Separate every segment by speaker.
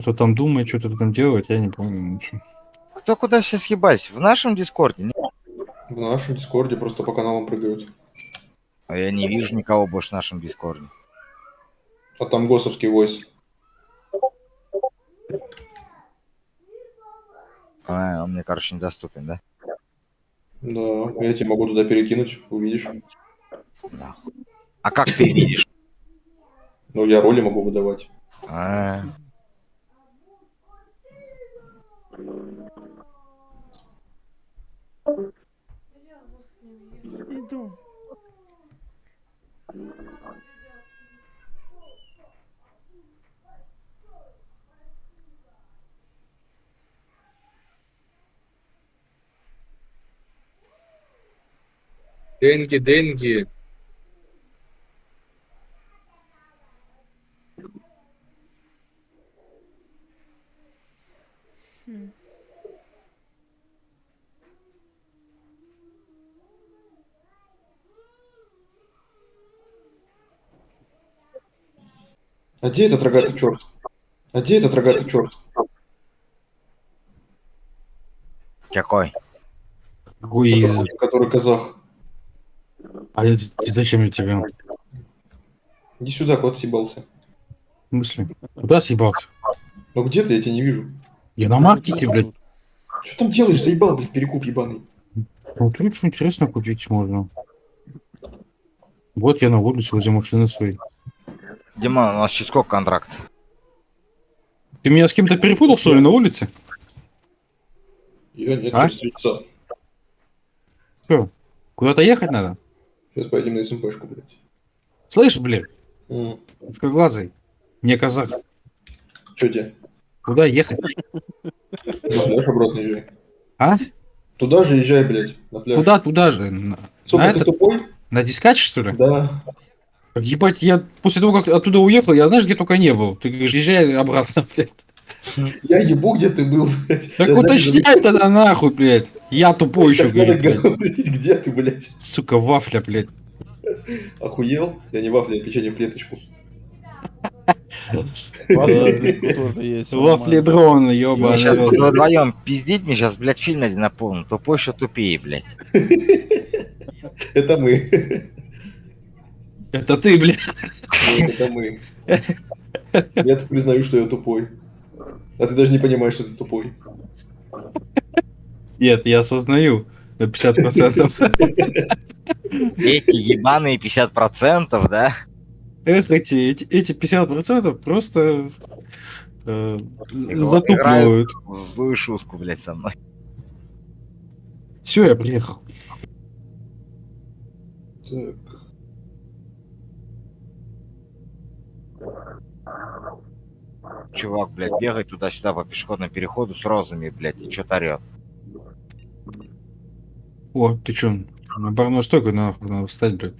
Speaker 1: Кто там думает, что-то там делает, я не помню ничего.
Speaker 2: Кто куда все съебались? В нашем дискорде? Нет?
Speaker 3: В нашем дискорде просто по каналам прыгают.
Speaker 2: А я не вижу никого больше в нашем дискорде.
Speaker 3: А там госовский войс.
Speaker 2: А, он мне, короче, недоступен, да?
Speaker 3: Да, я тебе могу туда перекинуть, увидишь.
Speaker 2: Нахуй. А как ты видишь?
Speaker 3: Ну, я роли могу выдавать.
Speaker 2: А,
Speaker 4: Иду.
Speaker 5: Деньги, деньги.
Speaker 3: А где этот рогатый черт? А где этот рогатый черт?
Speaker 2: какой?
Speaker 1: Какой из...
Speaker 3: Который казах.
Speaker 1: А зачем я тебе?
Speaker 3: Иди сюда, кот съебался.
Speaker 1: В смысле? Куда съебался?
Speaker 3: Ну где ты? Я тебя не вижу.
Speaker 1: Я на маркете, блядь.
Speaker 3: Что там делаешь? Заебал, блядь, перекуп ебаный.
Speaker 1: Ну, тут что интересно купить можно. Вот я на улице возле машины своей.
Speaker 2: Дима, у нас через сколько контракт?
Speaker 1: Ты меня с кем-то перепутал, что ли, на улице?
Speaker 3: Я нет,
Speaker 1: А?
Speaker 3: через 3 часа.
Speaker 1: Что? Куда-то ехать надо?
Speaker 3: Сейчас поедем на СМПшку, блядь.
Speaker 1: Слышь, блядь,
Speaker 3: М.
Speaker 1: узкоглазый, мне казах.
Speaker 3: Чё тебе?
Speaker 1: Куда ехать?
Speaker 3: На пляж обратно езжай.
Speaker 1: А?
Speaker 3: Туда же езжай, блядь, на пляж.
Speaker 1: Куда туда же? На
Speaker 3: Сука, ты
Speaker 1: этот?
Speaker 3: тупой?
Speaker 1: На дискач, что ли?
Speaker 3: Да.
Speaker 1: Ебать, я после того, как оттуда уехал, я знаешь, где только не был. Ты говоришь, езжай обратно, блядь.
Speaker 3: Я ебу, где ты был, блядь.
Speaker 1: Так
Speaker 3: Я знаю,
Speaker 1: уточняй тогда нахуй, блядь. Я тупой еще,
Speaker 3: так надо
Speaker 1: говорит, блядь.
Speaker 3: говорить, где ты, блядь.
Speaker 1: Сука, вафля, блядь.
Speaker 3: Охуел? Я не вафля, я печенье в клеточку.
Speaker 4: Тоже есть.
Speaker 1: Вафледрон,
Speaker 2: Мы
Speaker 1: ёбаный
Speaker 2: сейчас
Speaker 1: рот.
Speaker 2: буду вдвоем пиздить, мне сейчас, блядь, фильм один напомню. Тупой, что тупее, блядь.
Speaker 3: Это мы.
Speaker 1: Это ты, блядь.
Speaker 3: Нет, это мы. Я признаю, что я тупой. А ты даже не понимаешь, что ты тупой.
Speaker 1: Нет, я осознаю на 50%.
Speaker 2: Эти ебаные 50%, да?
Speaker 1: Эх, эти 50% просто
Speaker 2: Играют
Speaker 1: затупливают.
Speaker 2: в злую шутку, блядь, со мной.
Speaker 1: Все, я приехал.
Speaker 3: Так.
Speaker 2: Чувак, блядь, бегает туда-сюда по пешеходному переходу с розами, блядь, и что-то орёт.
Speaker 1: О, ты чё, на барную стойку надо встать, блядь.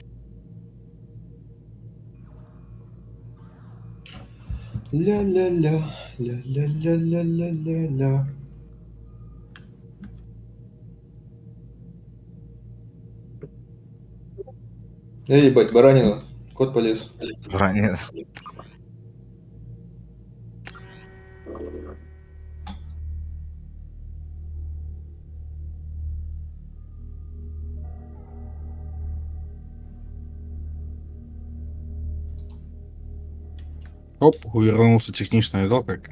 Speaker 3: Ля-ля-ля, ля-ля-ля-ля-ля-ля-ля. Эй, ебать, баранина. Кот полез.
Speaker 2: Броня.
Speaker 1: Оп, увернулся технично, видал как?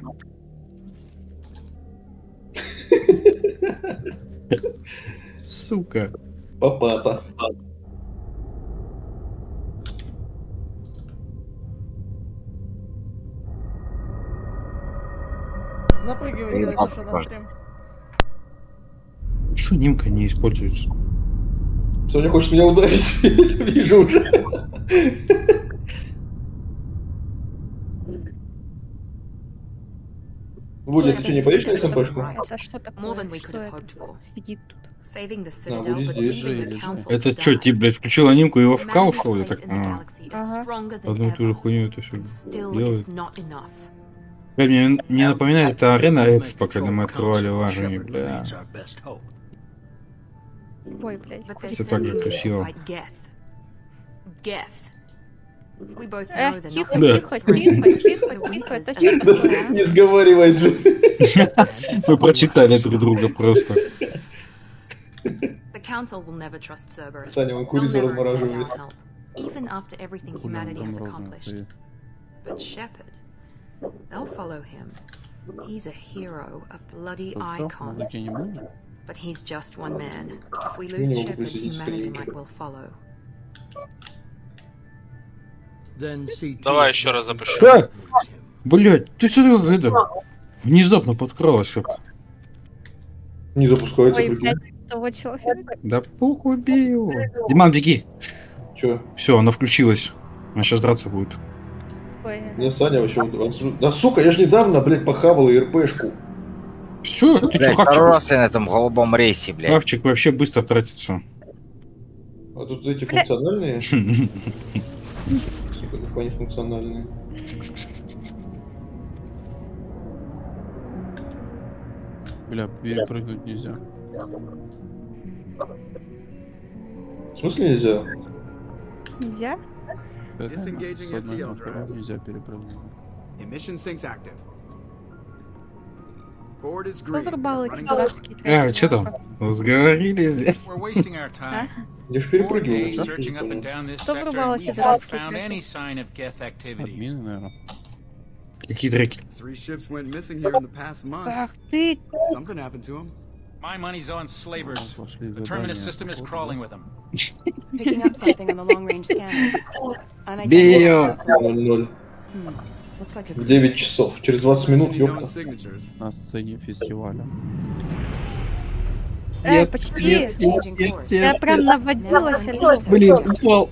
Speaker 1: Сука.
Speaker 3: Папата.
Speaker 4: Запрыгивай,
Speaker 2: Ебать,
Speaker 4: зашел на
Speaker 2: тоже.
Speaker 4: стрим.
Speaker 1: Чё нимка не используется?
Speaker 3: Соня хочет меня ударить, я это вижу уже. Вудя, ты что, не поедешь на СМПшку?
Speaker 6: Это что такое? Что это? Сидит тут.
Speaker 3: На, Вуди здесь.
Speaker 1: Это чё, ты, блядь, включил анимку и в ФК ушел? Я так,
Speaker 6: Ага.
Speaker 1: одну и ту же хуйню это все делает. Блядь, мне не напоминает, это арена Экспо, когда мы открывали лажами, бля.
Speaker 6: Ой, блядь.
Speaker 1: Все так же красиво.
Speaker 6: Тихо,
Speaker 1: Да.
Speaker 6: тихо, тихо, тихо, тихо. Это что такое?
Speaker 3: Не сговаривайся.
Speaker 1: Мы прочитали друг друга просто.
Speaker 3: Саня, он курицу размораживает.
Speaker 4: Хули он там розовый стоит.
Speaker 6: But Shepard, they'll follow him. He's a hero, a bloody
Speaker 4: Ну всё,
Speaker 6: icon.
Speaker 4: музыки не будет?
Speaker 6: But he's just one man. If we
Speaker 3: Почему
Speaker 6: lose
Speaker 3: не могу
Speaker 6: Shepard,
Speaker 3: присоединиться к
Speaker 6: humanity
Speaker 3: ним?
Speaker 6: might well follow.
Speaker 7: Давай еще раз запущу.
Speaker 1: Да! Блять, ты что такое это? Внезапно подкралась как.
Speaker 3: Не запускается,
Speaker 6: Ой,
Speaker 3: прикинь.
Speaker 6: блядь, того человека.
Speaker 1: Да похуй бей его. Диман, беги.
Speaker 3: Чё?
Speaker 1: Все, она включилась. Она сейчас драться будет.
Speaker 6: Ой,
Speaker 3: Мне Саня вообще... Да сука, я ж недавно, блядь, похавал РПшку.
Speaker 1: Все, ты
Speaker 2: Блядь,
Speaker 1: что,
Speaker 2: второй
Speaker 1: хавчик?
Speaker 2: раз я на этом голубом рейсе, блядь.
Speaker 1: Хавчик вообще быстро тратится.
Speaker 3: А тут эти функциональные? Сука, нихуя не функциональные.
Speaker 4: Бля, перепрыгнуть нельзя.
Speaker 3: В смысле нельзя?
Speaker 6: нельзя?
Speaker 4: Это
Speaker 8: Disengaging
Speaker 4: с одной
Speaker 8: FTL
Speaker 4: на вторую
Speaker 8: drones.
Speaker 4: нельзя перепрыгнуть.
Speaker 8: Emission sinks active. Board is
Speaker 6: Кто
Speaker 8: green.
Speaker 6: вырубал эти
Speaker 8: Running
Speaker 6: дурацкие
Speaker 1: А, что там? Сговорили?
Speaker 9: We're wasting our time.
Speaker 3: Я ж
Speaker 9: 4
Speaker 3: перепрыгивал.
Speaker 9: days
Speaker 3: да?
Speaker 9: searching up and down this
Speaker 6: Кто
Speaker 9: sector,
Speaker 6: вырубал
Speaker 9: and we
Speaker 6: эти
Speaker 9: haven't
Speaker 6: дурацкие
Speaker 9: found
Speaker 6: треки?
Speaker 9: any sign of Geth activity.
Speaker 4: Админы, наверное.
Speaker 1: Какие треки?
Speaker 8: 3 ships went missing here in the past month.
Speaker 6: Ах ты!
Speaker 8: Something happened to them.
Speaker 9: My money's on slavers.
Speaker 4: Пошли
Speaker 9: The
Speaker 4: задания.
Speaker 9: terminus system is crawling with them.
Speaker 10: Picking up something on the long-range scanner.
Speaker 1: Бей ее!
Speaker 3: 0:00.
Speaker 10: Looks like a
Speaker 3: В 9 часов. Через 20 минут,
Speaker 8: Any known
Speaker 3: ёпта.
Speaker 8: signatures.
Speaker 4: На сцене фестиваля.
Speaker 6: Почти!
Speaker 1: нет,
Speaker 6: Я прям наводилась,
Speaker 1: Блин, упал.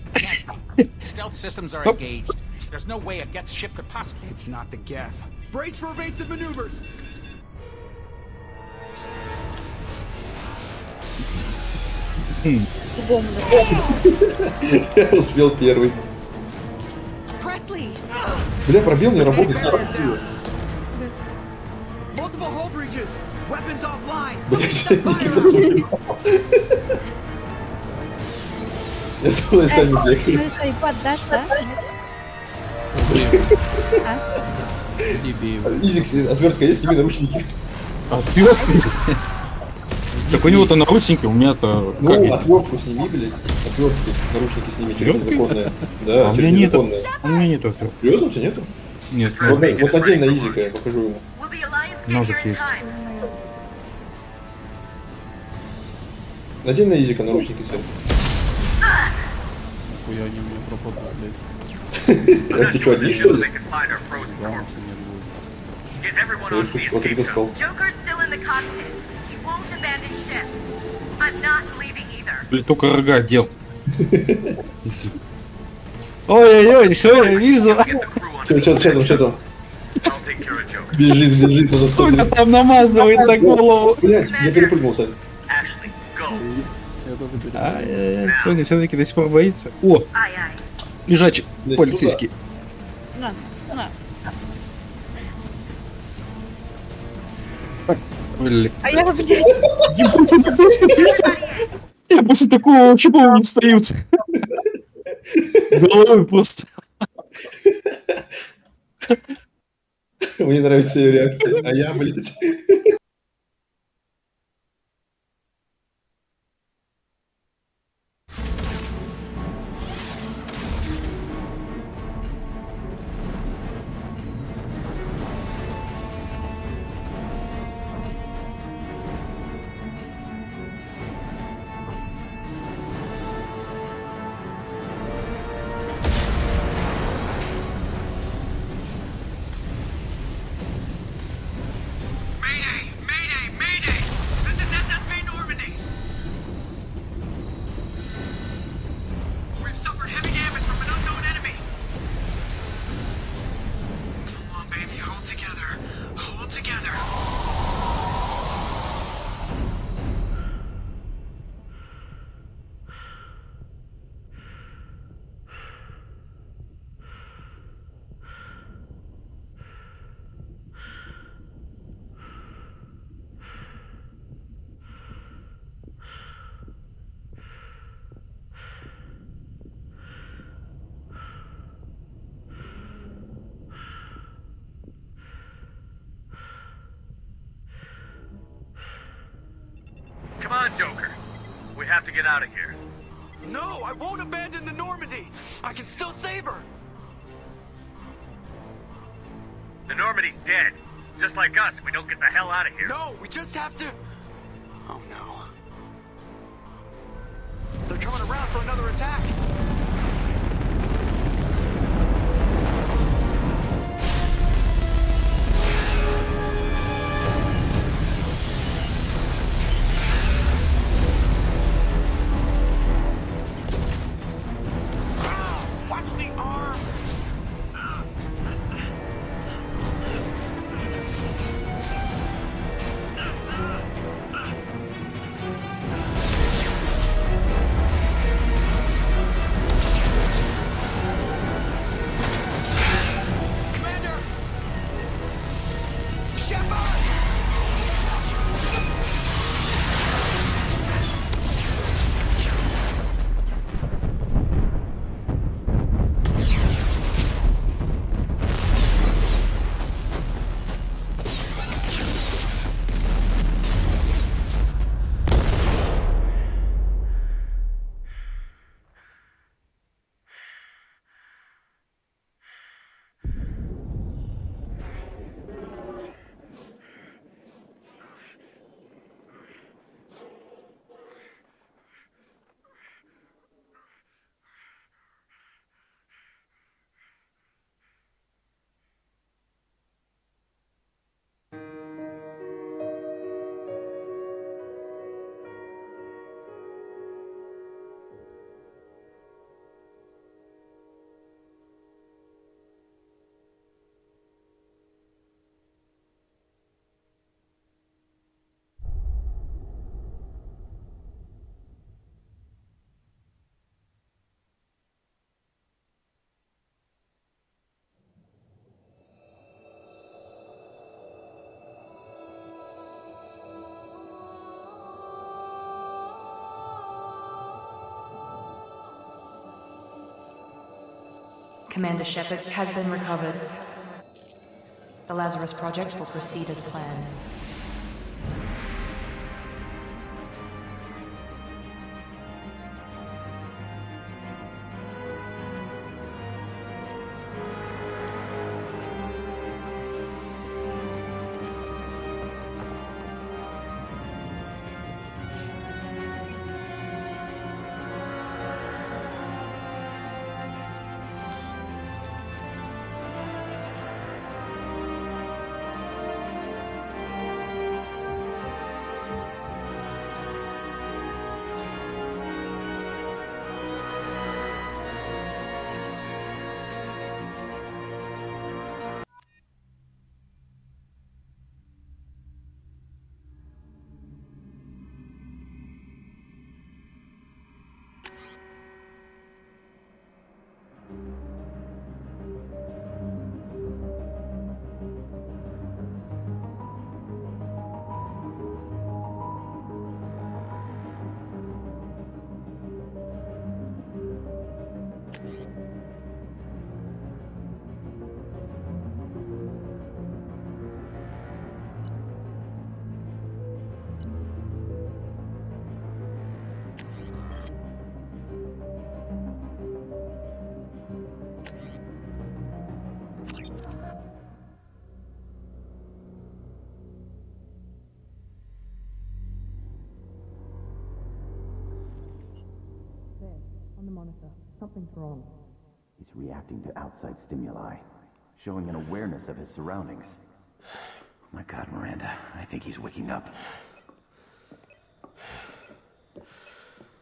Speaker 9: Stealth systems are
Speaker 1: Оп.
Speaker 9: engaged. There's no way a Geth ship could possibly.
Speaker 8: It's not the Geth. Brace for evasive maneuvers.
Speaker 3: Я успел первый.
Speaker 10: Presley!
Speaker 3: Бля, пробел не работает.
Speaker 8: Multiple hull breaches. Weapons offline.
Speaker 3: Блять, Никита супер. Я целый Саня бегаю.
Speaker 6: Ну, что, дашь, да?
Speaker 4: Иди бей его.
Speaker 3: Изик, отвертка есть, сними наручники.
Speaker 1: Отвертка. Так у него-то наручники, у меня-то...
Speaker 3: Ну,
Speaker 1: как?
Speaker 3: отвертку сними, блядь. Отвертки, наручники сними, через
Speaker 1: Отвертки?
Speaker 3: незаконное.
Speaker 1: А
Speaker 3: Да,
Speaker 1: у меня
Speaker 3: через
Speaker 1: нету.
Speaker 3: незаконное.
Speaker 1: У меня нету отвертки.
Speaker 3: Серьезно, у тебя нету?
Speaker 1: Нет,
Speaker 3: Вот надень на Изика, я покажу ему.
Speaker 1: ножик есть.
Speaker 3: Надень на Изика наручники, Сэр.
Speaker 4: Хуя они мне пропадут, блядь.
Speaker 3: А ты что, одни, что ли?
Speaker 4: Да, нет будет.
Speaker 3: Я что, смотри, ты сказал.
Speaker 1: Блин, только рога отдел. Иди. Ой-ой-ой, что я вижу?
Speaker 3: Что там? Бежит, туда
Speaker 1: Сука там намазывает на голову.
Speaker 3: Блядь, я перепрыгнул, Сань.
Speaker 4: Я тоже перепрыгну.
Speaker 1: Соня все-таки до сих пор боится. О, лежачий
Speaker 3: Блядь,
Speaker 1: полицейский.
Speaker 6: На, на.
Speaker 1: Блин.
Speaker 6: А я, блядь,
Speaker 1: Я после такого вообще, по-моему, не встают. Головой просто.
Speaker 3: Мне нравится ее реакция. А я, блядь.
Speaker 11: on, Joker. We have to get out of here.
Speaker 8: No, I won't abandon the Normandy. I can still save her.
Speaker 11: The Normandy's dead. Just like us, we don't get the hell out of here.
Speaker 8: No, we just have to... Oh no. They're coming around for another attack. Watch the arm! Commander! Shepard!
Speaker 10: Commander Shepard has been recovered. The Lazarus Project will proceed as planned.
Speaker 12: On the monitor. Something's wrong.
Speaker 13: He's reacting to outside stimuli, showing an awareness of his surroundings. Oh my God, Miranda, I think he's waking up.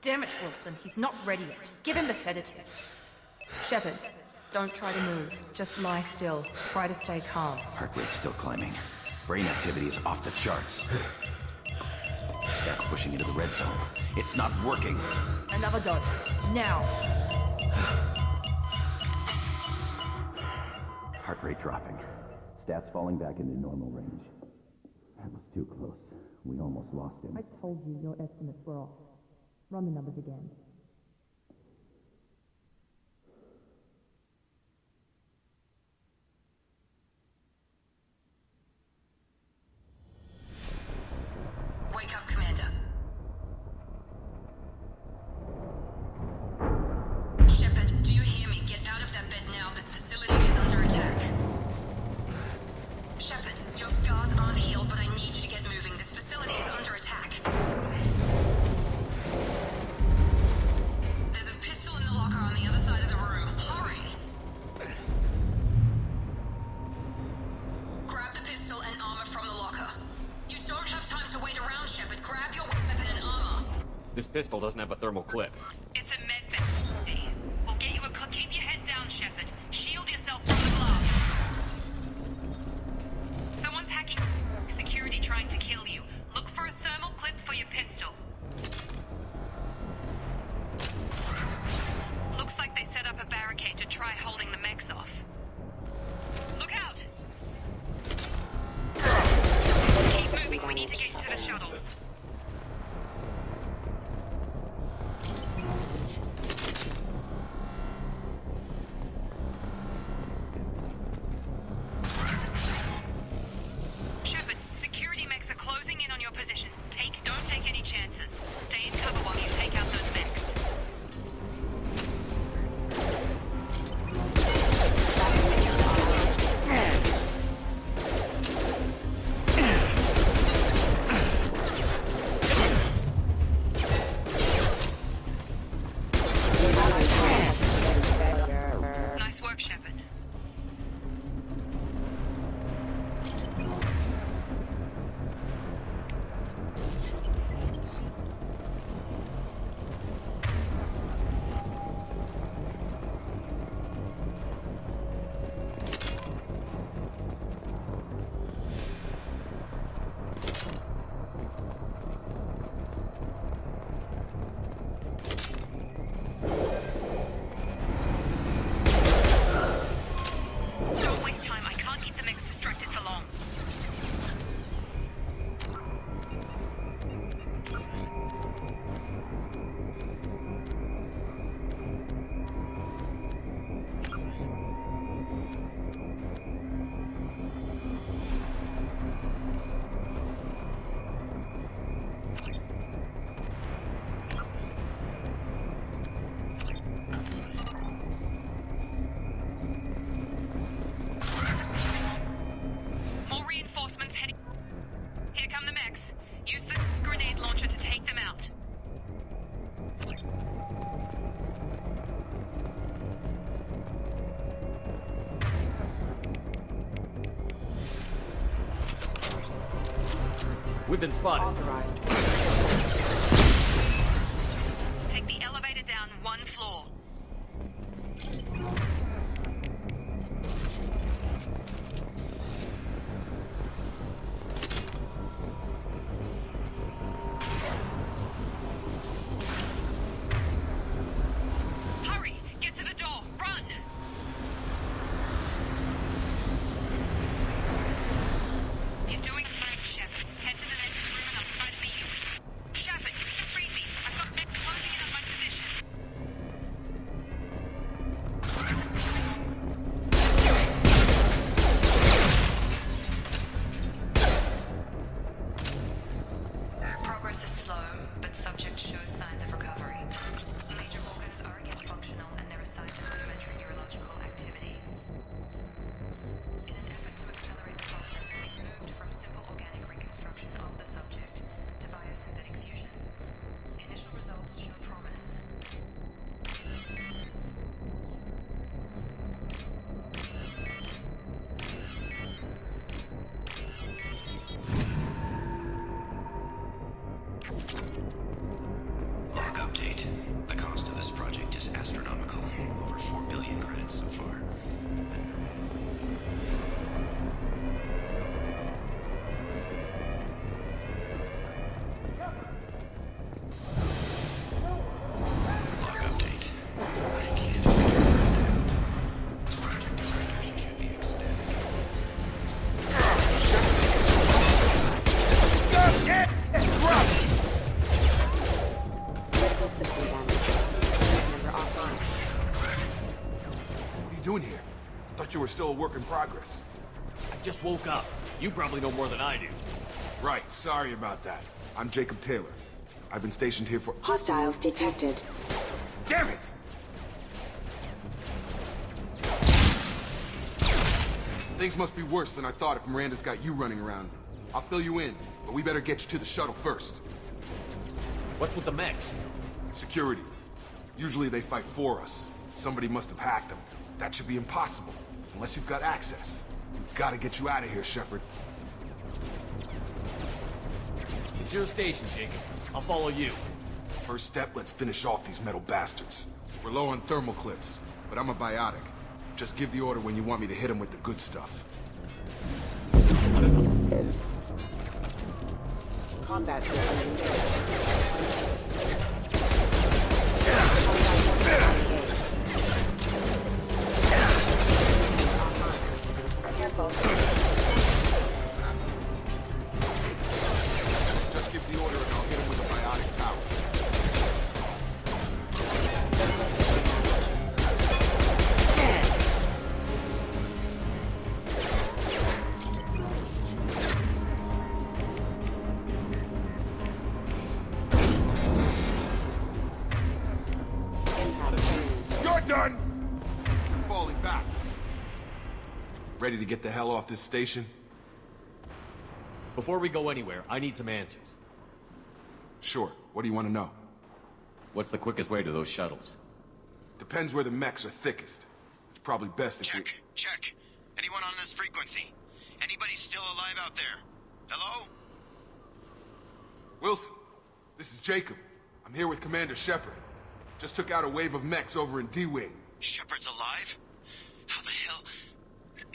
Speaker 10: Damn it, Wilson. He's not ready yet. Give him the sedative. Shepard, don't try to move. Just lie still. Try to stay calm.
Speaker 13: Heart rate's still climbing. Brain activity is off the charts. Stats pushing into the red zone. It's not working.
Speaker 10: Another dose. Now.
Speaker 13: Heart rate dropping. Stats falling back into normal range. That was too close. We almost lost him.
Speaker 12: I told you your estimates were off. Run the numbers again.
Speaker 10: Wake up, Commander. enough time to wait around, Shepard. Grab your weapon and armor.
Speaker 14: This pistol doesn't have a thermal clip.
Speaker 10: It's a med bay. We'll get you a keep your head down, Shepard. Shield yourself from the blast. Someone's hacking security trying to kill you. Look for a thermal clip for your pistol. Looks like they set up a barricade to try holding the mechs off. Look out! Keep moving, we need to get you to the shuttles. Shepard, security mechs are closing in on your position. Don't take any chances. Stay in cover while you take out those mechs. Nice work, Shepard. Don't waste time. I can't keep the mechs distracted for long. More reinforcements heading. Here come the mechs. Use the grenade launcher to take them out.
Speaker 14: We've been spotted.
Speaker 10: Take the elevator down one floor. Hurry! Get to the door! Run! You're doing great, Shepard. Head to the next room and I'll try to beat you. Shepard, read me. I've got men closing in on my position. Progress is slow, but subject shows signs of recovery. Major organs are again functional and there are signs of rudimentary neurological activity. In an effort to accelerate the process, we moved from simple organic reconstruction of the subject to biosynthetic fusion. Initial results show promise.
Speaker 13: Log update. The cost of this project is astronomical. Over 4 billion credits so far. Log update. I can't figure it out. Project duration should be extended.
Speaker 12: Critical system damage. Member offline.
Speaker 8: What are you doing here? Thought you were still a work in progress.
Speaker 14: I just woke up. You probably know more than I do.
Speaker 8: Right, sorry about that. I'm Jacob Taylor. I've been stationed here for—
Speaker 12: Hostiles detected.
Speaker 8: Damn it! Things must be worse than I thought if Miranda's got you running around. I'll fill you in, but we better get you to the shuttle first.
Speaker 14: What's with the mechs?
Speaker 8: Security. Usually they fight for us. Somebody must have hacked them. That should be impossible, unless you've got access. We've got to get you out of here, Shepard.
Speaker 14: your station, Jacob. I'll follow you.
Speaker 8: First step, let's finish off these metal bastards. We're low on thermal clips, but I'm a biotic. Just give the order when you want me to hit them with the good stuff.
Speaker 15: Combat. Careful.
Speaker 8: Just give the order and I'll hit him with a biotic power. You're done! You're falling back. Ready to get the hell off this station?
Speaker 14: Before we go anywhere, I need some answers.
Speaker 8: Sure. What do you want to know?
Speaker 14: What's the quickest way to those shuttles?
Speaker 8: Depends where the mechs are thickest. It's probably best if we...
Speaker 16: Check. Anyone on this frequency? Anybody still alive out there? Hello?
Speaker 8: Wilson, this is Jacob. I'm here with Commander Shepard. Just took out a wave of mechs over in D-Wing.
Speaker 16: Shepard's alive? How the hell?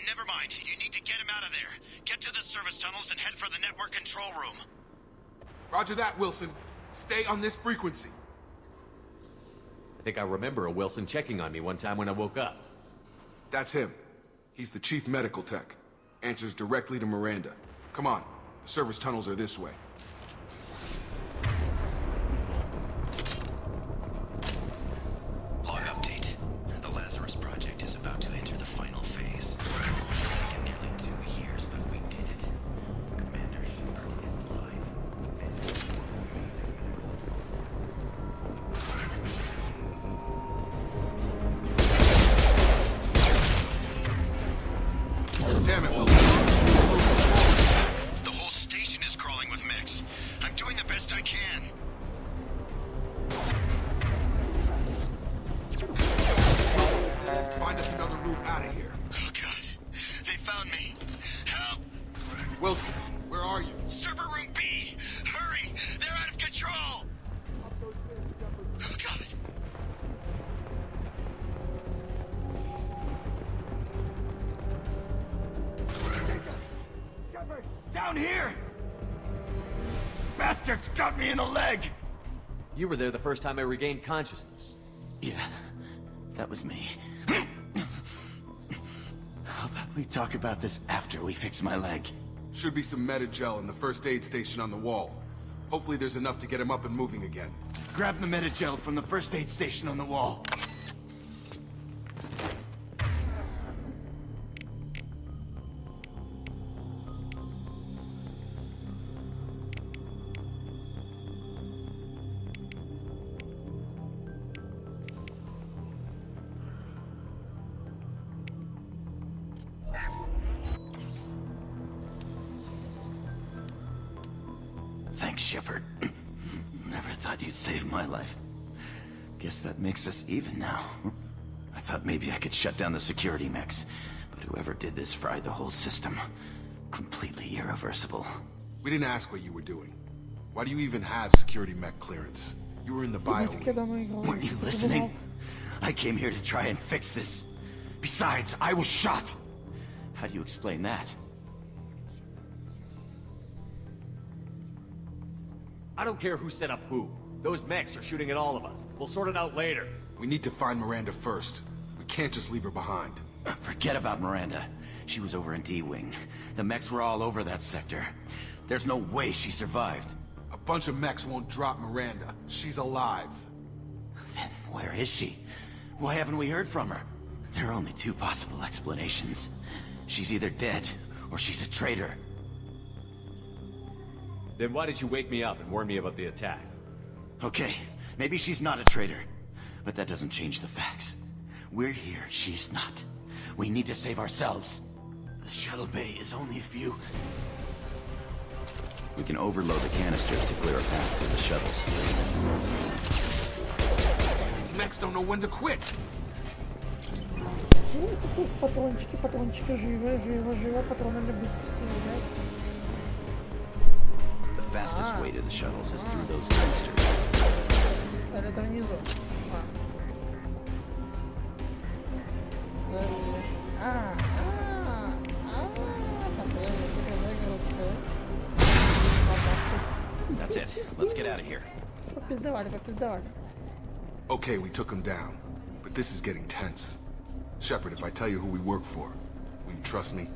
Speaker 16: Never mind. You need to get him out of there. Get to the service tunnels and head for the network control room.
Speaker 8: Roger that, Wilson. Stay on this frequency.
Speaker 14: I think I remember a Wilson checking on me one time when I woke up.
Speaker 8: That's him. He's the chief medical tech. Answers directly to Miranda. Come on. The service tunnels are this way.
Speaker 16: Log update. The Lazarus Project is about to enter the final phase. It's taken nearly 2 years, but we did it. Commander Shepard is alive.
Speaker 8: Damn it, Wilson.
Speaker 16: The whole station is crawling with mechs. I'm doing the best I can.
Speaker 8: Find us another route out of here.
Speaker 16: Oh, God. They found me. Help!
Speaker 8: Wilson, where are you?
Speaker 16: Server room B! Hurry! They're out of control! Oh, God.
Speaker 14: Shepard! Down here! Bastards got me in the leg! You were there the first time I regained consciousness.
Speaker 13: Yeah, that was me. How about we talk about this after we fix my leg?
Speaker 8: Should be some Metagel in the first aid station on the wall. Hopefully there's enough to get him up and moving again.
Speaker 13: Grab the Metagel from the first aid station on the wall. Thanks, Shepard. Never thought you'd save my life. Guess that makes us even now. I thought maybe I could shut down the security mechs, but whoever did this fried the whole system. Completely irreversible.
Speaker 8: We didn't ask what you were doing. Why do you even have security mech clearance? You were in the bio.
Speaker 13: Weren't you listening? I came here to try and fix this. Besides, I was shot. How do you explain that?
Speaker 14: I don't care who set up who. Those mechs are shooting at all of us. We'll sort it out later.
Speaker 8: We need to find Miranda first. We can't just leave her behind.
Speaker 13: Forget about Miranda. She was over in D-Wing. The mechs were all over that sector. There's no way she survived.
Speaker 8: A bunch of mechs won't drop Miranda. She's alive.
Speaker 13: Then where is she? Why haven't we heard from her? There are only two possible explanations. She's either dead, or she's a traitor.
Speaker 14: Then why did you wake me up and warn me about the attack?
Speaker 13: Okay, maybe she's not a traitor. But that doesn't change the facts. We're here, she's not. We need to save ourselves. The shuttle bay is only a few... We can overload the canisters to clear a path for the shuttles.
Speaker 8: These mechs don't know when to quit.
Speaker 17: Патрончики, патрончики, живо, живо, живо, патроны для быстрости, блядь.
Speaker 14: The
Speaker 13: fastest way to the shuttles is through those canisters.
Speaker 15: Это внизу.
Speaker 13: That's it. Let's get out of here.
Speaker 15: Попиздавали.
Speaker 8: Okay, we took him down. But this is getting tense. Shepard, if I tell you who we work for, will you trust me?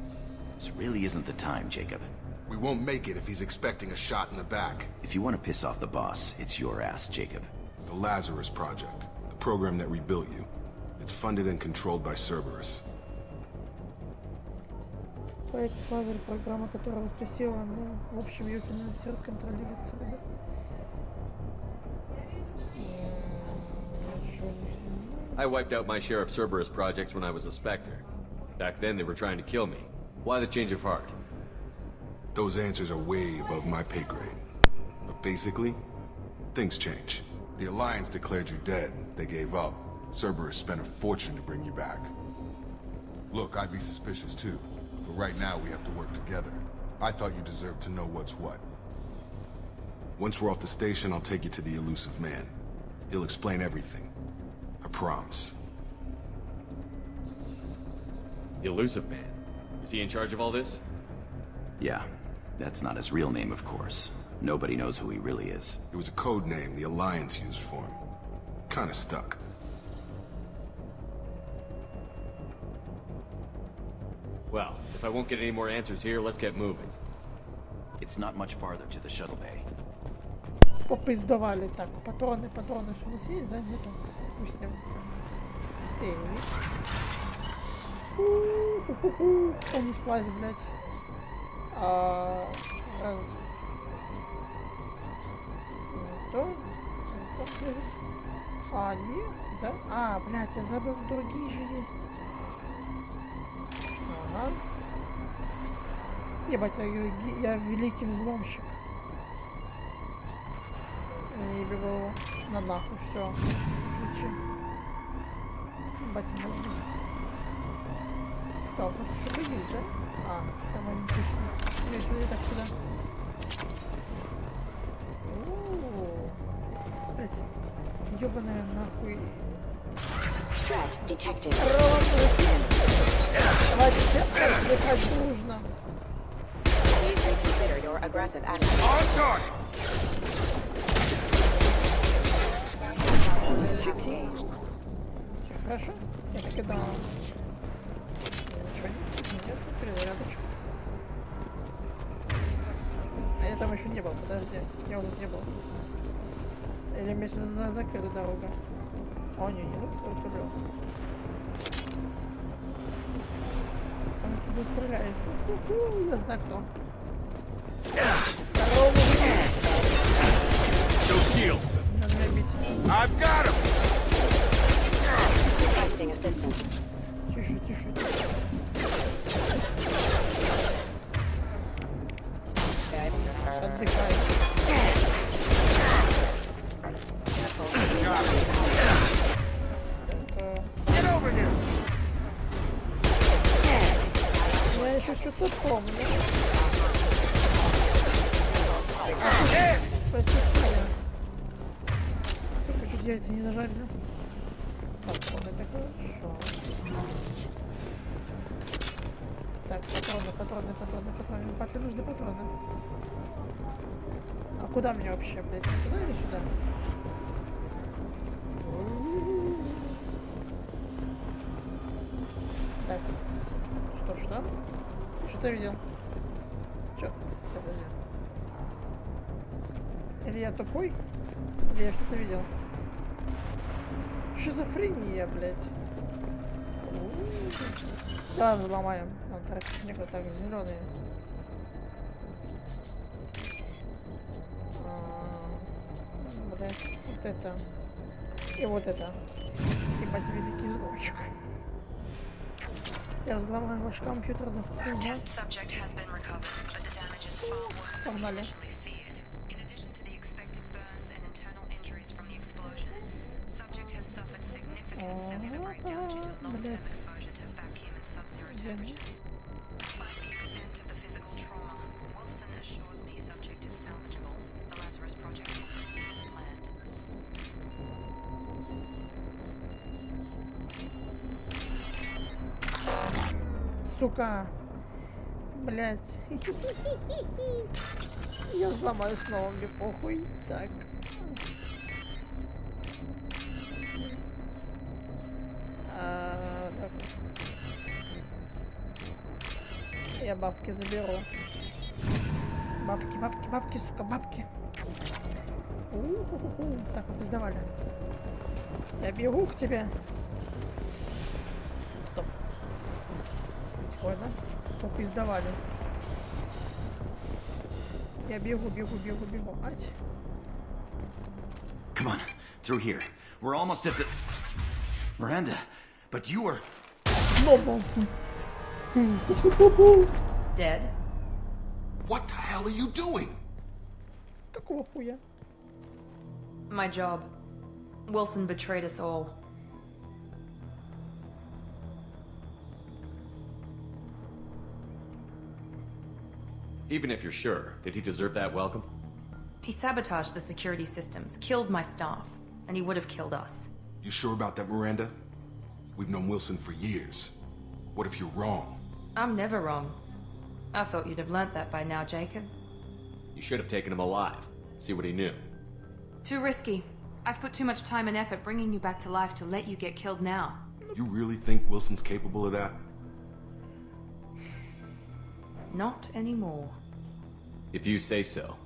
Speaker 13: This really isn't the time, Jacob.
Speaker 8: We won't make it if he's expecting a shot in the back.
Speaker 13: If you want to piss off the boss, it's your ass, Jacob.
Speaker 8: The Lazarus Project, the program that rebuilt you. It's funded and controlled by Cerberus.
Speaker 15: Проект Лазарь, программа, которая воскресила, но в общем ее финансирует, контролирует Cerberus.
Speaker 14: I wiped out my share of Cerberus projects when I was a Spectre. Back then, they were trying to kill me. Why the change of heart?
Speaker 8: Those answers are way above my pay grade. But basically, things change. The Alliance declared you dead. They gave up. Cerberus spent a fortune to bring you back. Look, I'd be suspicious too. But right now, we have to work together. I thought you deserved to know what's what. Once we're off the station, I'll take you to the elusive man. He'll explain everything. I promise.
Speaker 14: The Elusive Man. Is he in charge of all this?
Speaker 13: Yeah. That's not his real name, of course. Nobody knows who he really is.
Speaker 8: It was a code name the Alliance used for him. Kinda stuck.
Speaker 14: Well, if I won't get any more answers here, let's get moving.
Speaker 13: It's not much farther to the shuttle bay.
Speaker 15: Попиздавали. Так, патроны, что у нас есть, да? Нету. Пустим. Понеслась, блядь. Раз. То. Нет, да? Блядь, я забыл, другие же есть. Ага. Ебать, я великий взломщик. Не бегу на нахуй, все. Ключи. Ебать, надо есть. Так, это что есть, да? Там они пишут. Нет, сюда, так сюда. Блять, ебаная нахуй. Давайте все отвлекать дружно. Хорошо? Я так и думал. Ничего нет, перезарядочка. А я там еще не был, подожди. Я вот тут не был. Или мне сюда закрыта дорога? Не закрыта, бля. Он туда стреляет. Я знаю кто. Здорово, надо меня бить.
Speaker 8: I've got him!
Speaker 15: Тише. Отдыхай. Я еще что-то помню. Только чуть яйца не зажарили. Так, вот это хорошо. Так, патроны. Папе нужны патроны. А куда мне вообще, блядь? Туда или сюда? Так, что? Что ты видел? Чё? Подожди. Или я тупой? Или я что-то видел? Шизофрения, блядь. Да, взломаем. Так, снега так, зеленые. Блядь, вот это. И вот это. Ебать, великий взломщик. Я взломаю ваш компьютер за хуйня. Погнали. Блять. сука. Блять. Я сломаю снова, мне похуй. Так. Так. Я бабки заберу. Бабки, бабки, бабки, сука, бабки. Так, опоздавали. Я бегу к тебе. Стоп. Тихо, попиздавали. Я бегу, бегу, бегу, бегу. Ать.
Speaker 13: Come on, through here. We're almost at the... Miranda, but you are...
Speaker 6: Dead?
Speaker 8: What the hell are you doing?
Speaker 15: Какого хуя?
Speaker 6: My job. Wilson betrayed us all.
Speaker 14: Even if you're sure, did he deserve that welcome?
Speaker 6: He sabotaged the security systems, killed my staff, and he would have killed us.
Speaker 8: You sure about that, Miranda? We've known Wilson for years. What if you're wrong?
Speaker 6: I'm never wrong. I thought you'd have learnt that by now, Jacob.
Speaker 14: You should have taken him alive. See what he knew.
Speaker 6: Too risky. I've put too much time and effort bringing you back to life to let you get killed now.
Speaker 8: You really think Wilson's capable of that?
Speaker 6: Not anymore.
Speaker 14: If you say so.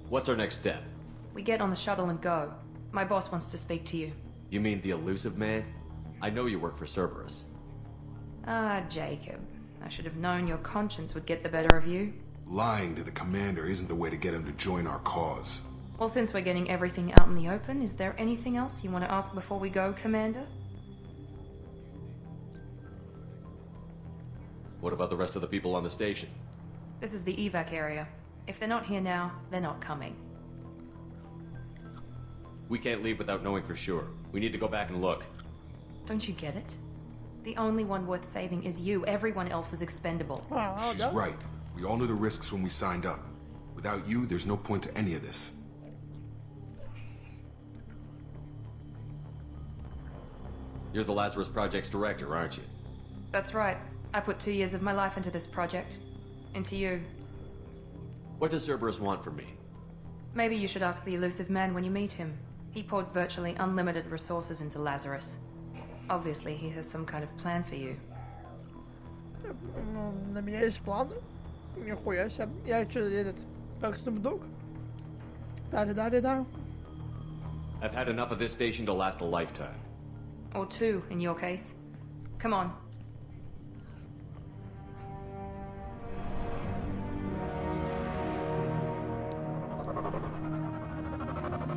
Speaker 14: What's our next step?
Speaker 6: We get on the shuttle and go. My boss wants to speak to you.
Speaker 14: You mean the elusive man? I know you work for Cerberus.
Speaker 6: Ah, Jacob. I should have known your conscience would get the better of you.
Speaker 8: Lying to the commander isn't the way to get him to join our cause.
Speaker 6: Well, since we're getting everything out in the open, is there anything else you want to ask before we go, Commander?
Speaker 14: What about the rest of the people on the station?
Speaker 6: This is the evac area. If they're not here now, they're not coming.
Speaker 14: We can't leave without knowing for sure. We need to go back and look.
Speaker 6: Don't you get it? The only one worth saving is you. Everyone else is expendable.
Speaker 8: She's right. We all knew the risks when we signed up. Without you, there's no point to any of this.
Speaker 14: You're the Lazarus Project's director, aren't you?
Speaker 6: That's right. I put 2 years of my life into this project. Into you.
Speaker 14: What does Cerberus want from me?
Speaker 6: Maybe you should ask the elusive man when you meet him. He poured virtually unlimited resources into Lazarus. Obviously, he has some kind of plan for you.
Speaker 15: На меня есть план. Нихуя себе. Я что, этот, как Snoop Dogg? Да.
Speaker 14: I've had enough of this station to last a lifetime.
Speaker 6: Or 2, in your case. Come on.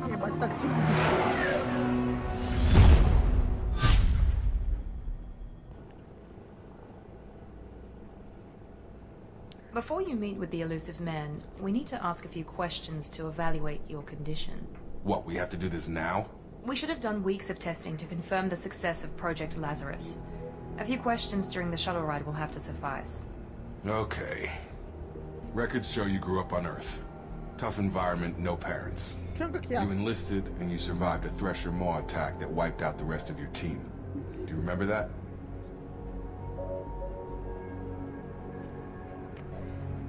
Speaker 15: Ебать, такси.
Speaker 6: Before you meet with the elusive man, we need to ask a few questions to evaluate your condition.
Speaker 8: What, we have to do this now?
Speaker 6: We should have done weeks of testing to confirm the success of Project Lazarus. A few questions during the shuttle ride will have to suffice.
Speaker 8: Okay. Records show you grew up on Earth. Tough environment, no parents. You enlisted and you survived a Thresher Maw attack that wiped out the rest of your team. Do you remember that?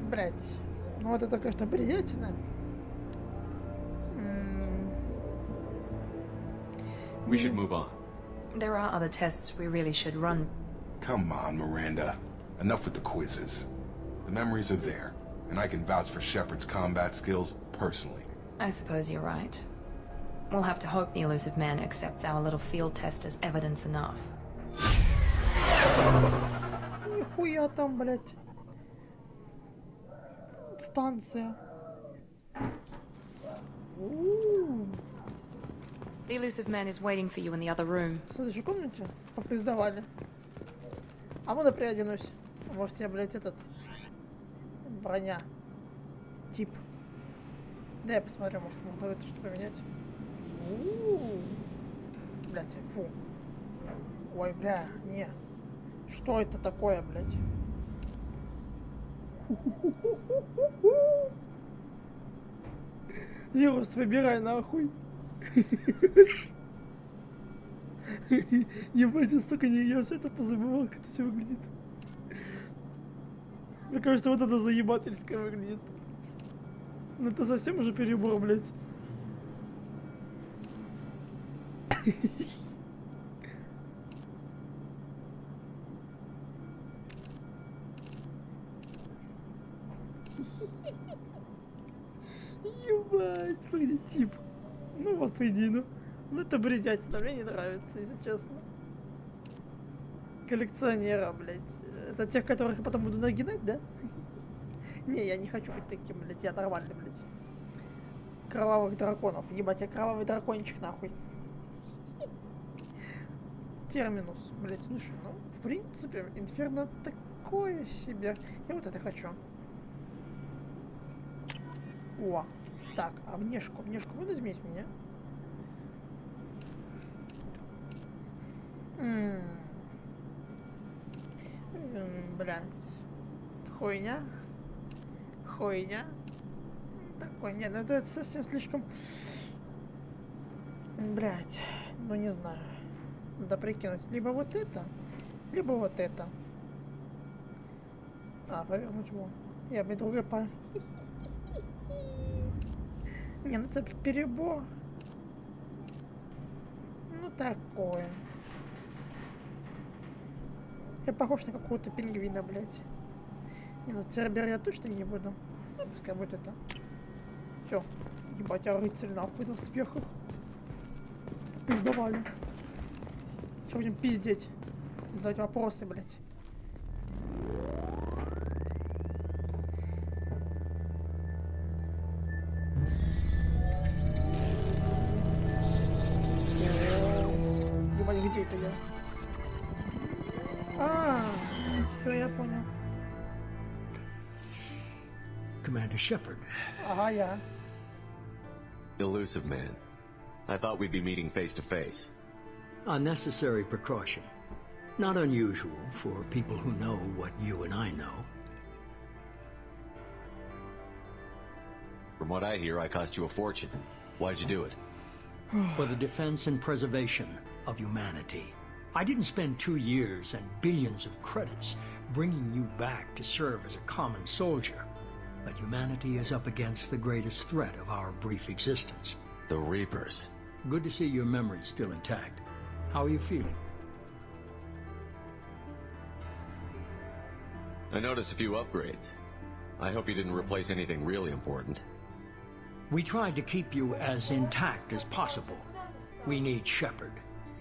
Speaker 15: Блять. Ну вот это, конечно, бредятина.
Speaker 14: We should move on.
Speaker 6: There are other tests we really should run.
Speaker 8: Come on, Miranda. Enough with the quizzes. The memories are there, and I can vouch for Shepard's combat skills personally.
Speaker 6: I suppose you're right. We'll have to hope the elusive man accepts our little field test as evidence enough.
Speaker 15: Нихуя там, блять. Станция.
Speaker 6: The elusive man is waiting for you in the other room.
Speaker 15: В следующей комнате попиздавали. А можно приоденусь? Может я, блять, этот... Броня. Тип. Да я посмотрю, может можно это что поменять. Блять, фу. Ой, бля, не. Что это такое, блять? Вирус, выбирай нахуй. Ебать, я столько не... Я все это позабывал, как это все выглядит. Мне кажется, вот это заебательское выглядит. Ну это совсем уже перебор, блядь. Ебать, погоди, тип. Ну вот, по идее, ну. Ну это бредятина, мне не нравится, если честно. Коллекционера, блядь. Это тех, которых я потом буду нагинать, да? Не, я не хочу быть таким, блядь, я нормальный, блядь. Кровавых драконов. Ебать, я кровавый дракончик, нахуй. Терминус, блядь, слушай, ну, в принципе, инферно такое себе. Я вот это хочу. О, так, а внешку можно изменить меня? Блядь. Хуйня. Такой, нет, ну это совсем слишком... Блядь, ну не знаю. Надо прикинуть. Либо вот это, либо вот это. А, повернуть его. Я бы другой по... Не, ну это перебор. Ну такое. Я похож на какого-то пингвина, блядь. Не, ну цербер я точно не буду. Ну, пускай будет это. Все. Ебать, я рыцарь нахуй в успехах. Пиздовали. Сейчас будем пиздеть. Задавать вопросы, блядь. Ебать, где это я? Все, я понял.
Speaker 17: Commander Shepard.
Speaker 15: Ага, я.
Speaker 14: Elusive man. I thought we'd be meeting face to face.
Speaker 17: A necessary precaution. Not unusual for people who know what you and I know.
Speaker 14: From what I hear, I cost you a fortune. Why'd you do it?
Speaker 17: For the defense and preservation of humanity. I didn't spend 2 years and billions of credits bringing you back to serve as a common soldier. But humanity is up against the greatest threat of our brief existence.
Speaker 14: The Reapers.
Speaker 17: Good to see your memory's still intact. How are you feeling?
Speaker 14: I noticed a few upgrades. I hope you didn't replace anything really important.
Speaker 17: We tried to keep you as intact as possible. We need Shepard,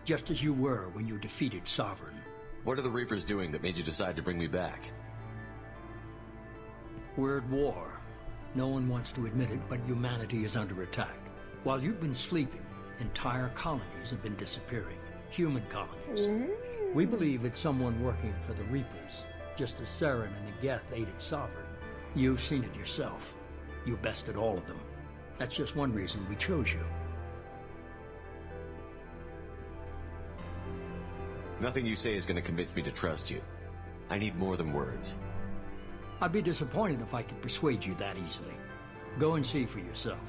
Speaker 17: just as you were when you defeated Sovereign.
Speaker 14: What are the Reapers doing that made you decide to bring me back?
Speaker 17: We're at war. No one wants to admit it, but humanity is under attack. While you've been sleeping, entire colonies have been disappearing. Human colonies. We believe it's someone working for the Reapers, just as Saren and Negeth aided Sovereign. You've seen it yourself. You bested all of them. That's just one reason we chose you.
Speaker 14: Nothing you say is going to convince me to trust you. I need more than words.
Speaker 17: I'd be disappointed if I could persuade you that easily. Go and see for yourself.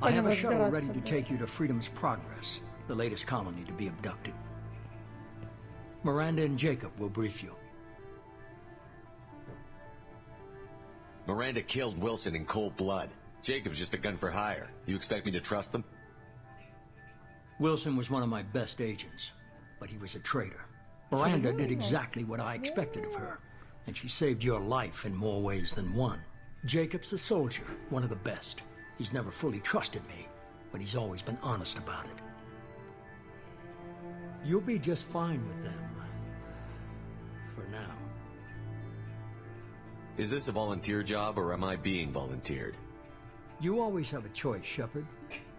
Speaker 17: I have a shuttle ready to take you to Freedom's Progress, the latest colony to be abducted. Miranda and Jacob will brief you.
Speaker 14: Miranda killed Wilson in cold blood. Jacob's just a gun for hire. You expect me to trust them?
Speaker 17: Wilson was one of my best agents, but he was a traitor. Miranda did exactly what I expected of her, and she saved your life in more ways than one. Jacob's a soldier, one of the best. He's never fully trusted me, but he's always been honest about it. You'll be just fine with them. For now.
Speaker 14: Is this a volunteer job, or am I being volunteered?
Speaker 17: You always have a choice, Shepard.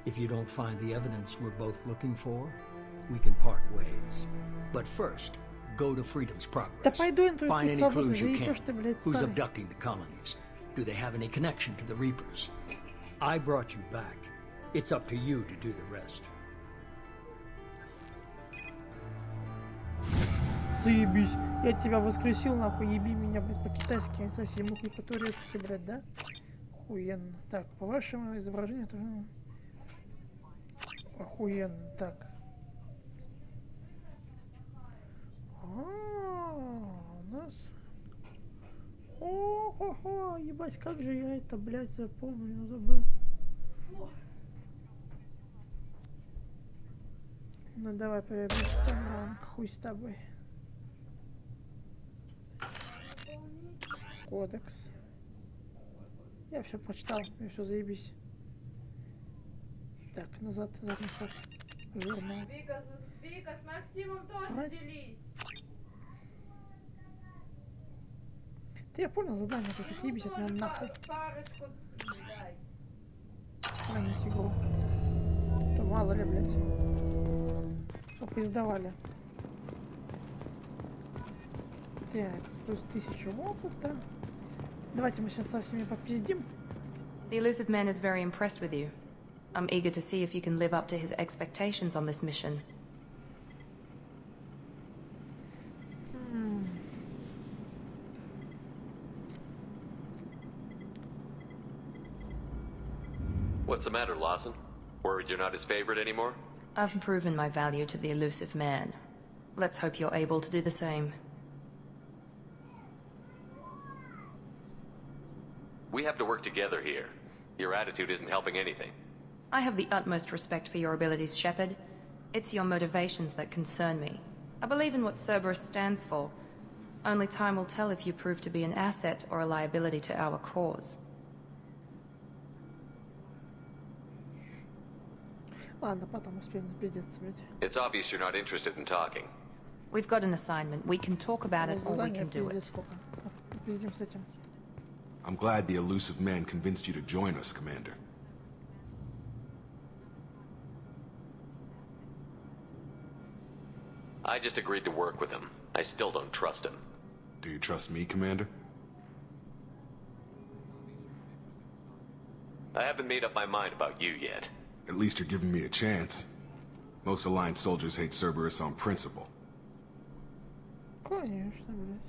Speaker 17: If you don't find the evidence we're both looking for, we can part ways. But first, go to Freedom's Progress. Find any clues you can. Who's abducting the colonies? Do they have any connection to the Reapers? I brought you back. It's up to you to do the rest.
Speaker 15: Заебись, я тебя воскресил, нахуй, еби меня, блядь, по-китайски, совсем муки по-турецки, блядь, да? Охуенно. Так, по вашему изображению это... Охуенно, так. У нас... Хо-хо-хо, ебать, как же я это, блядь, запомнил, забыл. Ну давай приобретем ранг, хуй с тобой. Кодекс. Я все почитал, я все заебись. Так, назад, задний ход. Журнал.
Speaker 18: Вика, с Максимом тоже делись.
Speaker 15: Ты я понял задание, тут отъебись от меня нахуй.
Speaker 18: Парочку дай.
Speaker 15: Хранить игру. То мало ли, блядь. Попиздавали. Так, плюс 1000 опыта. Давайте мы сейчас со всеми попиздим.
Speaker 6: The elusive man is very impressed with you. I'm eager to see if you can live up to his expectations on this mission.
Speaker 14: What's the matter, Lawson? Worried you're not his favorite anymore?
Speaker 6: I've proven my value to the elusive man. Let's hope you're able to do the same.
Speaker 14: We have to work together here. Your attitude isn't helping anything.
Speaker 6: I have the utmost respect for your abilities, Shepard. It's your motivations that concern me. I believe in what Cerberus stands for. Only time will tell if you prove to be an asset or a liability to our cause.
Speaker 15: Ладно, потом успеем пиздец, блядь.
Speaker 14: It's obvious you're not interested in talking.
Speaker 6: We've got an assignment. We can talk about it or we can do it.
Speaker 15: Пиздим с этим.
Speaker 8: I'm glad the elusive man convinced you to join us, Commander.
Speaker 14: I just agreed to work with him. I still don't trust him.
Speaker 8: Do you trust me, Commander?
Speaker 14: I haven't made up my mind about you yet.
Speaker 8: At least you're giving me a chance. Most Alliance soldiers hate Cerberus on principle.
Speaker 15: Конечно, блядь.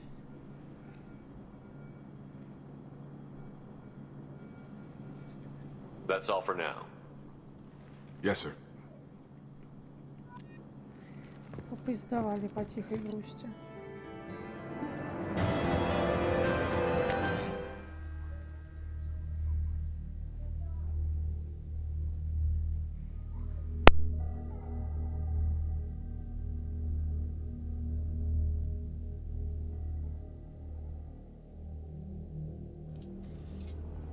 Speaker 14: That's all for now.
Speaker 8: Yes, sir.
Speaker 15: Попиздавали по тихой грусти.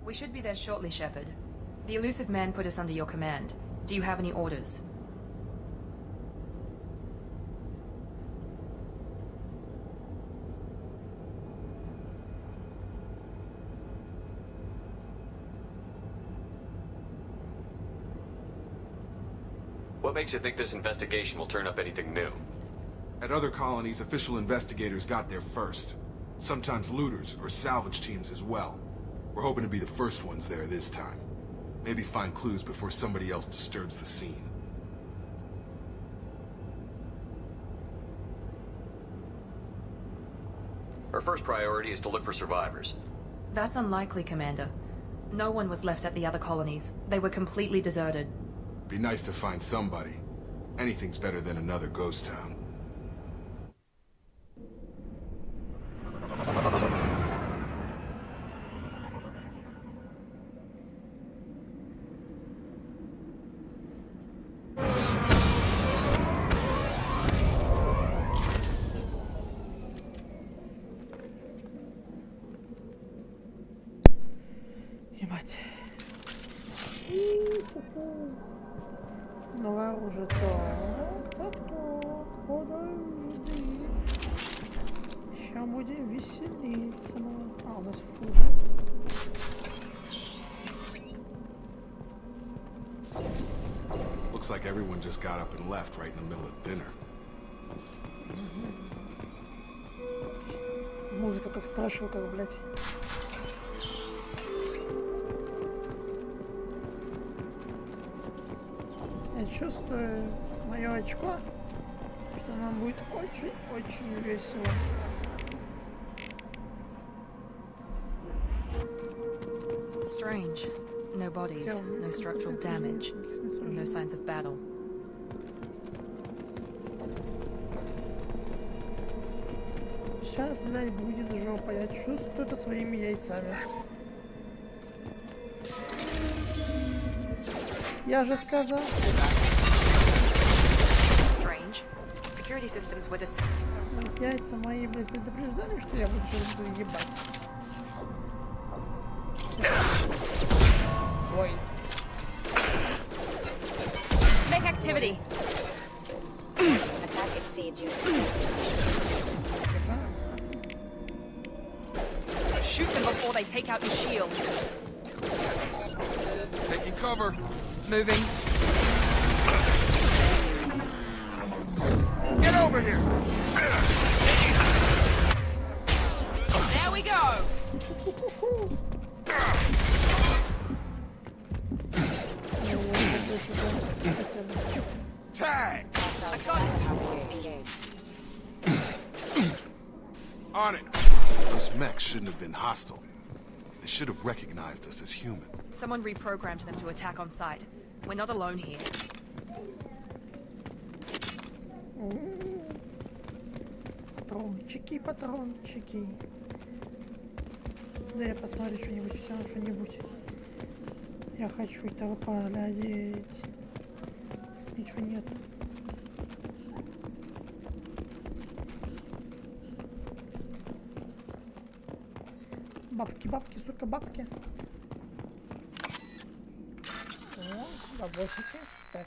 Speaker 6: We should be there shortly, Shepard. The elusive man put us under your command. Do you have any orders?
Speaker 14: What makes you think this investigation will turn up anything new?
Speaker 8: At other colonies, official investigators got there first. Sometimes looters or salvage teams as well. We're hoping to be the first ones there this time. Maybe find clues before somebody else disturbs the scene.
Speaker 14: Our first priority is to look for survivors.
Speaker 6: That's unlikely, Commander. No one was left at the other colonies. They were completely deserted.
Speaker 8: Be nice to find somebody. Anything's better than another ghost town.
Speaker 15: Ебать. Новое оружие. Так, подожди. Сейчас будем веселиться. А, у нас фу, да?
Speaker 8: Looks like everyone just got up and left right in the middle of dinner.
Speaker 15: Музыка как страшилка, блядь. Я чувствую мое очко, что нам будет очень-очень весело.
Speaker 6: Strange. No bodies, no structural damage, no signs of battle.
Speaker 15: Сейчас, блядь, будет жопа. Я чувствую это своими яйцами. Я же сказал. Яйца мои, блядь, предупреждали, что я буду сейчас буду ебать. Ой.
Speaker 6: Make activity.
Speaker 10: Attack exceeds you.
Speaker 6: Shoot them before they take out your shield.
Speaker 8: Taking cover.
Speaker 6: Moving.
Speaker 8: Get over here.
Speaker 6: There we go.
Speaker 8: Tag. On it. Those mechs shouldn't have been hostile. They should have recognized us as human.
Speaker 6: Someone reprogrammed them to attack on sight. We're not alone here.
Speaker 15: Патрончики, патрончики. Да я посмотрю что-нибудь, все что-нибудь. Я хочу этого поглядеть. Ничего нет. Бабки, бабки, сука, бабки. О, работники. Так.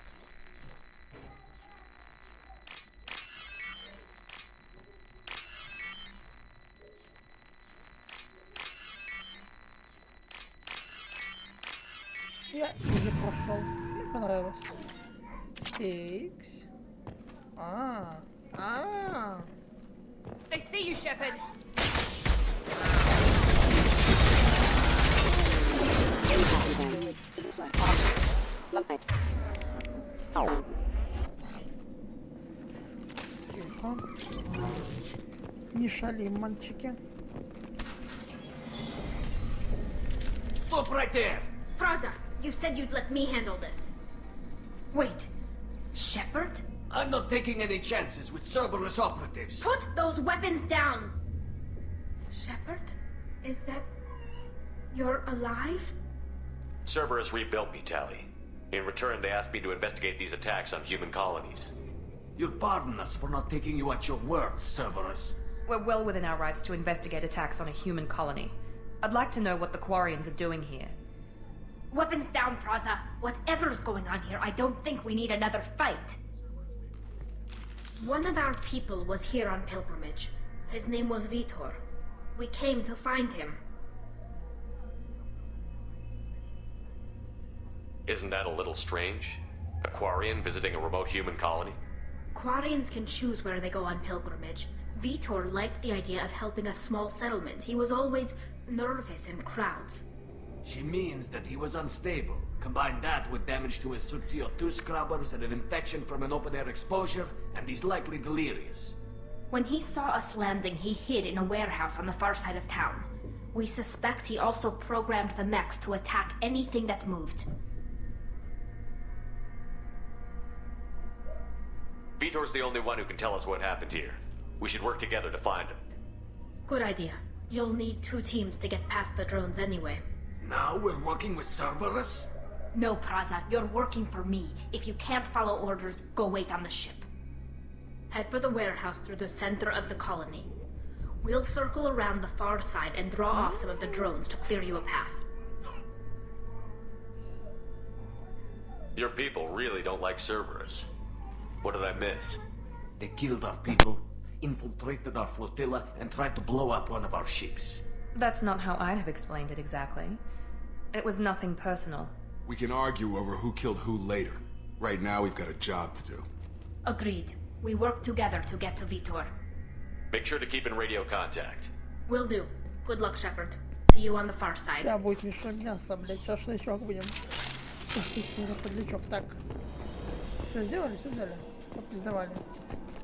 Speaker 15: Я уже прошел. Мне понравилось. Икс.
Speaker 6: They see you, Shepard.
Speaker 15: Тихо. Не шалим, мальчики.
Speaker 9: Stop right there!
Speaker 18: Praza, you said you'd let me handle this. Wait, Shepard?
Speaker 9: I'm not taking any chances with Cerberus operatives.
Speaker 18: Put those weapons down! Shepard? Is that... you're alive?
Speaker 14: Cerberus rebuilt me, Tally. In return, they asked me to investigate these attacks on human colonies.
Speaker 9: You'll pardon us for not taking you at your word, Cerberus.
Speaker 6: We're well within our rights to investigate attacks on a human colony. I'd like to know what the Quarians are doing here.
Speaker 18: Weapons down, Praza. Whatever's going on here, I don't think we need another fight. One of our people was here on pilgrimage. His name was Vitor. We came to find him.
Speaker 14: Isn't that a little strange? A Quarian visiting a remote human colony?
Speaker 18: Quarians can choose where they go on pilgrimage. Vitor liked the idea of helping a small settlement. He was always nervous in crowds.
Speaker 9: She means that he was unstable. Combine that with damage to his suit CO2 scrubbers and an infection from an open-air exposure, and he's likely delirious.
Speaker 18: When he saw us landing, he hid in a warehouse on the far side of town. We suspect he also programmed the mechs to attack anything that moved.
Speaker 14: Vitor's the only one who can tell us what happened here. We should work together to find him.
Speaker 18: Good idea. You'll need 2 teams to get past the drones anyway.
Speaker 9: Now we're working with Cerberus?
Speaker 18: No, Praza, you're working for me. If you can't follow orders, go wait on the ship. Head for the warehouse through the center of the colony. We'll circle around the far side and draw off some of the drones to clear you a path.
Speaker 14: Your people really don't like Cerberus. What did I miss?
Speaker 9: They killed our people, infiltrated our flotilla, and tried to blow up one of our ships.
Speaker 6: That's not how I'd have explained it exactly. It was nothing personal.
Speaker 8: We can argue over who killed who later. Right now, we've got a job to do.
Speaker 18: Agreed. We work together to get to Vitor.
Speaker 14: Make sure to keep in radio contact.
Speaker 18: Will do. Good luck, Shepard. See you on the far side.
Speaker 15: Сейчас будет мешок мяса, блядь, шашлычок будем. Подлячок, так. Все сделали, все взяли. Попиздавали.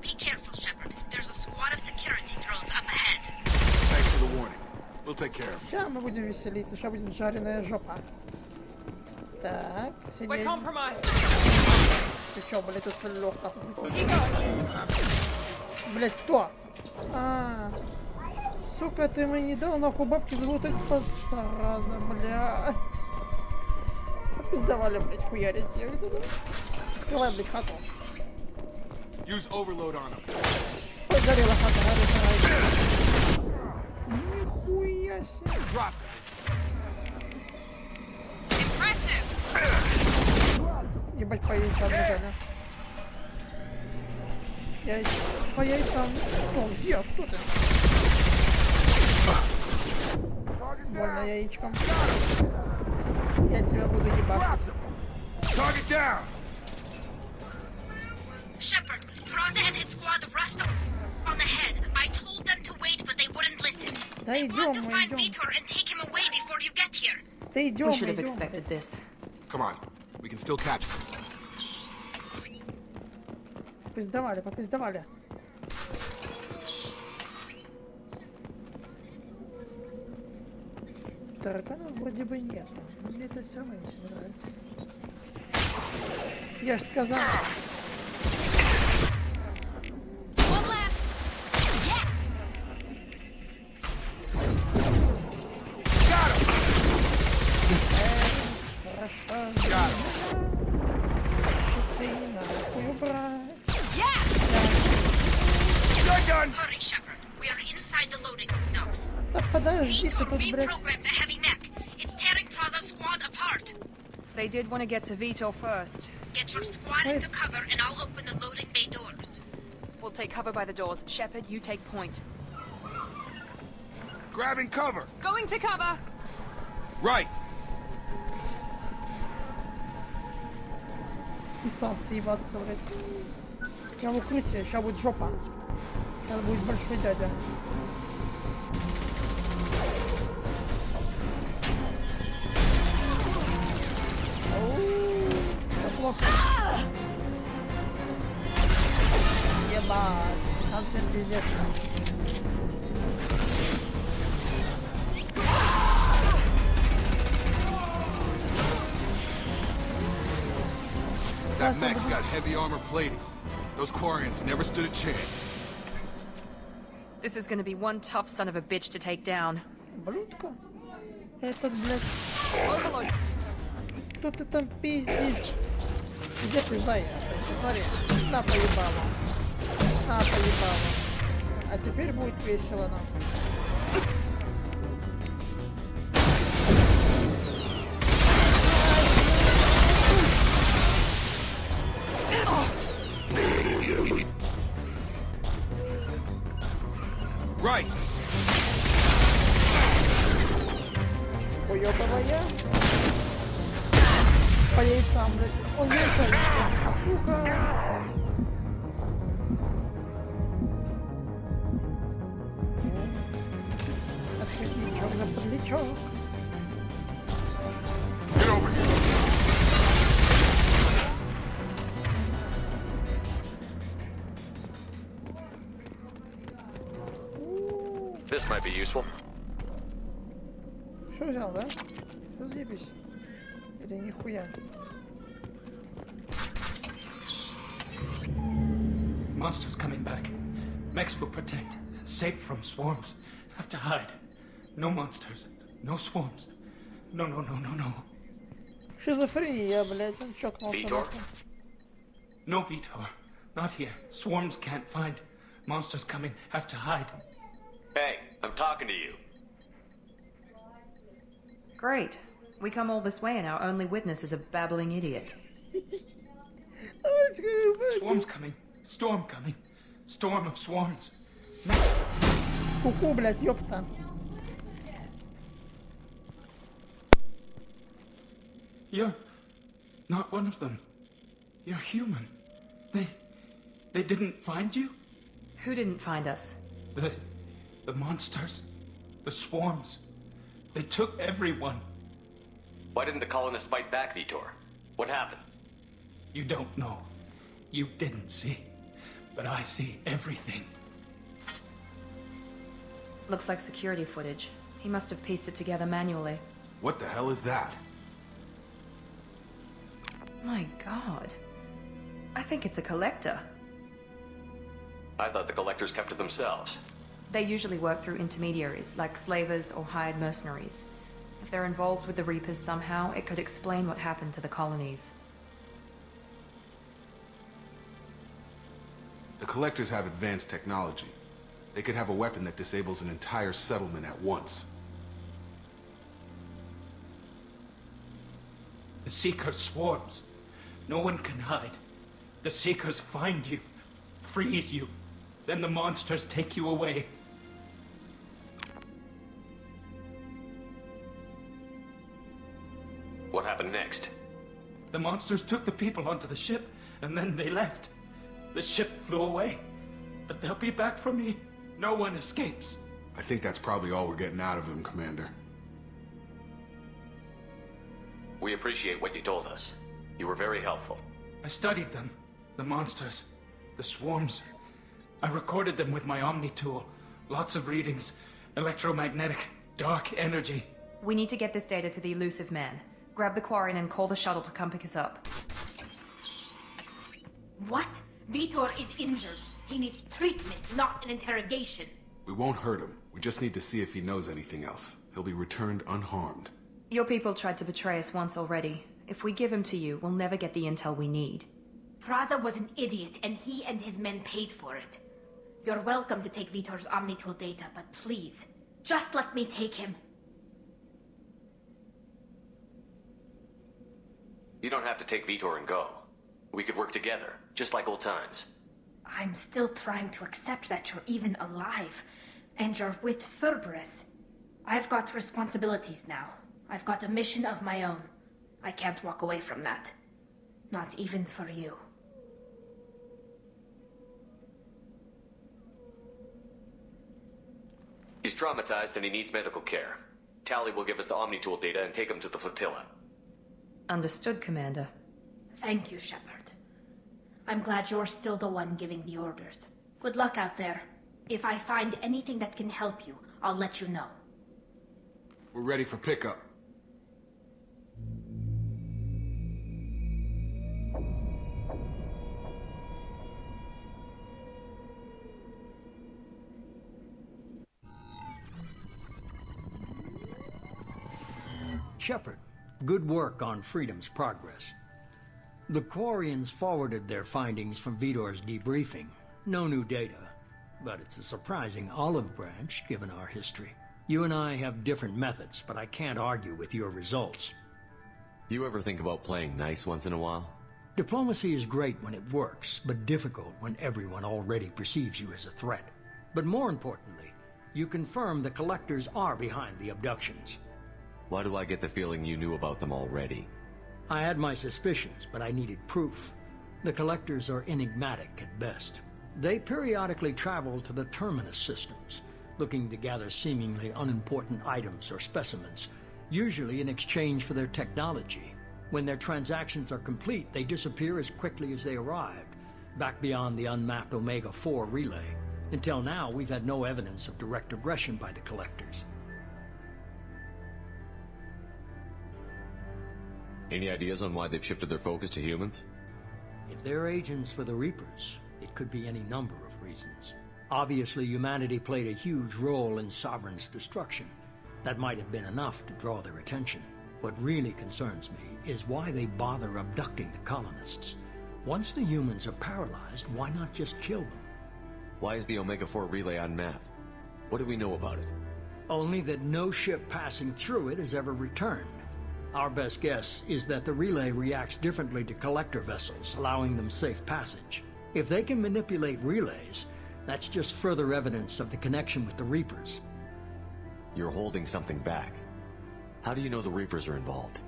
Speaker 18: Be careful, Shepard. There's a squad of security drones up ahead.
Speaker 8: Thanks for the warning. We'll take care of it.
Speaker 15: Сейчас мы будем веселиться, сейчас будет жареная жопа. Так, сидеть. Ты чё, блядь, тут лёгко. Блядь, кто? сука, ты мне не дал нахуй бабки за вот эти зараза, блядь. Попиздавали, блядь, хуярить сделали тогда. Открывай, блядь, хату.
Speaker 8: Use overload on him.
Speaker 15: Ой, горела хата, горела. Нихуя себе. Ебать, по яйцам реально. По яйцам. О, где? Кто ты? Больно яичком. Я тебя буду ебашить.
Speaker 18: Shepard, Praza and his squad rushed on ahead. I told them to wait, but they wouldn't listen. They want to find Vitor and take him away before you get here.
Speaker 6: We should have expected this.
Speaker 8: Come on, we can still catch them.
Speaker 15: Попиздавали, попиздавали. Тараканов вроде бы нет. Но мне это все равно не нравится. Я ж сказал.
Speaker 18: Hurry, Shepard. We are inside the loading docks.
Speaker 15: Подожди, ты тут, блядь.
Speaker 18: Reprogrammed the heavy mech. It's tearing Praza's squad apart.
Speaker 6: They did want to get to Vitor first.
Speaker 18: Get your squad into cover and I'll open the loading bay doors.
Speaker 6: We'll take cover by the doors. Shepard, you take point.
Speaker 8: Grabbing cover.
Speaker 6: Going to cover.
Speaker 8: Right.
Speaker 15: И сам съебаться, блядь. Я в укрытие, сейчас будет жопа. Сейчас будет большой дядя. Это плохо. Ебать, там всем пиздец.
Speaker 8: That mech's got heavy armor plating. Those Quarians never stood a chance.
Speaker 6: This is gonna be one tough son of a bitch to take down.
Speaker 15: Блюдко? Этот, блядь. Что ты там пиздишь? Где ты, зая? Смотри, на поебало. На поебало. А теперь будет весело нам.
Speaker 8: Right.
Speaker 15: Уёбывая. По яйцам, блядь. Он яйца, сука. Отходничок за подлечок.
Speaker 8: Get over here.
Speaker 14: This might be useful.
Speaker 15: Что взял, да? Разъебись. Или нихуя.
Speaker 19: Monsters coming back. Mechs will protect. Safe from swarms. Have to hide. No monsters. No swarms. No, no, no, no, no.
Speaker 15: Шизофрения, блядь, он чокнулся.
Speaker 14: Vitor?
Speaker 19: No, Vitor. Not here. Swarms can't find. Monsters coming. Have to hide.
Speaker 14: Hey, I'm talking to you.
Speaker 6: Great. We come all this way and our only witness is a babbling idiot.
Speaker 19: Swarms coming. Storm coming. Storm of swarms.
Speaker 15: Ку-ку, блядь, ёпта.
Speaker 19: You're not one of them. You're human. They didn't find you?
Speaker 6: Who didn't find us?
Speaker 19: The monsters. The swarms. They took everyone.
Speaker 14: Why didn't the colonists fight back, Vitor? What happened?
Speaker 19: You don't know. You didn't see. But I see everything.
Speaker 6: Looks like security footage. He must have pieced it together manually.
Speaker 8: What the hell is that?
Speaker 6: My god. I think it's a collector.
Speaker 14: I thought the collectors kept to themselves.
Speaker 6: They usually work through intermediaries, like slavers or hired mercenaries. If they're involved with the Reapers somehow, it could explain what happened to the colonies.
Speaker 8: The Collectors have advanced technology. They could have a weapon that disables an entire settlement at once.
Speaker 19: The Seeker swarms. No one can hide. The Seekers find you, freeze you, then the monsters take you away.
Speaker 14: What happened next?
Speaker 19: The monsters took the people onto the ship, and then they left. The ship flew away. But they'll be back for me. No one escapes.
Speaker 8: I think that's probably all we're getting out of him, Commander.
Speaker 14: We appreciate what you told us. You were very helpful.
Speaker 19: I studied them. The monsters. The swarms. I recorded them with my Omni tool. Lots of readings. Electromagnetic. Dark energy.
Speaker 6: We need to get this data to the elusive man. Grab the Quarian and call the shuttle to come pick us up.
Speaker 18: What? Vitor is injured. He needs treatment, not an interrogation.
Speaker 8: We won't hurt him. We just need to see if he knows anything else. He'll be returned unharmed.
Speaker 6: Your people tried to betray us once already. If we give him to you, we'll never get the intel we need.
Speaker 18: Praza was an idiot, and he and his men paid for it. You're welcome to take Vitor's Omnitool data, but please, just let me take him.
Speaker 14: You don't have to take Vitor and go. We could work together, just like old times.
Speaker 18: I'm still trying to accept that you're even alive, and you're with Cerberus. I've got responsibilities now. I've got a mission of my own. I can't walk away from that. Not even for you.
Speaker 14: He's traumatized and he needs medical care. Tally will give us the Omnitool data and take him to the flotilla.
Speaker 6: Understood, Commander.
Speaker 18: Thank you, Shepard. I'm glad you're still the one giving the orders. Good luck out there. If I find anything that can help you, I'll let you know.
Speaker 8: We're ready for pickup.
Speaker 17: Shepard, good work on Freedom's progress. The Quarians forwarded their findings from Vitor's debriefing. No new data, but it's a surprising olive branch given our history. You and I have different methods, but I can't argue with your results.
Speaker 14: You ever think about playing nice once in a while?
Speaker 17: Diplomacy is great when it works, but difficult when everyone already perceives you as a threat. But more importantly, you confirm the Collectors are behind the abductions.
Speaker 14: Why do I get the feeling you knew about them already?
Speaker 17: I had my suspicions, but I needed proof. The Collectors are enigmatic at best. They periodically travel to the Terminus systems, looking to gather seemingly unimportant items or specimens, usually in exchange for their technology. When their transactions are complete, they disappear as quickly as they arrived, back beyond the unmapped Omega-4 relay. Until now, we've had no evidence of direct aggression by the Collectors.
Speaker 14: Any ideas on why they've shifted their focus to humans?
Speaker 17: If they're agents for the Reapers, it could be any number of reasons. Obviously, humanity played a huge role in Sovereign's destruction. That might have been enough to draw their attention. What really concerns me is why they bother abducting the colonists. Once the humans are paralyzed, why not just kill them?
Speaker 14: Why is the Omega-4 relay unmapped? What do we know about it?
Speaker 17: Only that no ship passing through it has ever returned. Our best guess is that the relay reacts differently to collector vessels, allowing them safe passage. If they can manipulate relays, that's just further evidence of the connection with the Reapers.
Speaker 14: You're holding something back. How do you know the Reapers are involved?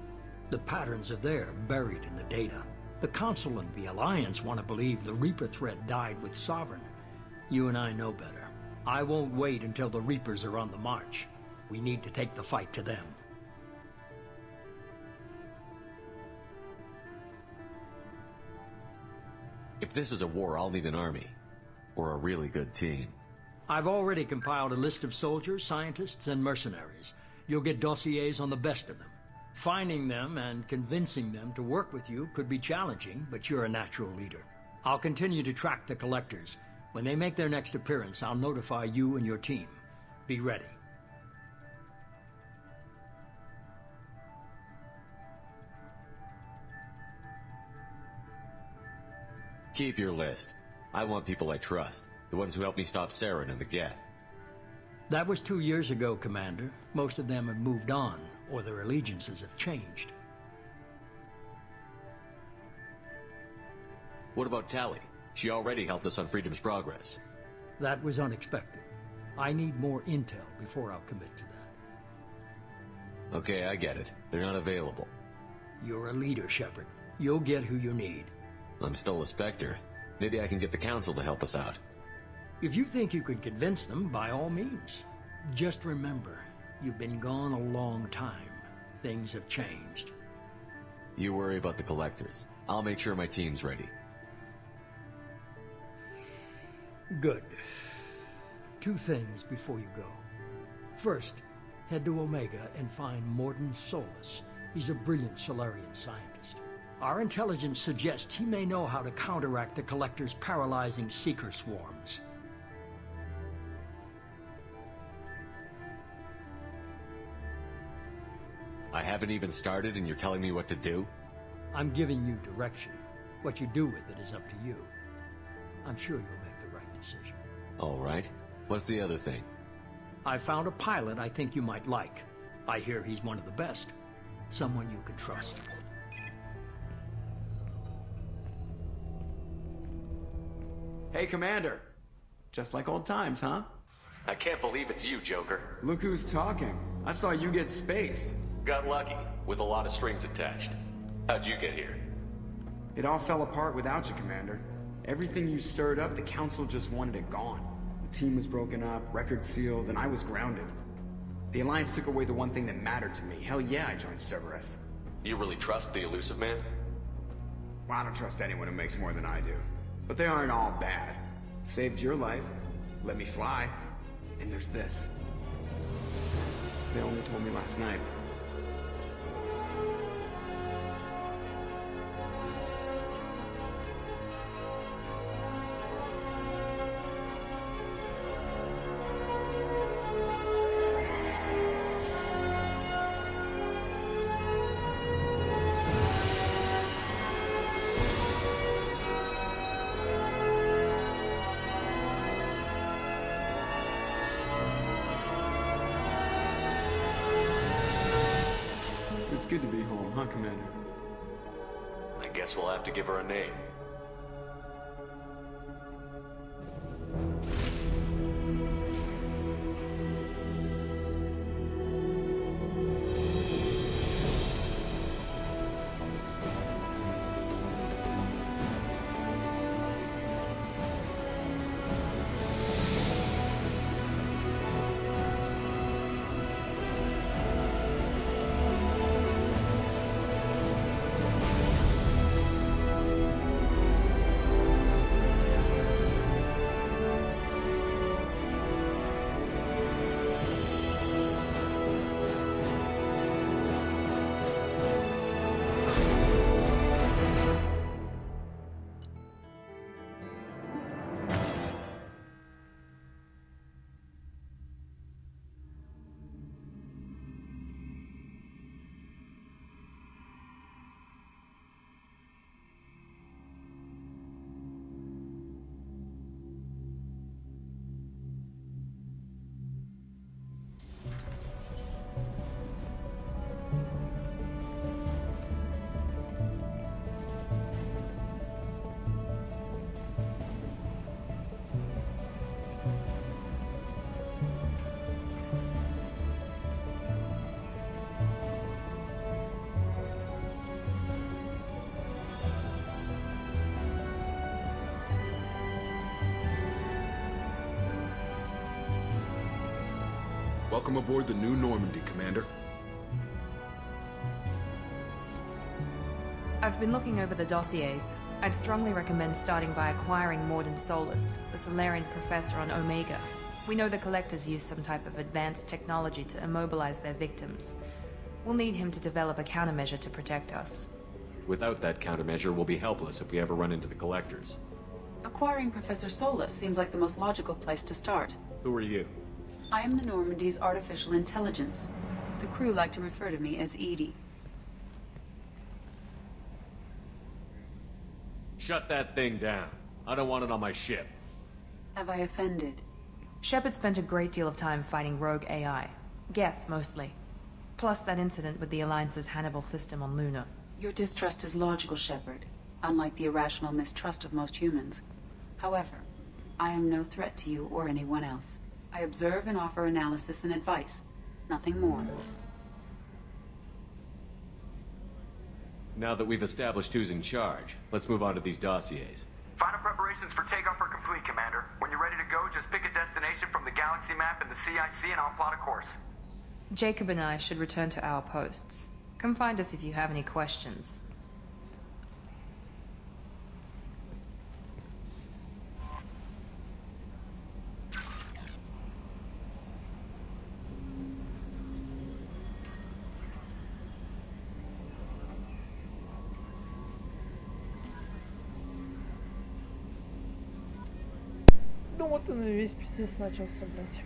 Speaker 17: The patterns are there, buried in the data. The Council and the Alliance want to believe the Reaper threat died with Sovereign. You and I know better. I won't wait until the Reapers are on the march. We need to take the fight to them.
Speaker 14: If this is a war, I'll need an army. Or a really good team.
Speaker 17: I've already compiled a list of soldiers, scientists, and mercenaries. You'll get dossiers on the best of them. Finding them and convincing them to work with you could be challenging, but you're a natural leader. I'll continue to track the Collectors. When they make their next appearance, I'll notify you and your team. Be ready.
Speaker 14: Keep your list. I want people I trust. The ones who helped me stop Saren and the Geth.
Speaker 17: That was 2 years ago, Commander. Most of them have moved on, or their allegiances have changed.
Speaker 14: What about Tally? She already helped us on Freedom's Progress.
Speaker 17: That was unexpected. I need more intel before I'll commit to that.
Speaker 14: Okay, I get it. They're not available.
Speaker 17: You're a leader, Shepard. You'll get who you need.
Speaker 14: I'm still a Spectre. Maybe I can get the Council to help us out.
Speaker 17: If you think you can convince them, by all means. Just remember, you've been gone a long time. Things have changed.
Speaker 14: You worry about the Collectors. I'll make sure my team's ready.
Speaker 17: Good. 2 things before you go. First, head to Omega and find Morden Solus. He's a brilliant Solarian scientist. Our intelligence suggests he may know how to counteract the Collector's paralyzing Seeker swarms.
Speaker 14: I haven't even started and you're telling me what to do?
Speaker 17: I'm giving you direction. What you do with it is up to you. I'm sure you'll make the right decision.
Speaker 14: All right. What's the other thing?
Speaker 17: I found a pilot I think you might like. I hear he's one of the best. Someone you can trust.
Speaker 20: Hey, Commander. Just like old times, huh?
Speaker 14: I can't believe it's you, Joker.
Speaker 20: Look who's talking. I saw you get spaced.
Speaker 14: Got lucky, with a lot of strings attached. How'd you get here?
Speaker 20: It all fell apart without you, Commander. Everything you stirred up, the Council just wanted it gone. The team was broken up, record sealed, and I was grounded. The Alliance took away the one thing that mattered to me. Hell yeah, I joined Cerberus.
Speaker 14: You really trust the Elusive Man?
Speaker 20: Well, I don't trust anyone who makes more than I do. But they aren't all bad. Saved your life, let me fly, and there's this. They only told me last night. It's good to be home, huh, Commander?
Speaker 14: I guess we'll have to give her a name.
Speaker 8: Welcome aboard the New Normandy, Commander.
Speaker 6: I've been looking over the dossiers. I'd strongly recommend starting by acquiring Morden Solus, the Solarian professor on Omega. We know the Collectors use some type of advanced technology to immobilize their victims. We'll need him to develop a countermeasure to protect us.
Speaker 14: Without that countermeasure, we'll be helpless if we ever run into the Collectors.
Speaker 12: Acquiring Professor Solus seems like the most logical place to start.
Speaker 14: Who are you?
Speaker 12: I am the Normandy's artificial intelligence. The crew like to refer to me as Edie.
Speaker 14: Shut that thing down. I don't want it on my ship.
Speaker 12: Have I offended?
Speaker 6: Shepard spent a great deal of time fighting rogue AI. Geth, mostly. Plus that incident with the Alliance's Hannibal system on Luna.
Speaker 12: Your distrust is logical, Shepard, unlike the irrational mistrust of most humans. However, I am no threat to you or anyone else. I observe and offer analysis and advice. Nothing more.
Speaker 14: Now that we've established who's in charge, let's move on to these dossiers.
Speaker 11: Final preparations for takeoff are complete, Commander. When you're ready to go, just pick a destination from the galaxy map in the CIC and I'll plot a course.
Speaker 6: Jacob and I should return to our posts. Come find us if you have any questions.
Speaker 15: Ну вот он и весь пиздец начался, блядь.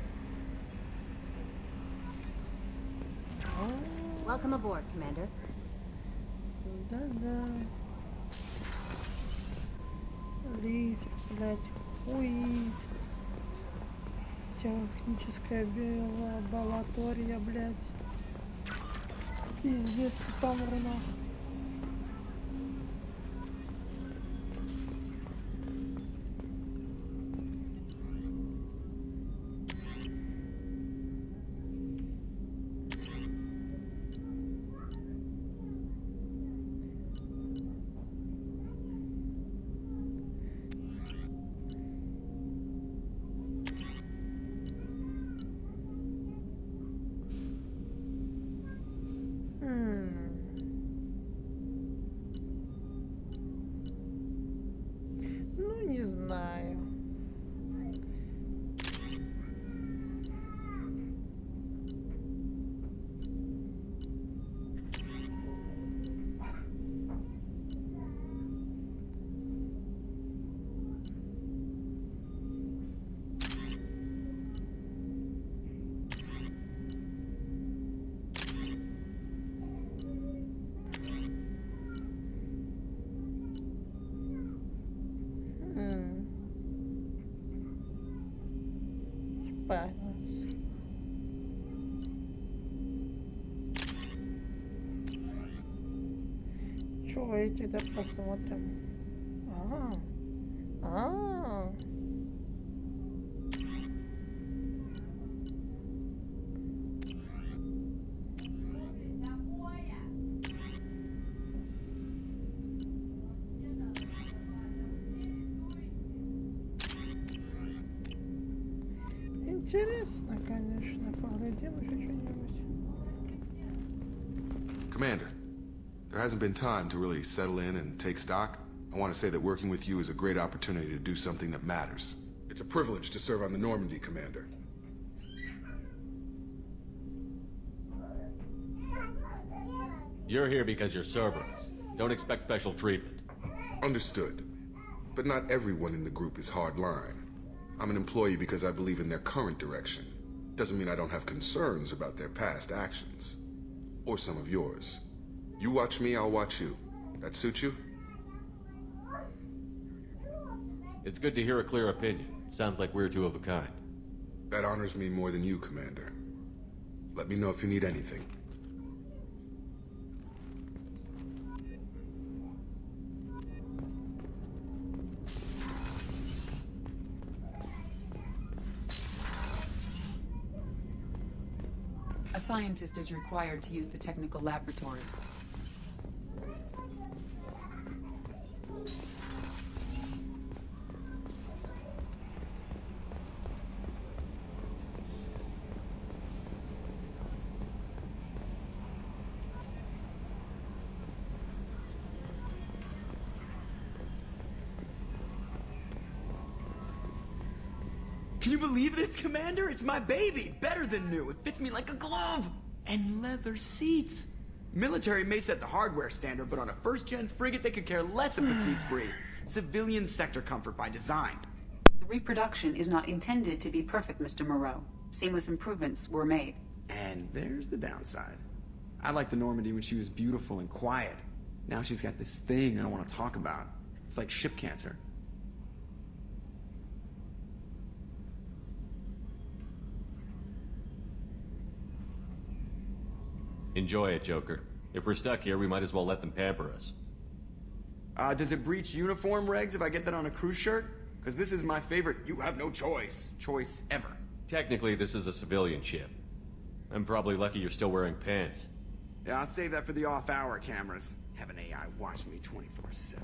Speaker 21: Welcome aboard, Commander.
Speaker 15: Да-да. Лифт, блядь, хуй. Техническая лаборатория, блядь. Пиздец, там нахуй. Ну, не знаю. Чего эти, да, посмотрим. Интересно, конечно, поглядим еще что-нибудь.
Speaker 8: Commander, there hasn't been time to really settle in and take stock. I want to say that working with you is a great opportunity to do something that matters. It's a privilege to serve on the Normandy, Commander.
Speaker 14: You're here because you're Cerberus. Don't expect special treatment.
Speaker 8: Understood. But not everyone in the group is hardline. I'm an employee because I believe in their current direction. Doesn't mean I don't have concerns about their past actions. Or some of yours. You watch me, I'll watch you. That suit you?
Speaker 14: It's good to hear a clear opinion. Sounds like we're two of a kind.
Speaker 8: That honors me more than you, Commander. Let me know if you need anything.
Speaker 12: A scientist is required to use the technical laboratory.
Speaker 20: Can you believe this, Commander? It's my baby! Better than new. It fits me like a glove! And leather seats. Military may set the hardware standard, but on a first-gen frigate, they could care less if the seats breathe. Civilian sector comfort by design.
Speaker 12: The reproduction is not intended to be perfect, Mr. Moreau. Seamless improvements were made.
Speaker 20: And there's the downside. I liked the Normandy when she was beautiful and quiet. Now she's got this thing I don't want to talk about. It's like ship cancer.
Speaker 14: Enjoy it, Joker. If we're stuck here, we might as well let them pamper us.
Speaker 20: Does it breach uniform regs if I get that on a cruise shirt? Because this is my favorite you have no choice ever.
Speaker 14: Technically, this is a civilian ship. I'm probably lucky you're still wearing pants.
Speaker 20: Yeah, I'll save that for the off-hour cameras. Have an AI watch me 24/7.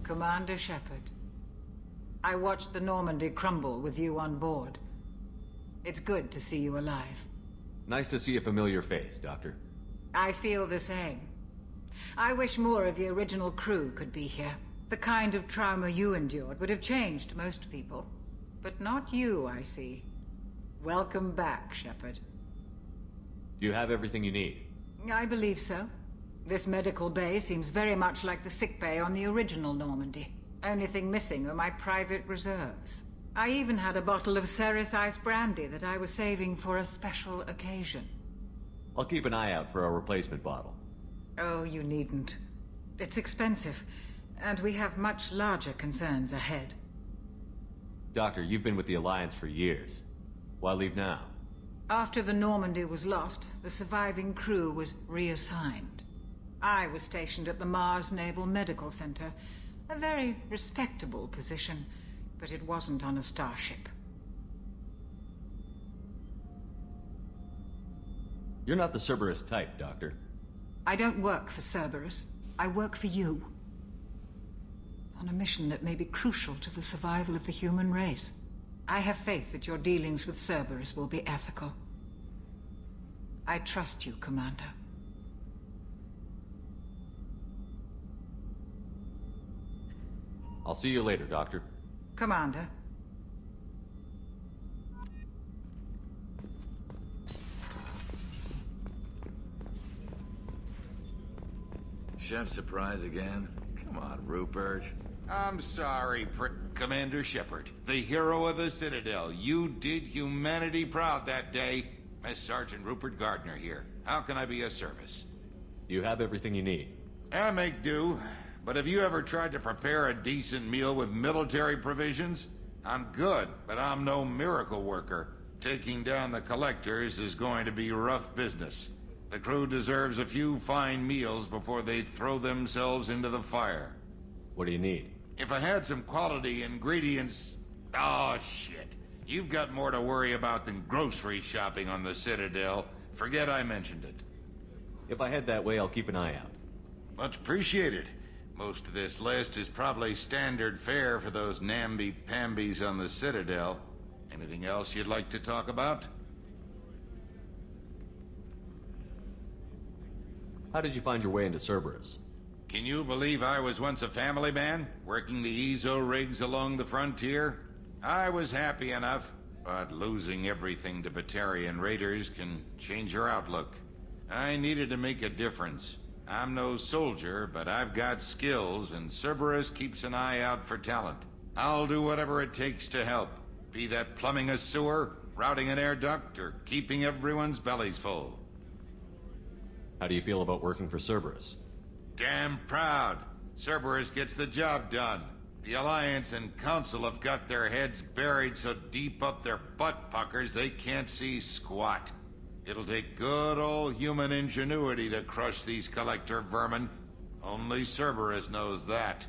Speaker 21: Commander Shepard, I watched the Normandy crumble with you on board. It's good to see you alive.
Speaker 14: Nice to see a familiar face, Doctor.
Speaker 21: I feel the same. I wish more of the original crew could be here. The kind of trauma you endured would have changed most people. But not you, I see. Welcome back, Shepard.
Speaker 14: Do you have everything you need?
Speaker 21: I believe so. This medical bay seems very much like the sick bay on the original Normandy. Only thing missing are my private reserves. I even had a bottle of Ceres Ice brandy that I was saving for a special occasion.
Speaker 14: I'll keep an eye out for a replacement bottle.
Speaker 21: Oh, you needn't. It's expensive, and we have much larger concerns ahead.
Speaker 14: Doctor, you've been with the Alliance for years. Why leave now?
Speaker 21: After the Normandy was lost, the surviving crew was reassigned. I was stationed at the Mars Naval Medical Center, a very respectable position, but it wasn't on a starship.
Speaker 14: You're not the Cerberus type, Doctor.
Speaker 21: I don't work for Cerberus. I work for you. On a mission that may be crucial to the survival of the human race. I have faith that your dealings with Cerberus will be ethical. I trust you, Commander.
Speaker 14: I'll see you later, Doctor.
Speaker 21: Commander.
Speaker 22: Chef surprise again? Come on, Rupert.
Speaker 23: I'm sorry, Commander Shepard, the hero of the Citadel. You did humanity proud that day. Mess Sergeant Rupert Gardner here. How can I be of service?
Speaker 14: You have everything you need.
Speaker 23: I make do. But have you ever tried to prepare a decent meal with military provisions? I'm good, but I'm no miracle worker. Taking down the collectors is going to be rough business. The crew deserves a few fine meals before they throw themselves into the fire.
Speaker 14: What do you need?
Speaker 23: If I had some quality ingredients... Oh, shit. You've got more to worry about than grocery shopping on the Citadel. Forget I mentioned it.
Speaker 14: If I head that way, I'll keep an eye out.
Speaker 23: Much appreciated. Most of this list is probably standard fare for those namby-pambies on the Citadel. Anything else you'd like to talk about?
Speaker 14: How did you find your way into Cerberus?
Speaker 23: Can you believe I was once a family man, working the Ezo rigs along the frontier? I was happy enough, but losing everything to Batarian raiders can change your outlook. I needed to make a difference. I'm no soldier, but I've got skills, and Cerberus keeps an eye out for talent. I'll do whatever it takes to help. Be that plumbing a sewer, routing an air duct, or keeping everyone's bellies full.
Speaker 14: How do you feel about working for Cerberus?
Speaker 23: Damn proud. Cerberus gets the job done. The Alliance and Council have got their heads buried so deep up their butt puckers they can't see squat. It'll take good old human ingenuity to crush these collector vermin. Only Cerberus knows that.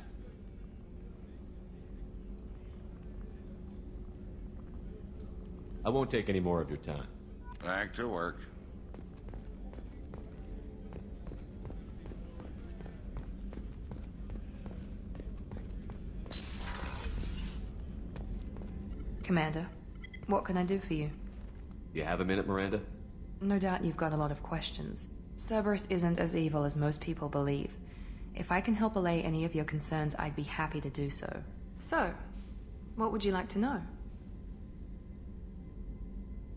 Speaker 14: I won't take any more of your time.
Speaker 23: Back to work.
Speaker 6: Commander, what can I do for you?
Speaker 14: You have a minute, Miranda?
Speaker 6: No doubt you've got a lot of questions. Cerberus isn't as evil as most people believe. If I can help allay any of your concerns, I'd be happy to do so. So, what would you like to know?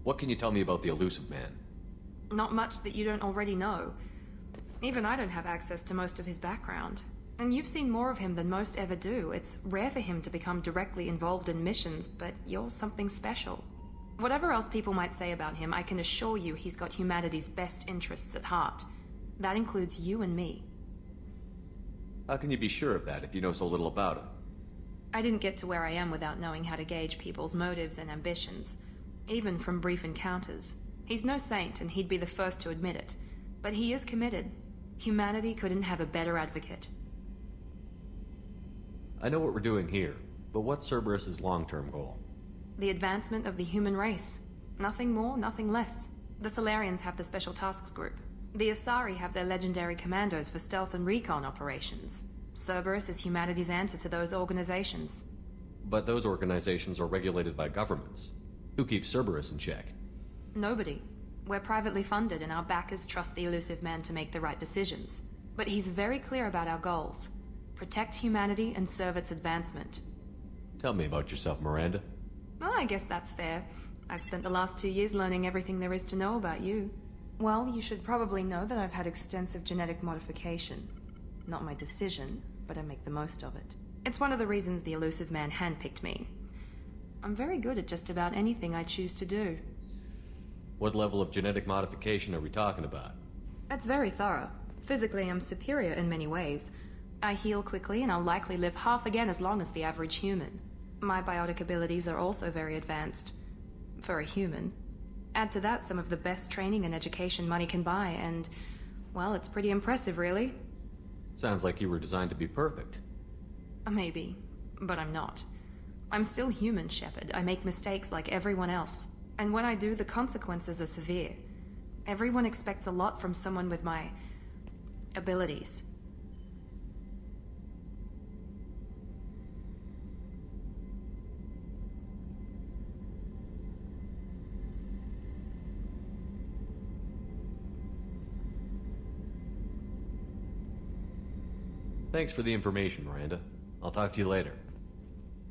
Speaker 14: What can you tell me about the elusive man?
Speaker 6: Not much that you don't already know. Even I don't have access to most of his background. And you've seen more of him than most ever do. It's rare for him to become directly involved in missions, but you're something special. Whatever else people might say about him, I can assure you he's got humanity's best interests at heart. That includes you and me.
Speaker 14: How can you be sure of that if you know so little about him?
Speaker 6: I didn't get to where I am without knowing how to gauge people's motives and ambitions, even from brief encounters. He's no saint, and he'd be the first to admit it. But he is committed. Humanity couldn't have a better advocate.
Speaker 14: I know what we're doing here, but what's Cerberus's long-term goal?
Speaker 6: The advancement of the human race. Nothing more, nothing less. The Solarians have the Special Tasks Group. The Asari have their legendary commandos for stealth and recon operations. Cerberus is humanity's answer to those organizations.
Speaker 14: But those organizations are regulated by governments. Who keeps Cerberus in check?
Speaker 6: Nobody. We're privately funded and our backers trust the elusive man to make the right decisions. But he's very clear about our goals. Protect humanity and serve its advancement.
Speaker 14: Tell me about yourself, Miranda.
Speaker 6: Oh, I guess that's fair. I've spent the last 2 years learning everything there is to know about you. Well, you should probably know that I've had extensive genetic modification. Not my decision, but I make the most of it. It's one of the reasons the elusive man handpicked me. I'm very good at just about anything I choose to do.
Speaker 14: What level of genetic modification are we talking about?
Speaker 6: That's very thorough. Physically, I'm superior in many ways. I heal quickly and I'll likely live half again as long as the average human. My biotic abilities are also very advanced. For a human. Add to that some of the best training and education money can buy and, well, it's pretty impressive, really.
Speaker 14: Sounds like you were designed to be perfect.
Speaker 6: Maybe, but I'm not. I'm still human, Shepard. I make mistakes like everyone else. And when I do, the consequences are severe. Everyone expects a lot from someone with my abilities.
Speaker 14: Thanks for the information, Miranda. I'll talk to you later.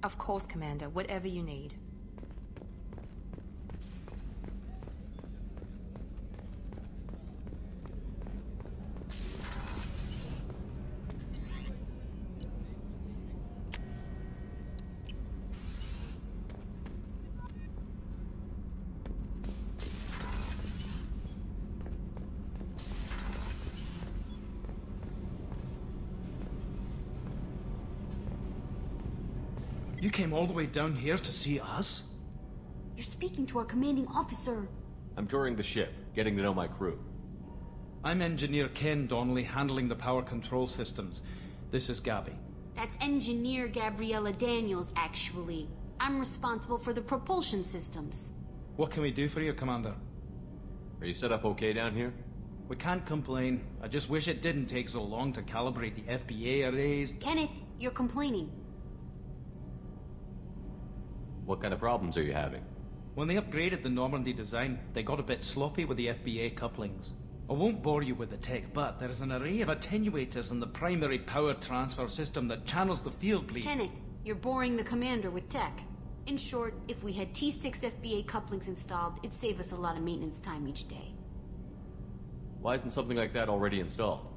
Speaker 6: Of course, Commander. Whatever you need.
Speaker 19: You came all the way down here to see us?
Speaker 18: You're speaking to our commanding officer.
Speaker 14: I'm touring the ship, getting to know my crew.
Speaker 19: I'm Engineer Ken Donnelly, handling the power control systems. This is Gabby.
Speaker 18: That's Engineer Gabriella Daniels, actually. I'm responsible for the propulsion systems.
Speaker 19: What can we do for you, Commander?
Speaker 14: Are you set up okay down here?
Speaker 19: We can't complain. I just wish it didn't take so long to calibrate the FBA arrays.
Speaker 18: Kenneth, you're complaining.
Speaker 14: What kind of problems are you having?
Speaker 19: When they upgraded the Normandy design, they got a bit sloppy with the FBA couplings. I won't bore you with the tech, but there is an array of attenuators in the primary power transfer system that channels the field bleed.
Speaker 18: Kenneth, you're boring the commander with tech. In short, if we had T6 FBA couplings installed, it'd save us a lot of maintenance time each day.
Speaker 14: Why isn't something like that already installed?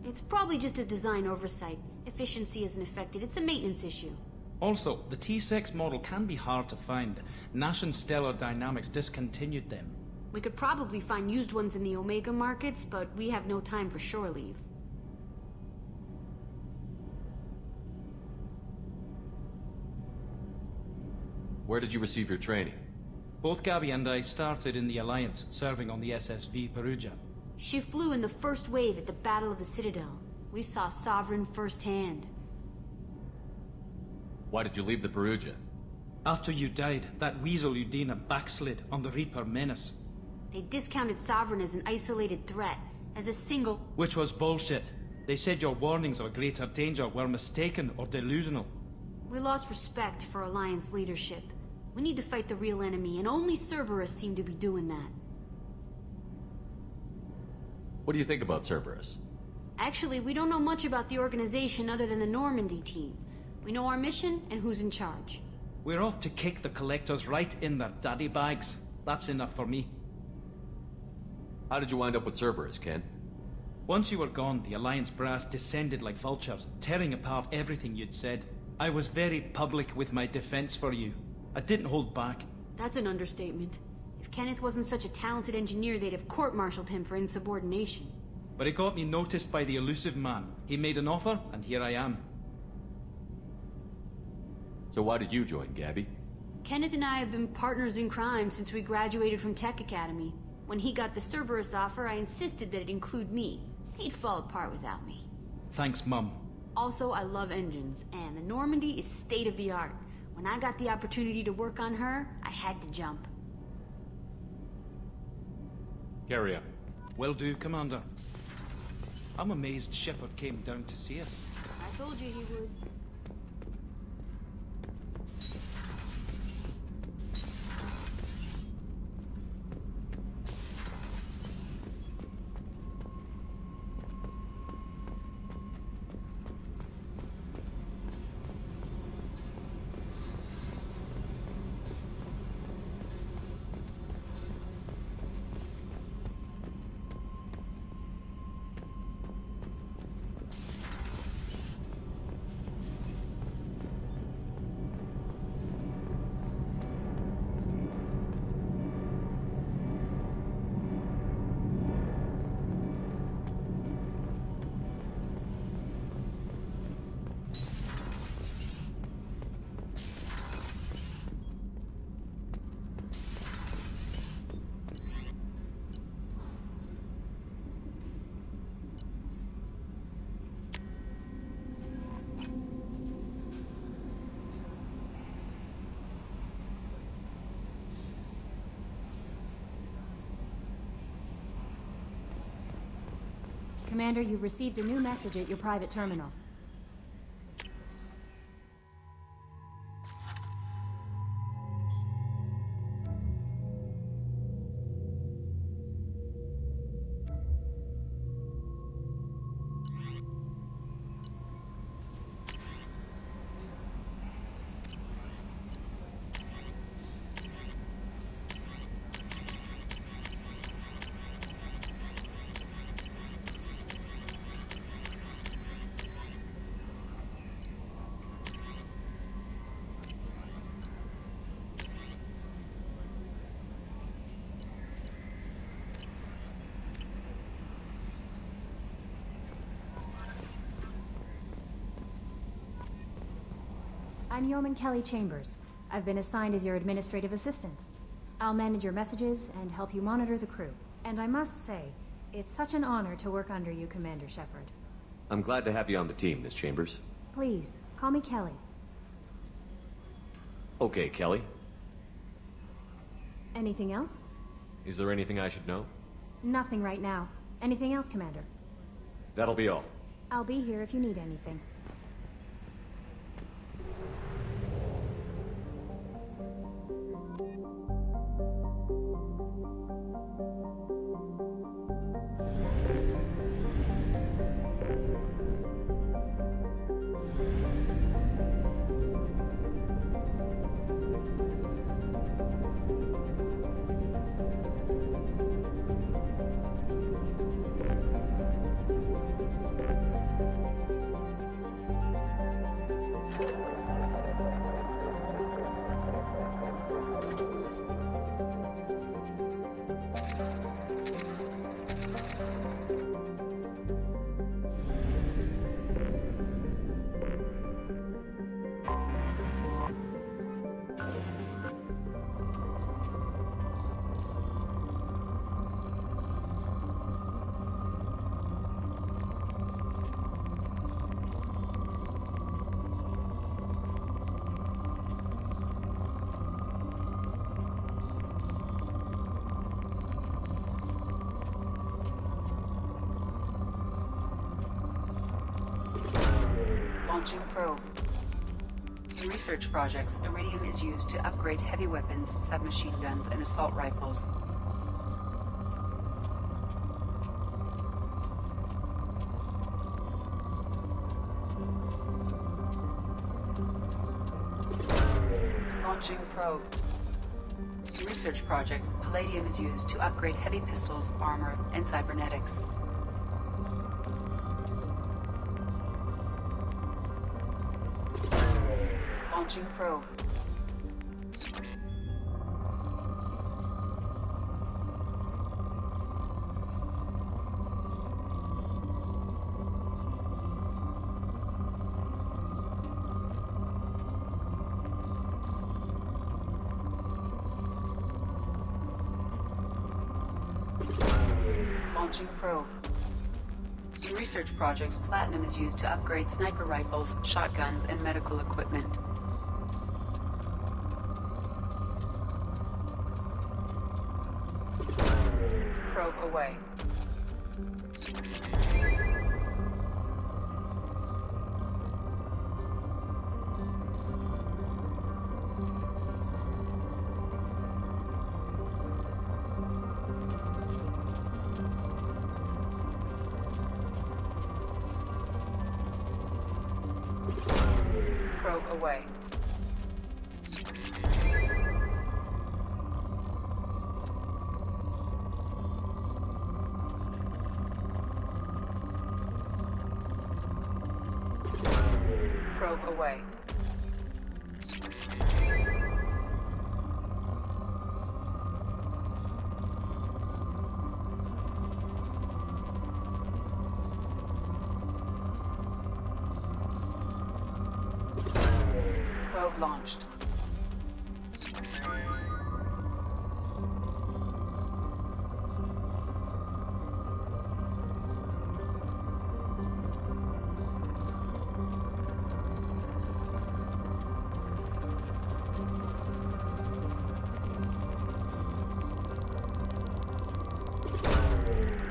Speaker 18: It's probably just a design oversight. Efficiency isn't affected, it's a maintenance issue.
Speaker 19: Also, the T6 model can be hard to find. Nash and Stellar Dynamics discontinued them.
Speaker 18: We could probably find used ones in the Omega markets, but we have no time for shore leave.
Speaker 14: Where did you receive your training?
Speaker 19: Both Gabby and I started in the Alliance, serving on the SSV Perugia.
Speaker 2: She flew in the first wave at the Battle of the Citadel. We saw Sovereign firsthand.
Speaker 14: Why did you leave the Perugia?
Speaker 19: After you died, that weasel Udina backslid on the Reaper menace.
Speaker 2: They discounted Sovereign as an isolated threat, as a single...
Speaker 19: Which was bullshit. They said your warnings of greater danger were mistaken or delusional.
Speaker 2: We lost respect for Alliance leadership. We need to fight the real enemy, and only Cerberus seemed to be doing that.
Speaker 14: What do you think about Cerberus?
Speaker 2: Actually, we don't know much about the organization other than the Normandy team. We know our mission and who's in charge.
Speaker 19: We're off to kick the Collectors right in their daddy bags. That's enough for me.
Speaker 14: How did you wind up with Cerberus, Ken?
Speaker 19: Once you were gone, the Alliance brass descended like vultures, tearing apart everything you'd said. I was very public with my defense for you. I didn't hold back.
Speaker 2: That's an understatement. If Kenneth wasn't such a talented engineer, they'd have court-martialed him for insubordination.
Speaker 19: But it got me noticed by the elusive man. He made an offer, and here I am.
Speaker 14: So why did you join, Gabby?
Speaker 2: Kenneth and I have been partners in crime since we graduated from Tech Academy. When he got the Cerberus offer, I insisted that it include me. He'd fall apart without me.
Speaker 19: Thanks, Mum.
Speaker 2: Also, I love engines, and the Normandy is state-of-the-art. When I got the opportunity to work on her, I had to jump.
Speaker 14: Carry on.
Speaker 19: Will do, Commander. I'm amazed Shepard came down to see us.
Speaker 2: I told you he would.
Speaker 5: Commander, you've received a new message at your private terminal. I'm Yeoman Kelly Chambers. I've been assigned as your administrative assistant. I'll manage your messages and help you monitor the crew. And I must say, it's such an honor to work under you, Commander Shepard.
Speaker 14: I'm glad to have you on the team, Miss Chambers.
Speaker 5: Please, call me Kelly.
Speaker 14: Okay, Kelly.
Speaker 5: Anything else?
Speaker 14: Is there anything I should know?
Speaker 5: Nothing right now. Anything else, Commander?
Speaker 14: That'll be all.
Speaker 5: I'll be here if you need anything.
Speaker 12: Launching probe. In research projects, iridium is used to upgrade heavy weapons, submachine guns, and assault rifles. Launching probe. In research projects, palladium is used to upgrade heavy pistols, armor, and cybernetics. Launching probe. Launching probe. In research projects, platinum is used to upgrade sniper rifles, shotguns, and medical equipment. Probe away. Probe away. Probe away. Probe launched.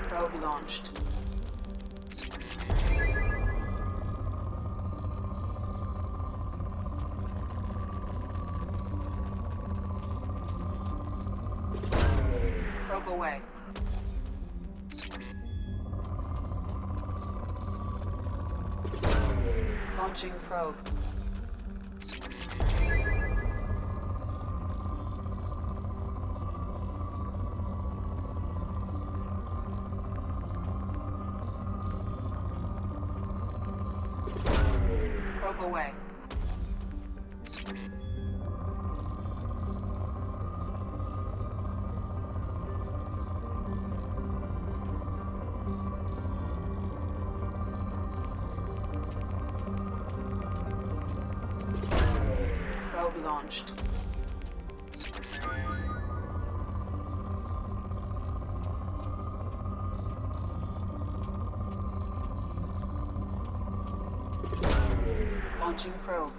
Speaker 12: Probe launched. Probe away. Launching probe. Probe away. Probe launched. Launching probe.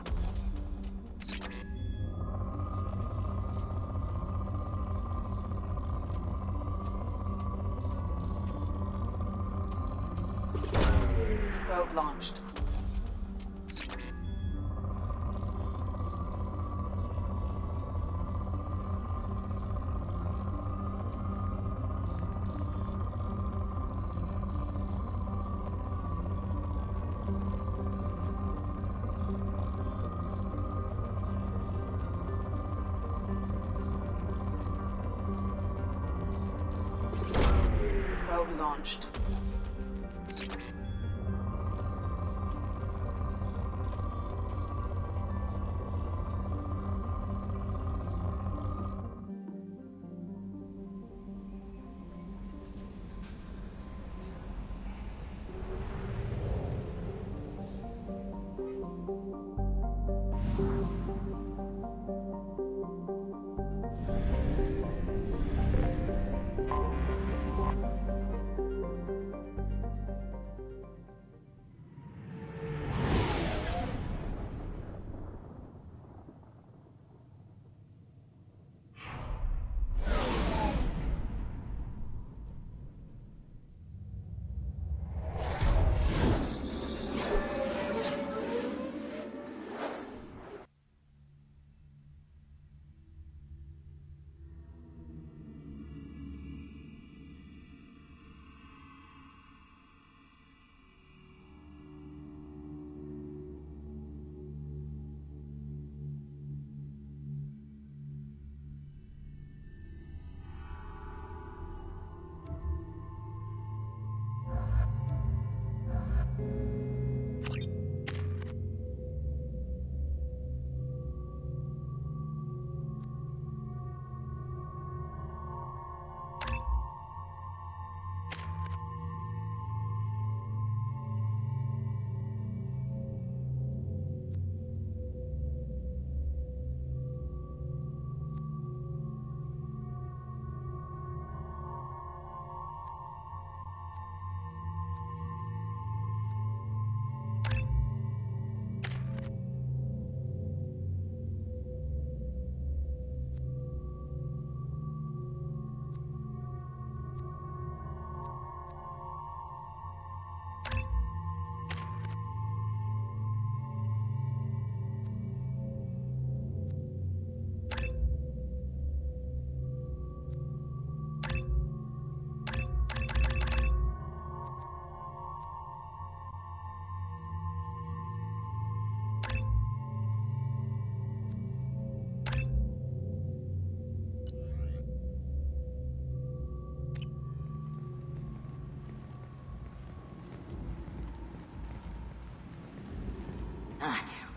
Speaker 12: Probe launched. Probe launched.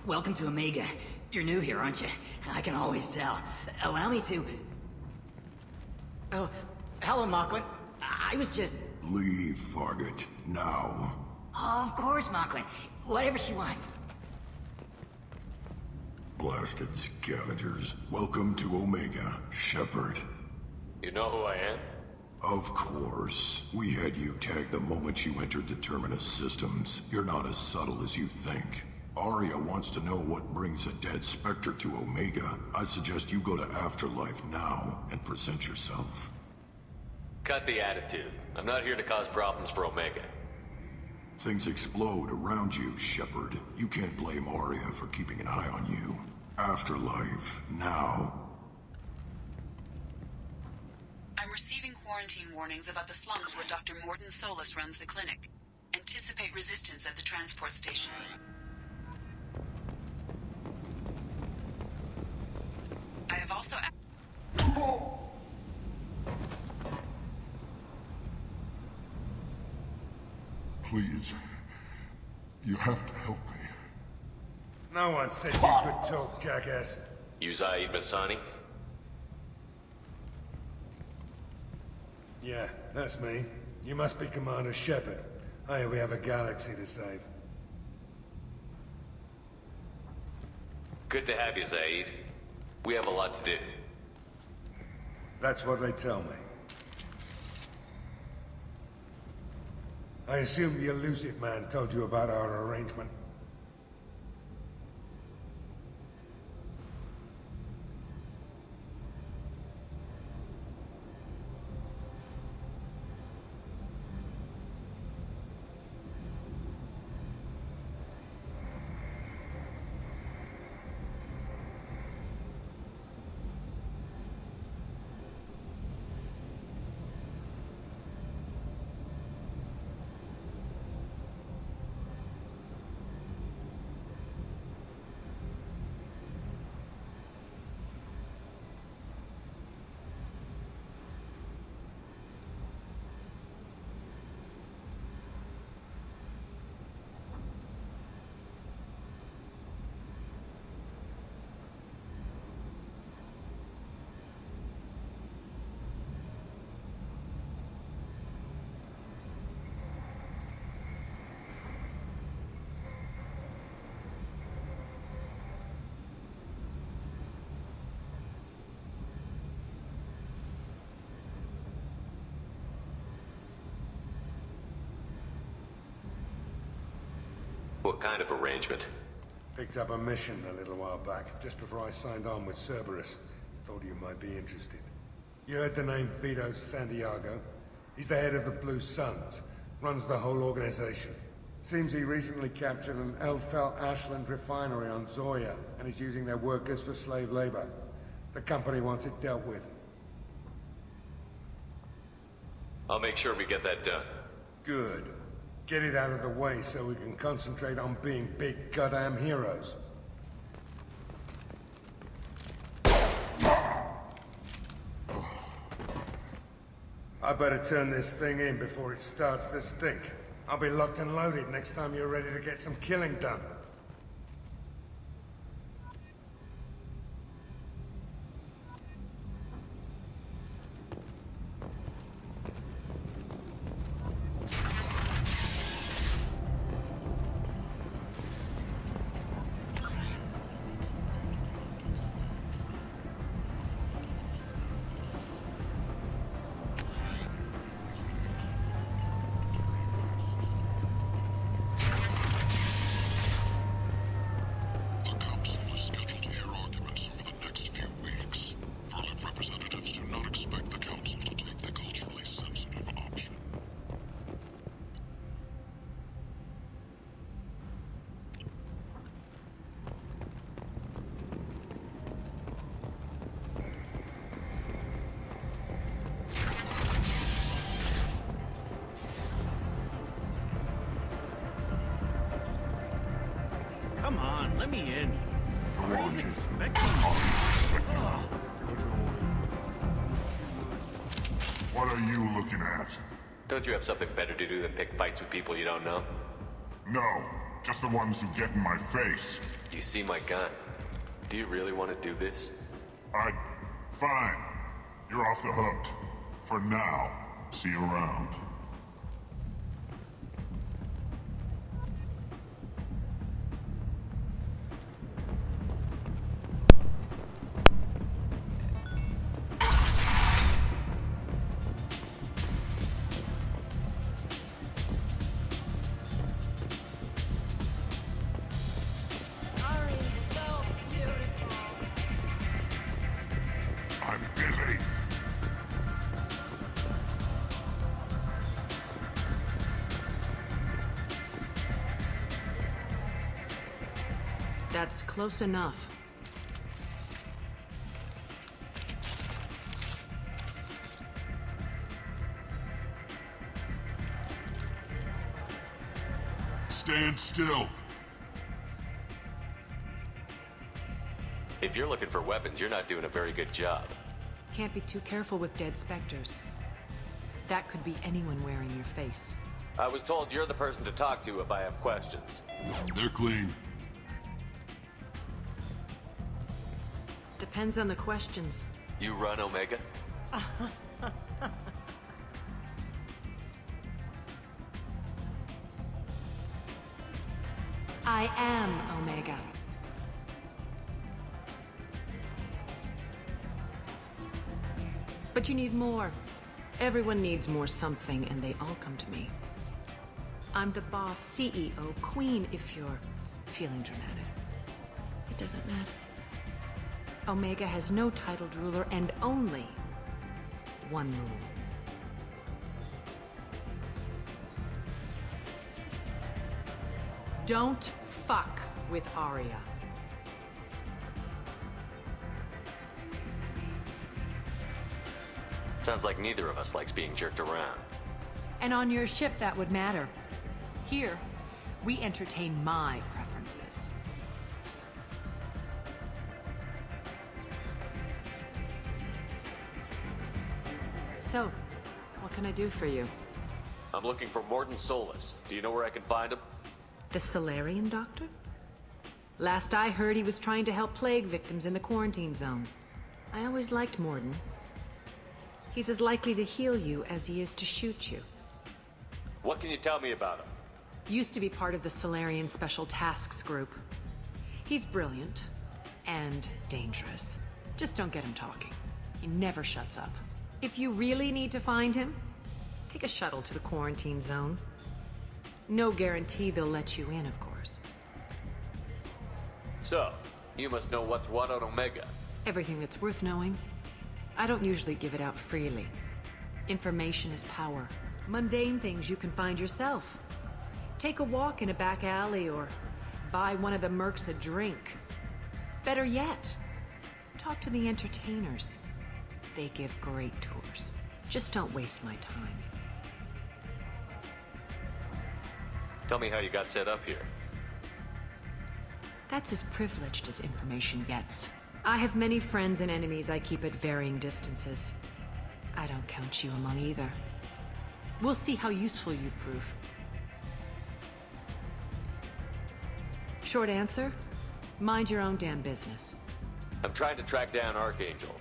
Speaker 1: Welcome to Omega. You're new here, aren't you? I can always tell. Allow me to... Oh, hello, Mocklin. I was just...
Speaker 4: Leave, Fargate. Now.
Speaker 1: Oh, of course, Mocklin. Whatever she wants.
Speaker 4: Blasted scavengers. Welcome to Omega, Shepard.
Speaker 14: You know who I am?
Speaker 4: Of course. We had you tagged the moment you entered the Terminus systems. You're not as subtle as you think. Arya wants to know what brings a dead Spectre to Omega. I suggest you go to Afterlife now and present yourself.
Speaker 14: Cut the attitude. I'm not here to cause problems for Omega.
Speaker 4: Things explode around you, Shepard. You can't blame Arya for keeping an eye on you. Afterlife, now.
Speaker 12: I'm receiving quarantine warnings about the slums where Dr. Mordin Solus runs the clinic. Anticipate resistance at the transport station. I have also...
Speaker 4: Please. You have to help me.
Speaker 7: No one said you could talk, jackass.
Speaker 14: You Zaid Masani?
Speaker 7: Yeah, that's me. You must be Commander Shepard. Hey, we have a galaxy to save.
Speaker 14: Good to have you, Zaid. We have a lot to do.
Speaker 7: That's what they tell me. I assume the elusive man told you about our arrangement.
Speaker 14: What kind of arrangement?
Speaker 7: Picked up a mission a little while back, just before I signed on with Cerberus. Thought you might be interested. You heard the name Vito Santiago? He's the head of the Blue Suns, runs the whole organization. Seems he recently captured an Eldfell Ashland refinery on Zoya, and is using their workers for slave labor. The company wants it dealt with.
Speaker 14: I'll make sure we get that done.
Speaker 7: Good. Get it out of the way so we can concentrate on being big goddamn heroes. I better turn this thing in before it starts to stink. I'll be locked and loaded next time you're ready to get some killing done.
Speaker 17: Come on, let me in. What is expecting?
Speaker 4: What are you looking at?
Speaker 14: Don't you have something better to do than pick fights with people you don't know?
Speaker 4: No. Just the ones who get in my face.
Speaker 14: You see my gun. Do you really want to do this?
Speaker 4: Fine. You're off the hook. For now. See you around.
Speaker 3: That's close enough.
Speaker 4: Stand still.
Speaker 14: If you're looking for weapons, you're not doing a very good job.
Speaker 3: Can't be too careful with dead specters. That could be anyone wearing your face.
Speaker 14: I was told you're the person to talk to if I have questions.
Speaker 4: They're clean.
Speaker 3: Depends on the questions.
Speaker 14: You run Omega?
Speaker 3: I am Omega. But you need more. Everyone needs more something, and they all come to me. I'm the boss, CEO, queen, if you're feeling dramatic. It doesn't matter. Omega has no titled ruler and only one rule. Don't fuck with Arya.
Speaker 14: Sounds like neither of us likes being jerked around.
Speaker 3: And on your ship, that would matter. Here, we entertain my preferences. So, what can I do for you?
Speaker 14: I'm looking for Morden Solus. Do you know where I can find him?
Speaker 3: The Solarian doctor? Last I heard, he was trying to help plague victims in the quarantine zone. I always liked Morden. He's as likely to heal you as he is to shoot you.
Speaker 14: What can you tell me about him?
Speaker 3: Used to be part of the Solarian Special Tasks Group. He's brilliant and dangerous. Just don't get him talking. He never shuts up. If you really need to find him, take a shuttle to the quarantine zone. No guarantee they'll let you in, of course.
Speaker 14: So, you must know what's what on Omega.
Speaker 3: Everything that's worth knowing. I don't usually give it out freely. Information is power. Mundane things you can find yourself. Take a walk in a back alley or buy one of the mercs a drink. Better yet, talk to the entertainers. They give great tours. Just don't waste my time.
Speaker 14: Tell me how you got set up here.
Speaker 3: That's as privileged as information gets. I have many friends and enemies I keep at varying distances. I don't count you among either. We'll see how useful you prove. Short answer, mind your own damn business.
Speaker 14: I'm trying to track down Archangel.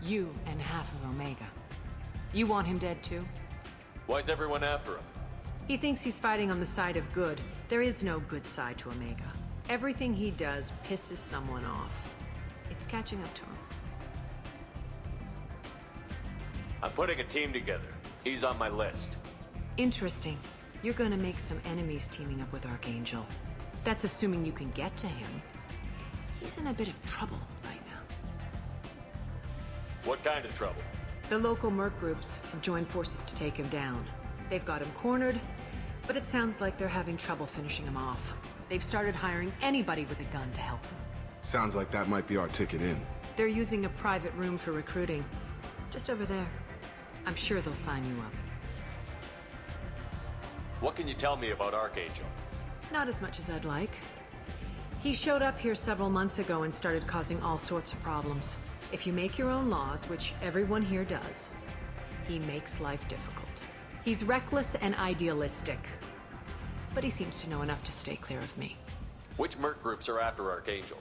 Speaker 3: You and half of Omega. You want him dead too?
Speaker 14: Why's everyone after him?
Speaker 3: He thinks he's fighting on the side of good. There is no good side to Omega. Everything he does pisses someone off. It's catching up to him.
Speaker 14: I'm putting a team together. He's on my list.
Speaker 3: Interesting. You're gonna make some enemies teaming up with Archangel. That's assuming you can get to him. He's in a bit of trouble right now.
Speaker 14: What kind of trouble?
Speaker 3: The local merc groups have joined forces to take him down. They've got him cornered, but it sounds like they're having trouble finishing him off. They've started hiring anybody with a gun to help them.
Speaker 8: Sounds like that might be our ticket in.
Speaker 3: They're using a private room for recruiting. Just over there. I'm sure they'll sign you up.
Speaker 14: What can you tell me about Archangel?
Speaker 3: Not as much as I'd like. He showed up here several months ago and started causing all sorts of problems. If you make your own laws, which everyone here does, he makes life difficult. He's reckless and idealistic. but he seems to know enough to stay clear of me.
Speaker 14: Which merc groups are after Archangel?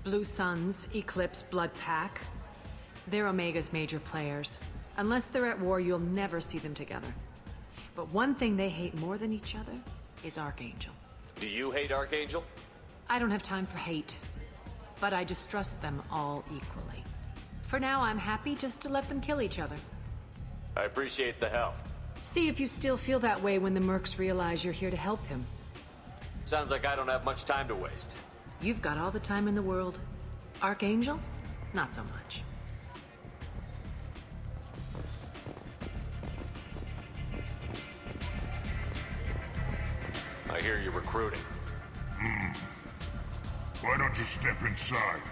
Speaker 3: Blue Suns, Eclipse, Blood Pack. They're Omega's major players. Unless they're at war, you'll never see them together. But one thing they hate more than each other is Archangel.
Speaker 14: Do you hate Archangel?
Speaker 3: I don't have time for hate, but I distrust them all equally. For now, I'm happy just to let them kill each other.
Speaker 14: I appreciate the help.
Speaker 3: See if you still feel that way when the mercs realize you're here to help him.
Speaker 14: Sounds like I don't have much time to waste.
Speaker 3: You've got all the time in the world. Archangel? Not so much.
Speaker 14: I hear you're recruiting.
Speaker 4: Why don't you step inside?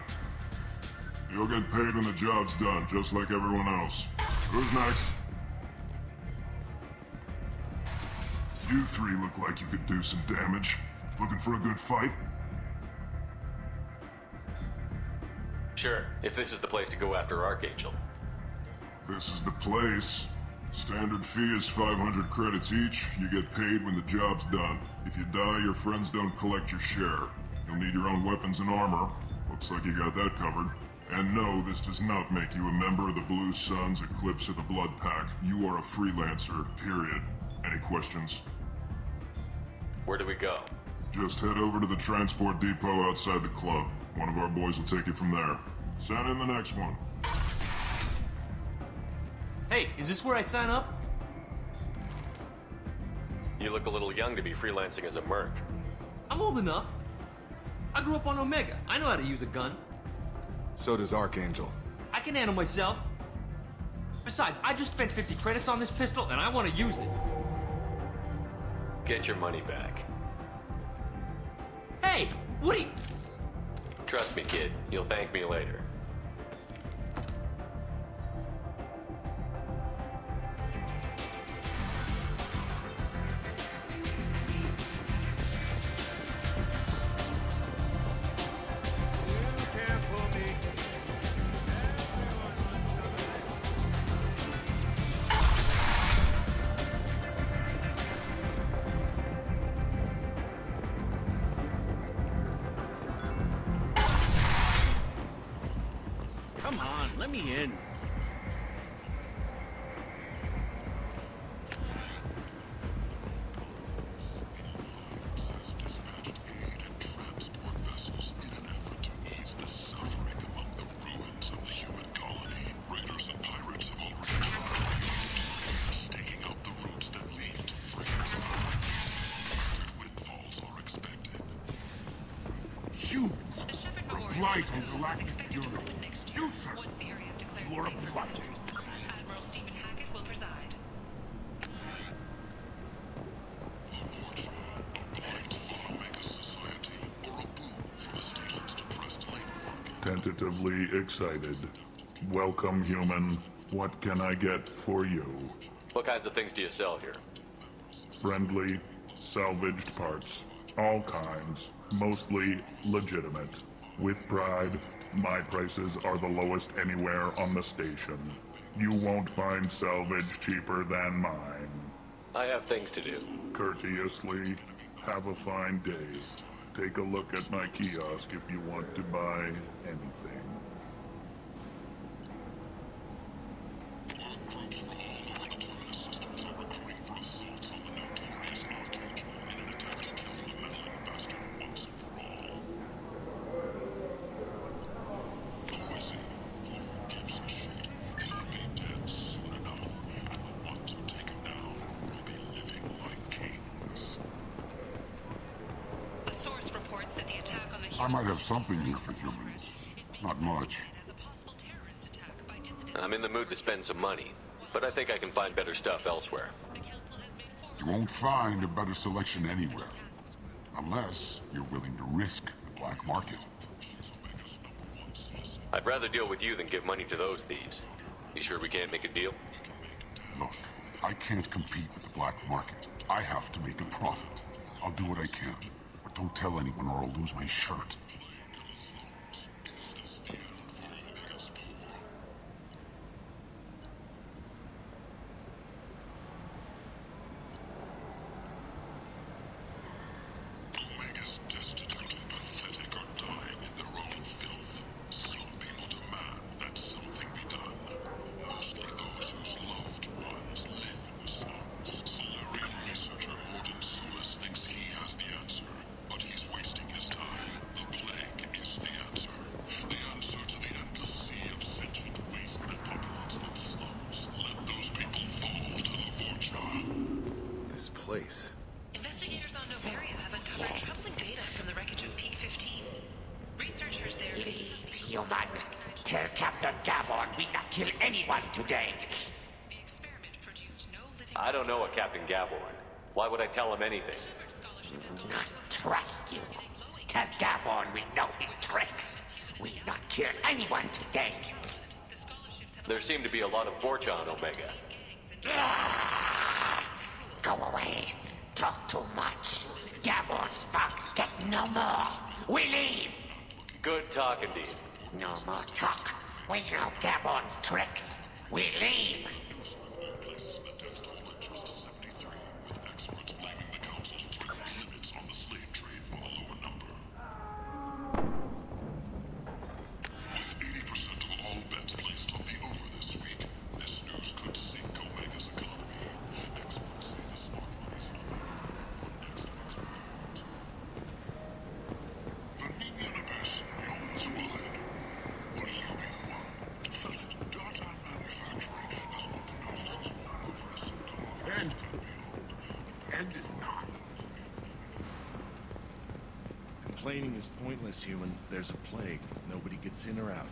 Speaker 4: You'll get paid when the job's done, just like everyone else. Who's next? You three look like you could do some damage. Looking for a good fight?
Speaker 14: Sure, if this is the place to go after Archangel.
Speaker 4: This is the place. Standard fee is 500 credits each. You get paid when the job's done. If you die, your friends don't collect your share. You'll need your own weapons and armor. Looks like you got that covered. And no, this does not make you a member of the Blue Suns, Eclipse, or the Blood Pack. You are a freelancer, period. Any questions?
Speaker 14: Where do we go?
Speaker 4: Just head over to the transport depot outside the club. One of our boys will take you from there. Send in the next one.
Speaker 9: Hey, is this where I sign up?
Speaker 14: You look a little young to be freelancing as a merc.
Speaker 9: I'm old enough. I grew up on Omega. I know how to use a gun.
Speaker 8: So does Archangel.
Speaker 9: I can handle myself. Besides, I just spent 50 credits on this pistol, and I want to use it.
Speaker 14: Get your money back.
Speaker 9: Hey, what are you...
Speaker 14: Trust me, kid. You'll thank me later.
Speaker 9: Come on, let me in.
Speaker 4: Humans are a blight on galactic purity. You, sir, you are a blight. Tentatively excited. Welcome, human. What can I get for you?
Speaker 14: What kinds of things do you sell here?
Speaker 4: Friendly, salvaged parts. All kinds. Mostly legitimate. With pride, my prices are the lowest anywhere on the station. You won't find salvage cheaper than mine.
Speaker 14: I have things to do.
Speaker 4: Courteously, have a fine day. Take a look at my kiosk if you want to buy anything.
Speaker 10: I might have something here for humans. Not much.
Speaker 14: I'm in the mood to spend some money, but I think I can find better stuff elsewhere.
Speaker 10: You won't find a better selection anywhere. Unless you're willing to risk the black market.
Speaker 14: I'd rather deal with you than give money to those thieves. You sure we can't make a deal?
Speaker 10: Look, I can't compete with the black market. I have to make a profit. I'll do what I can. But don't tell anyone or I'll lose my shirt.
Speaker 1: Yes.
Speaker 11: Data from the wreckage of Peak 15. Researchers there.
Speaker 1: Leave, human. Tell Captain Gavon we not kill anyone today.
Speaker 14: I don't know a Captain Gavorn. Why would I tell him anything?
Speaker 1: Not trust you. Tell Gavon we know his tricks. We not kill anyone today.
Speaker 14: There seem to be a lot of Vorcha on Omega.
Speaker 1: Go away. Talk too much. Gavon's fox get no more. We leave.
Speaker 14: Good talking to you.
Speaker 1: No more talk. We know Gavon's tricks. We leave.
Speaker 13: Complaining is pointless, human. There's a plague. Nobody gets in or out.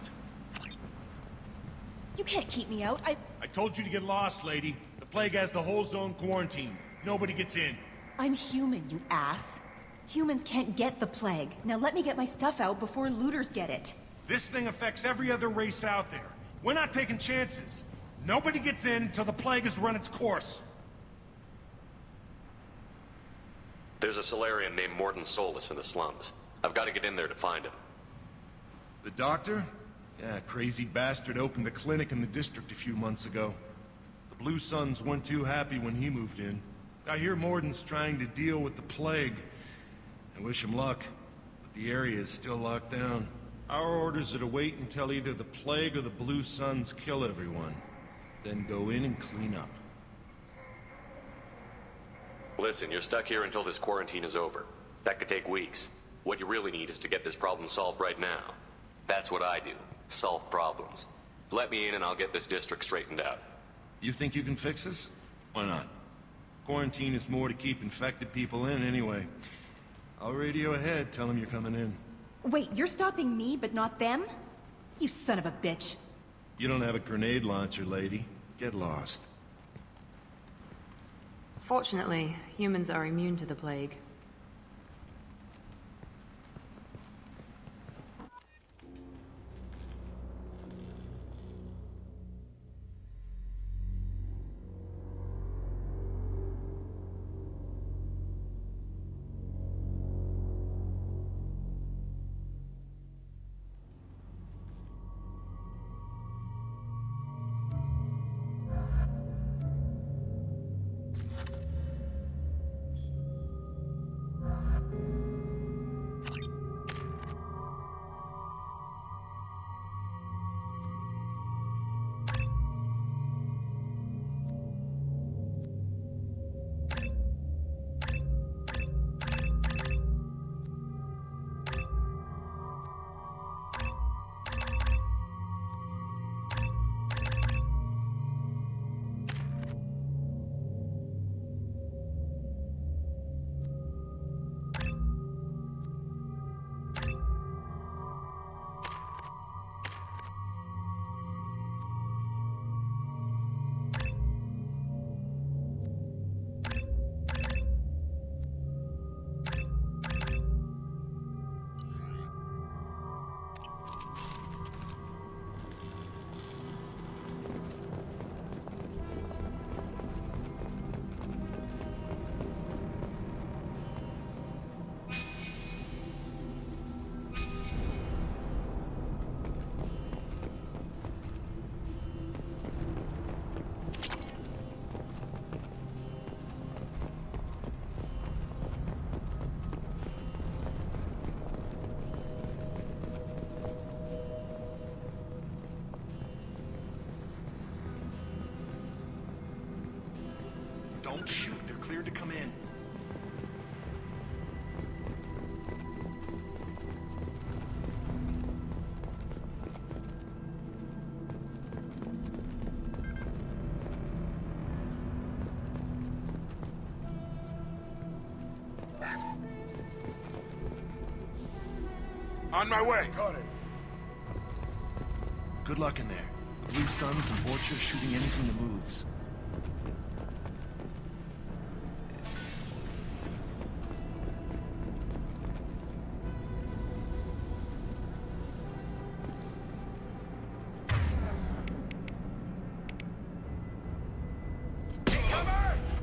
Speaker 16: You can't keep me out.
Speaker 13: I told you to get lost, lady. The plague has the whole zone quarantined. Nobody gets in.
Speaker 16: I'm human, you ass. Humans can't get the plague. Now let me get my stuff out before looters get it.
Speaker 13: This thing affects every other race out there. We're not taking chances. Nobody gets in until the plague has run its course.
Speaker 14: There's a Solarian named Morton Solus in the slums. I've got to get in there to find him.
Speaker 13: The doctor? Yeah, crazy bastard opened a clinic in the district a few months ago. The Blue Suns weren't too happy when he moved in. I hear Morton's trying to deal with the plague. I wish him luck, but the area is still locked down. Our orders are to wait until either the plague or the Blue Suns kill everyone. Then go in and clean up.
Speaker 14: Listen, you're stuck here until this quarantine is over. That could take weeks. What you really need is to get this problem solved right now. That's what I do. Solve problems. Let me in and I'll get this district straightened out.
Speaker 13: You think you can fix this? Why not? Quarantine is more to keep infected people in anyway. I'll radio ahead, tell them you're coming in.
Speaker 16: Wait, you're stopping me, but not them? You son of a bitch.
Speaker 13: You don't have a grenade launcher, lady. Get lost.
Speaker 6: Fortunately, humans are immune to the plague.
Speaker 13: Don't shoot. They're cleared to come in.
Speaker 8: On my way.
Speaker 7: Got it.
Speaker 13: Good luck in there. The Blue Suns and Vorcha shooting anything that moves.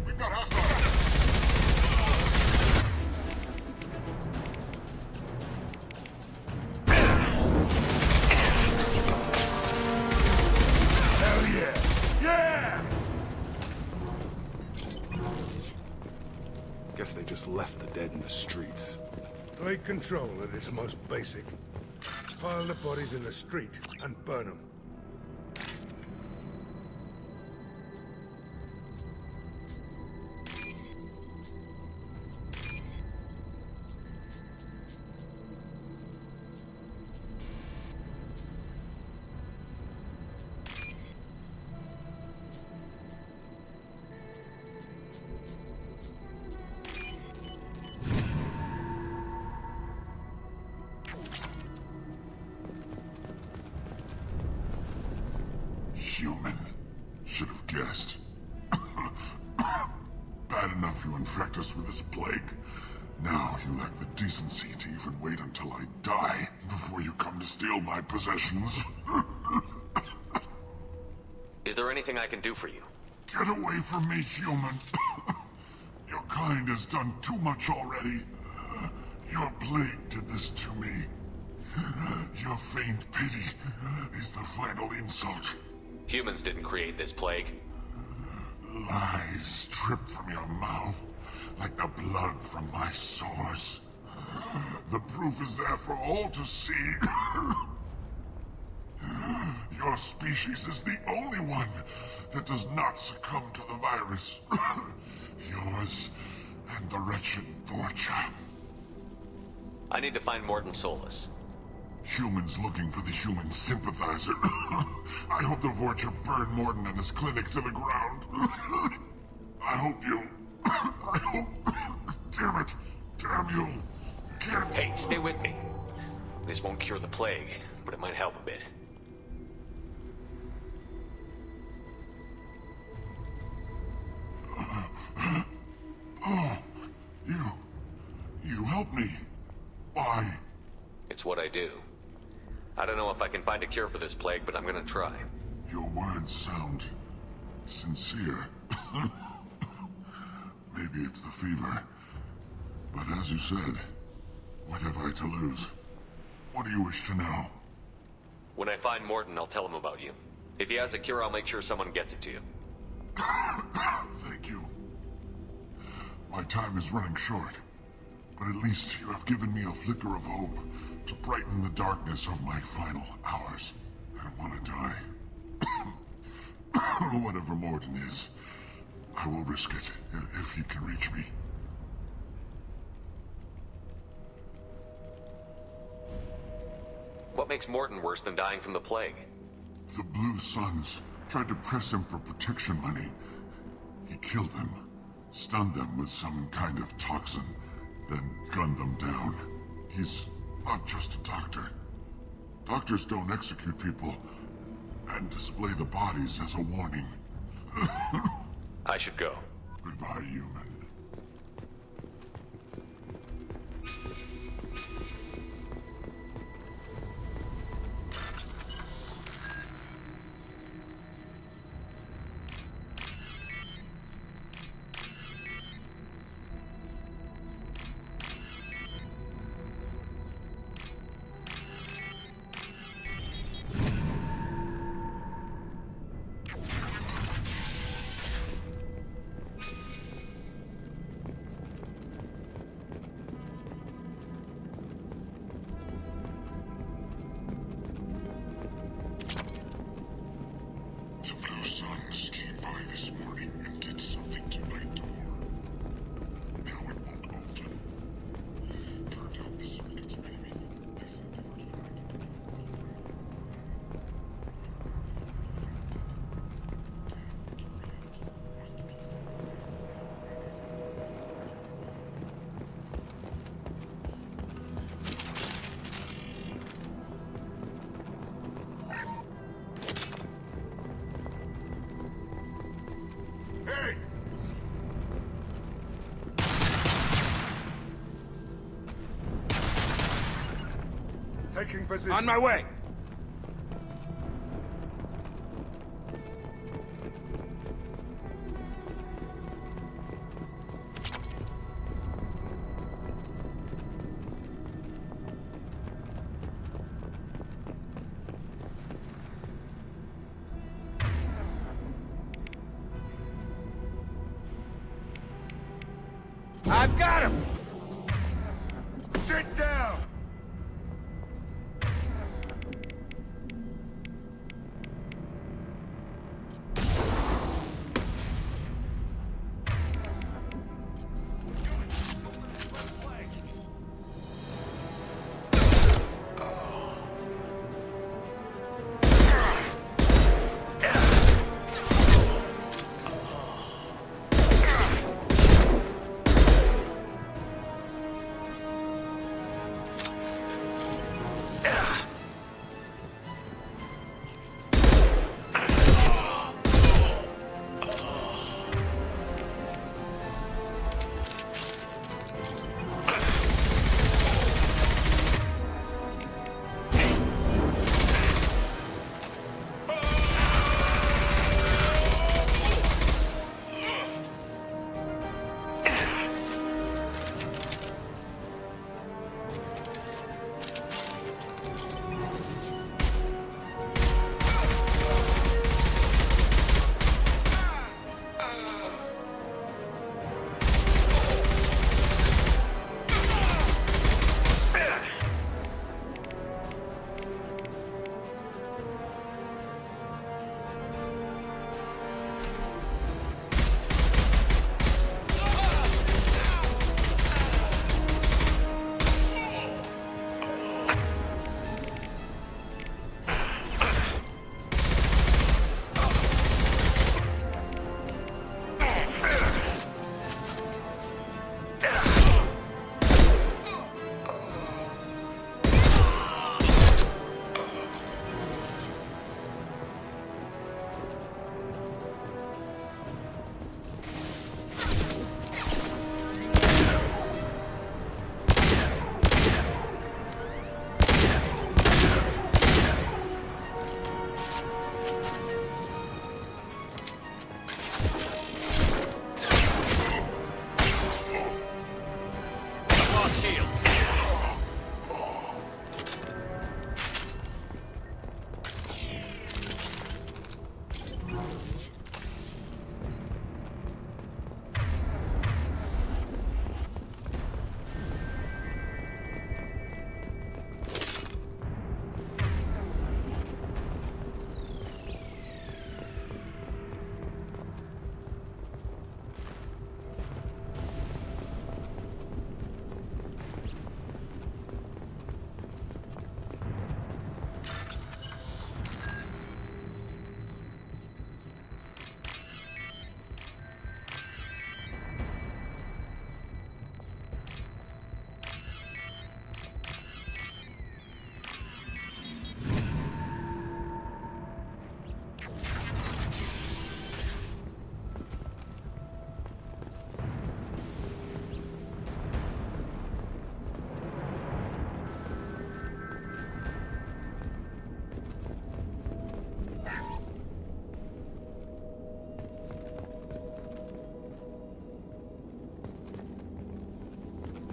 Speaker 10: We've got hostiles.
Speaker 7: Hell yeah! Yeah!
Speaker 8: Guess they just left the dead in the streets.
Speaker 7: Take control at its most basic. Pile the bodies in the street and burn them.
Speaker 10: Human. Should have guessed. Bad enough you infect us with this plague. Now you lack the decency to even wait until I die before you come to steal my possessions.
Speaker 14: Is there anything I can do for you?
Speaker 10: Get away from me, human. Your kind has done too much already. Your plague did this to me. Your feigned pity is the final insult.
Speaker 14: Humans didn't create this plague.
Speaker 10: Lies drip from your mouth like the blood from my sores. The proof is there for all to see. Your species is the only one that does not succumb to the virus. Yours and the wretched Vorcha.
Speaker 14: I need to find Morton Solus.
Speaker 10: Humans looking for the human sympathizer. I hope the Vorcha burned Morton and his clinic to the ground. I hope you... I hope... Damn it. Damn you. Can't...
Speaker 14: Hey, stay with me. This won't cure the plague, but it might help a bit.
Speaker 10: Oh, you helped me. Why?
Speaker 14: It's what I do. I don't know if I can find a cure for this plague, but I'm gonna try.
Speaker 10: Your words sound sincere. Maybe it's the fever. But as you said, what have I to lose? What do you wish to know?
Speaker 14: When I find Morton, I'll tell him about you. If he has a cure, I'll make sure someone gets it to you.
Speaker 10: Thank you. My time is running short, but at least you have given me a flicker of hope to brighten the darkness of my final hours. I don't want to die. Whatever Morton is, I will risk it if he can reach me.
Speaker 14: What makes Morton worse than dying from the plague?
Speaker 10: The Blue Suns tried to press him for protection money. He killed them, stunned them with some kind of toxin, then gunned them down. He's not just a doctor. Doctors don't execute people and display the bodies as a warning.
Speaker 14: I should go.
Speaker 10: Goodbye, human.
Speaker 7: Taking position.
Speaker 8: On my way! I've got him!
Speaker 7: Sit down!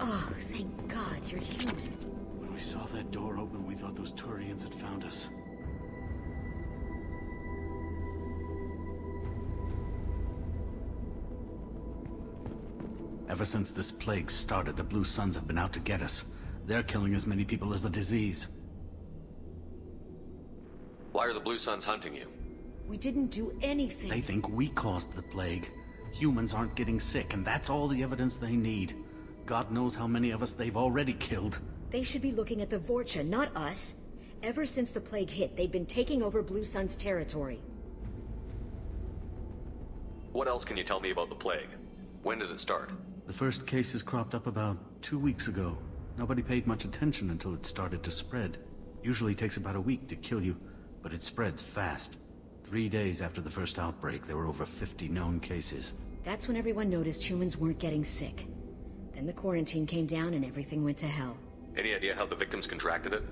Speaker 15: Oh, thank God you're human.
Speaker 9: When we saw that door open, we thought those Turians had found us.
Speaker 20: Ever since this plague started, the Blue Suns have been out to get us. They're killing as many people as the disease.
Speaker 14: Why are the Blue Suns hunting you?
Speaker 15: We didn't do anything.
Speaker 20: They think we caused the plague. Humans aren't getting sick, and that's all the evidence they need. God knows how many of us they've already killed.
Speaker 15: They should be looking at the Vorcha, not us. Ever since the plague hit, they've been taking over Blue Sun's territory.
Speaker 14: What else can you tell me about the plague? When did it start?
Speaker 20: The first cases cropped up about 2 weeks ago. Nobody paid much attention until it started to spread. Usually takes about a week to kill you, but it spreads fast. 3 days after the first outbreak, there were over 50 known cases.
Speaker 15: That's when everyone noticed humans weren't getting sick. Then the quarantine came down and everything went to hell.
Speaker 14: Any idea how the victims contracted it?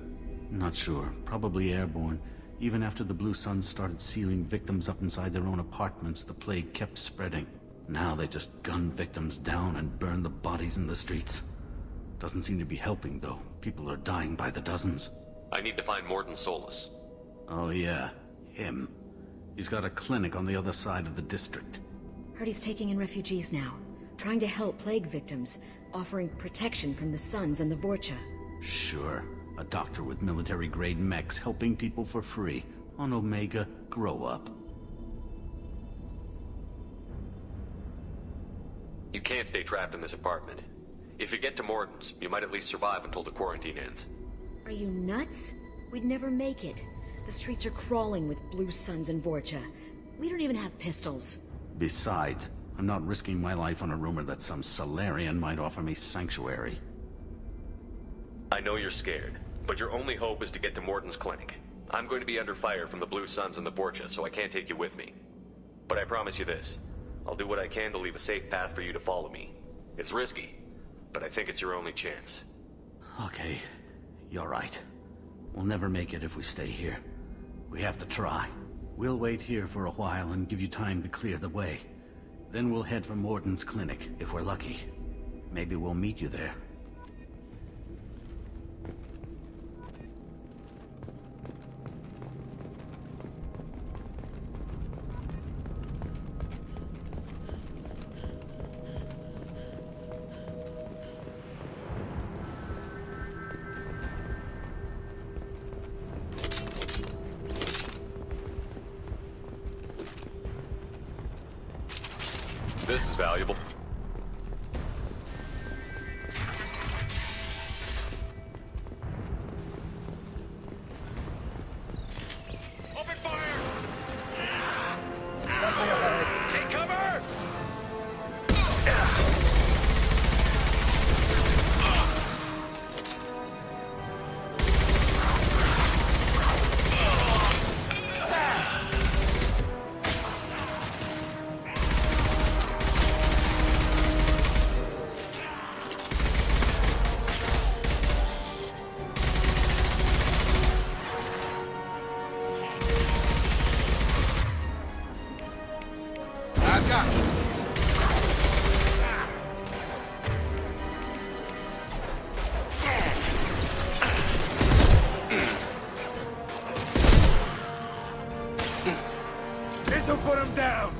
Speaker 20: Not sure. Probably airborne. Even after the Blue Suns started sealing victims up inside their own apartments, the plague kept spreading. Now they just gun victims down and burn the bodies in the streets. Doesn't seem to be helping, though. People are dying by the dozens.
Speaker 14: I need to find Morton Solus.
Speaker 20: Oh yeah, him. He's got a clinic on the other side of the district.
Speaker 15: Heard he's taking in refugees now, trying to help plague victims, offering protection from the Suns and the Vorcha.
Speaker 20: Sure. A doctor with military-grade mechs helping people for free. On Omega, grow up.
Speaker 14: You can't stay trapped in this apartment. If you get to Morton's, you might at least survive until the quarantine ends.
Speaker 15: Are you nuts? We'd never make it. The streets are crawling with Blue Suns and Vorcha. We don't even have pistols.
Speaker 20: Besides, I'm not risking my life on a rumor that some Solarian might offer me sanctuary.
Speaker 14: I know you're scared, but your only hope is to get to Morton's clinic. I'm going to be under fire from the Blue Suns and the Vorcha, so I can't take you with me. But I promise you this. I'll do what I can to leave a safe path for you to follow me. It's risky, but I think it's your only chance.
Speaker 20: Okay, you're right. We'll never make it if we stay here. We have to try. We'll wait here for a while and give you time to clear the way. Then we'll head for Morton's clinic, if we're lucky. Maybe we'll meet you there.
Speaker 14: This is valuable.
Speaker 13: Open fire! Take cover! This'll put him down!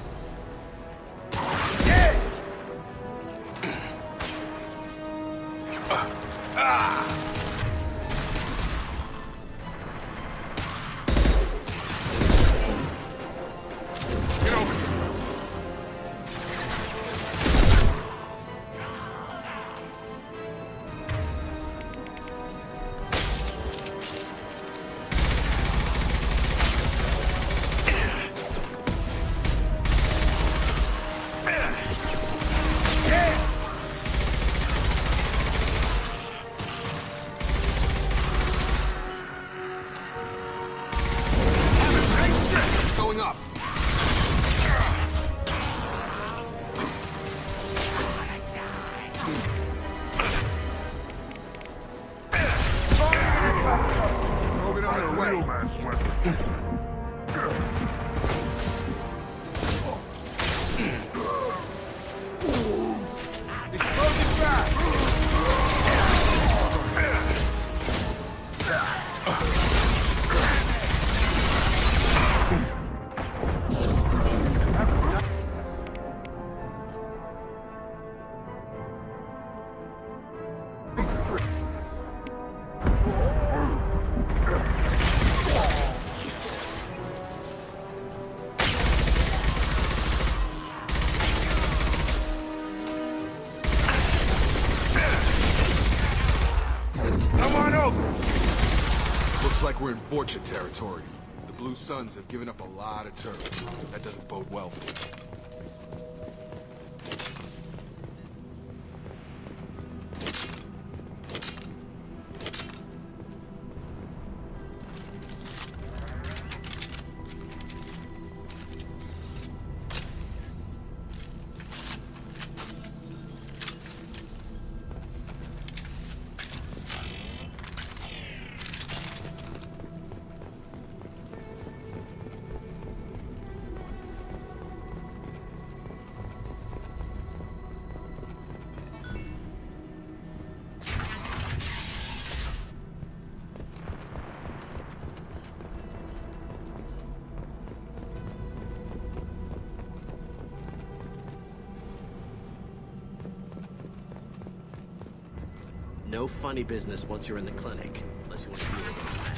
Speaker 13: Yeah! Get over here! Going up. Moving on his way. Explosive fast. Come on over!
Speaker 8: Looks like we're in Vorcha territory. The Blue Suns have given up a lot of turf. That doesn't bode well for them.
Speaker 21: No funny business once you're in the clinic, unless you want to deal with it.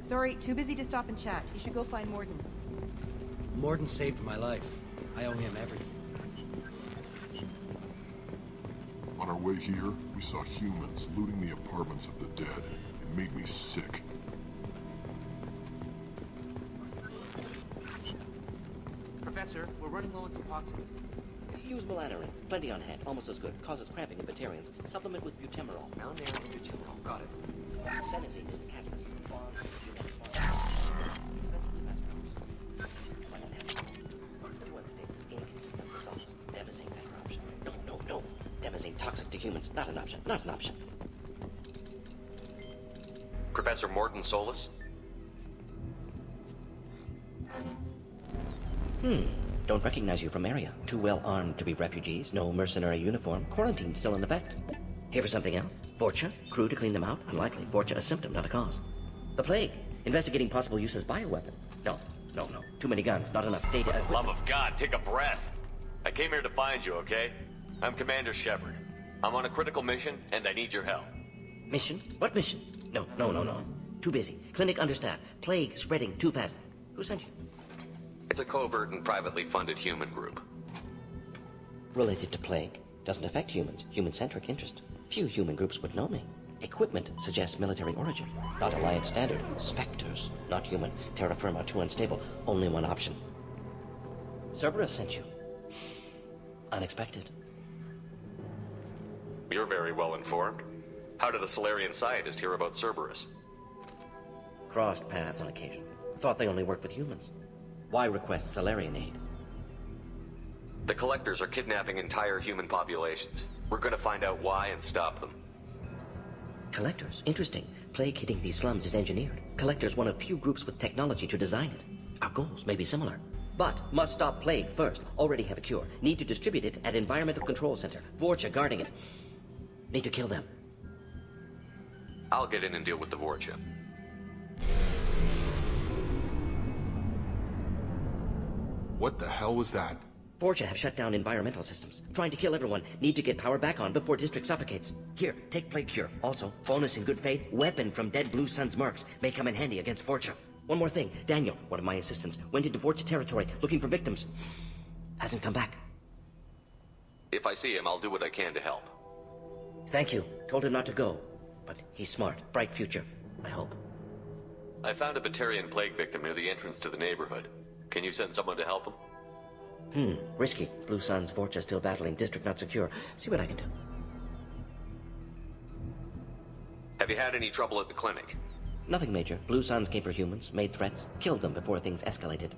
Speaker 16: Sorry, too busy to stop and chat. You should go find Morden.
Speaker 21: Morden saved my life. I owe him everything.
Speaker 10: On our way here, we saw humans looting the apartments of the dead. It made me sick.
Speaker 22: Professor, we're running low on Suboxone.
Speaker 23: Use melanorin. Plenty on hand. Almost as good. Causes cramping in Batarians. Supplement with butemerol.
Speaker 22: Melanorin and butemerol. Got it.
Speaker 23: Senesine is the catalyst. Inconsistent results. Demazine better option. No. Demazine toxic to humans. Not an option. Not an option.
Speaker 14: Professor Morden Solus?
Speaker 23: Don't recognize you from area. Too well armed to be refugees. No mercenary uniform. Quarantine still in effect. Here for something else? Vorcha? Crew to clean them out? Unlikely. Vorcha a symptom, not a cause. The plague. Investigating possible use as bioweapon. No. Too many guns. Not enough data.
Speaker 14: Love of God, take a breath. I came here to find you, okay? I'm Commander Shepard. I'm on a critical mission, and I need your help.
Speaker 23: Mission? What mission? No. Too busy. Clinic understaffed. Plague spreading too fast. Who sent you?
Speaker 14: It's a covert and privately funded human group.
Speaker 23: Related to plague. Doesn't affect humans. Human-centric interest. Few human groups would know me. Equipment suggests military origin. Not Alliance standard. Spectres. Not human. Terra firma too unstable. Only one option. Cerberus sent you. Unexpected.
Speaker 14: You're very well informed. How did a Solarian scientist hear about Cerberus?
Speaker 23: Crossed paths on occasion. Thought they only worked with humans. Why request Solarian aid?
Speaker 14: The Collectors are kidnapping entire human populations. We're gonna find out why and stop them.
Speaker 23: Collectors? Interesting. Plague hitting these slums is engineered. Collectors one of few groups with technology to design it. Our goals may be similar. But must stop plague first. Already have a cure. Need to distribute it at Environmental Control Center. Vorcha guarding it. Need to kill them.
Speaker 14: I'll get in and deal with the Vorcha.
Speaker 8: What the hell was that?
Speaker 23: Vorcha have shut down environmental systems. Trying to kill everyone. Need to get power back on before district suffocates. Here, take plague cure. Also, bonus in good faith, weapon from dead Blue Sun's mercs. May come in handy against Vorcha. One more thing. Daniel, one of my assistants, went into Vorcha territory looking for victims. Hasn't come back.
Speaker 14: If I see him, I'll do what I can to help.
Speaker 23: Thank you. Told him not to go. But he's smart. Bright future. I hope.
Speaker 14: I found a Batarian plague victim near the entrance to the neighborhood. Can you send someone to help him?
Speaker 23: Risky. Blue Sun's Vorcha still battling. District not secure. See what I can do.
Speaker 14: Have you had any trouble at the clinic?
Speaker 23: Nothing major. Blue Suns came for humans, made threats, killed them before things escalated.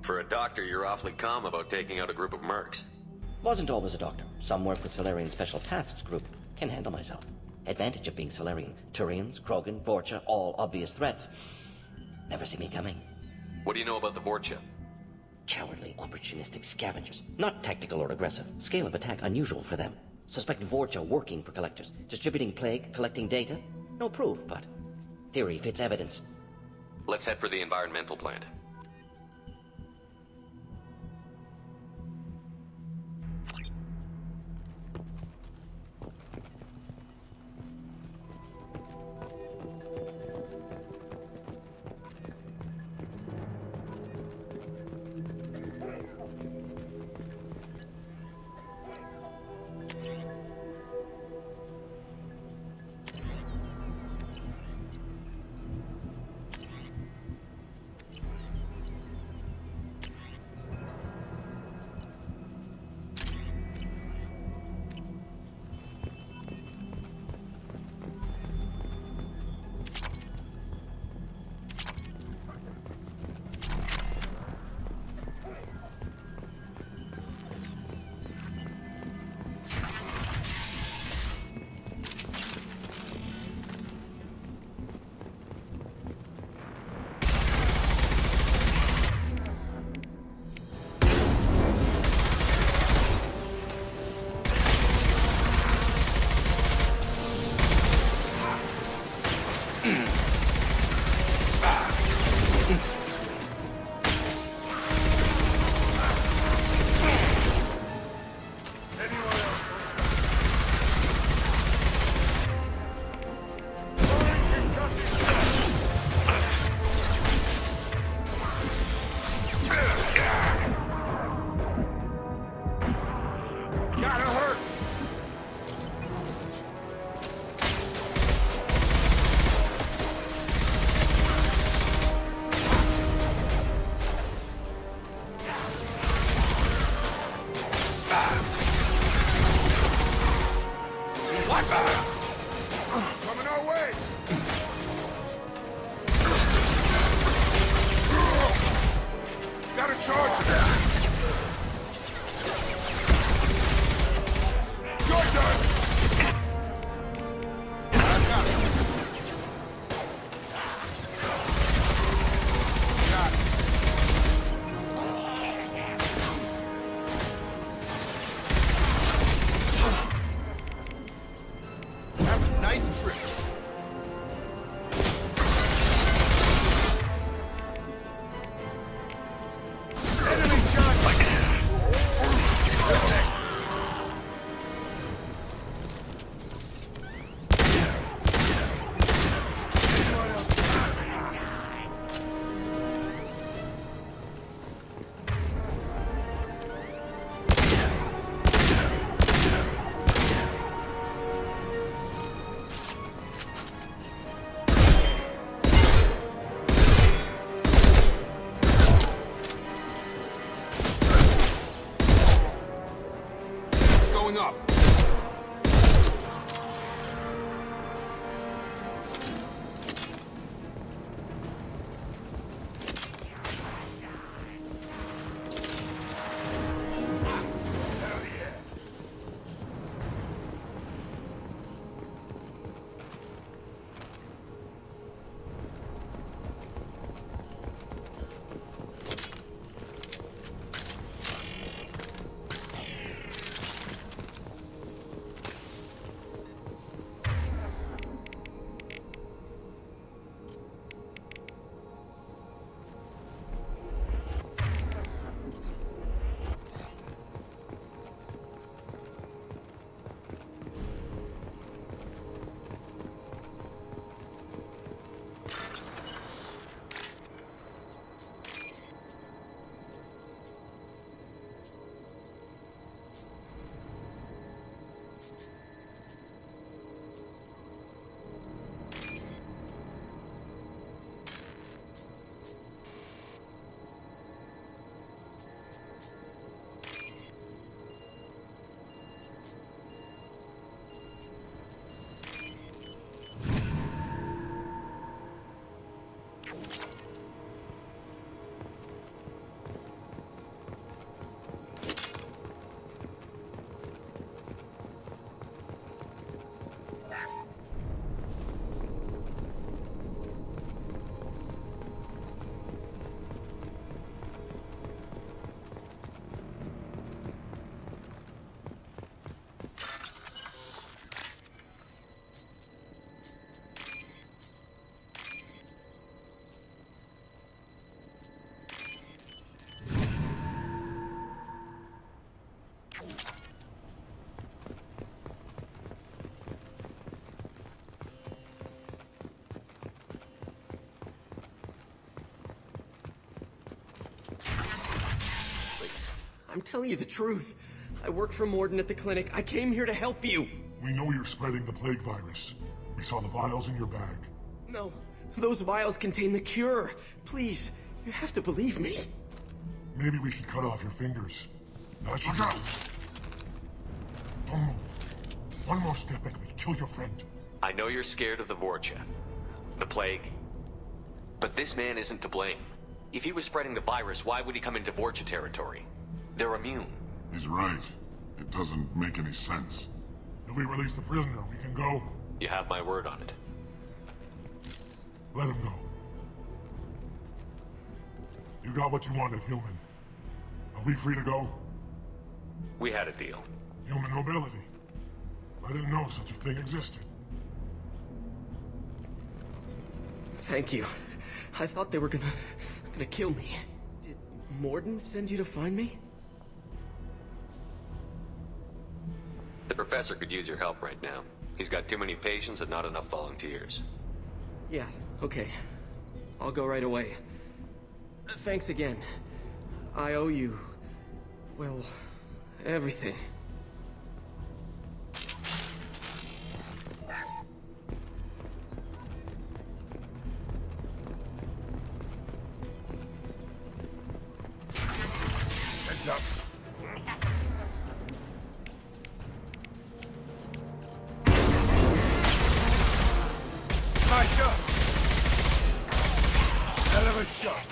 Speaker 14: For a doctor, you're awfully calm about taking out a group of mercs.
Speaker 23: Wasn't always a doctor. Some work with Solarian Special Tasks Group. Can handle myself. Advantage of being Solarian. Turians, Krogan, Vorcha, all obvious threats. Never see me coming.
Speaker 14: What do you know about the Vorcha?
Speaker 23: Cowardly, opportunistic scavengers. Not tactical or aggressive. Scale of attack unusual for them. Suspect Vorcha working for Collectors. Distributing plague, collecting data. No proof, but theory fits evidence.
Speaker 14: Let's head for the environmental plant.
Speaker 2: I'm telling you the truth. I work for Morden at the clinic. I came here to help you.
Speaker 10: We know you're spreading the plague virus. We saw the vials in your bag.
Speaker 2: No, those vials contain the cure. Please, you have to believe me.
Speaker 10: Maybe we should cut off your fingers. That should go. Don't move. One more step and we kill your friend.
Speaker 14: I know you're scared of the Vorcha, the plague, but this man isn't to blame. If he was spreading the virus, why would he come into Vorcha territory? They're immune.
Speaker 10: He's right. It doesn't make any sense. If we release the prisoner, we can go.
Speaker 14: You have my word on it.
Speaker 10: Let him go. You got what you wanted, human. Are we free to go?
Speaker 14: We had a deal.
Speaker 10: Human nobility. I didn't know such a thing existed.
Speaker 2: Thank you. I thought they were gonna kill me. Did Morden send you to find me?
Speaker 14: The professor could use your help right now. He's got too many patients and not enough volunteers.
Speaker 2: Yeah, okay. I'll go right away. Thanks again. I owe you, well, everything.
Speaker 10: Heads up. Nice shot. Hell of a shot.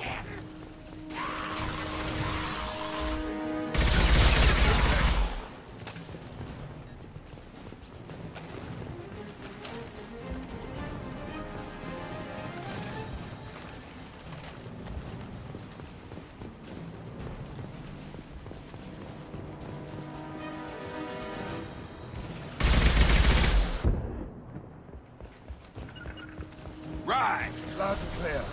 Speaker 7: Right! Loud and clear.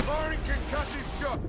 Speaker 7: Firing concussive shot!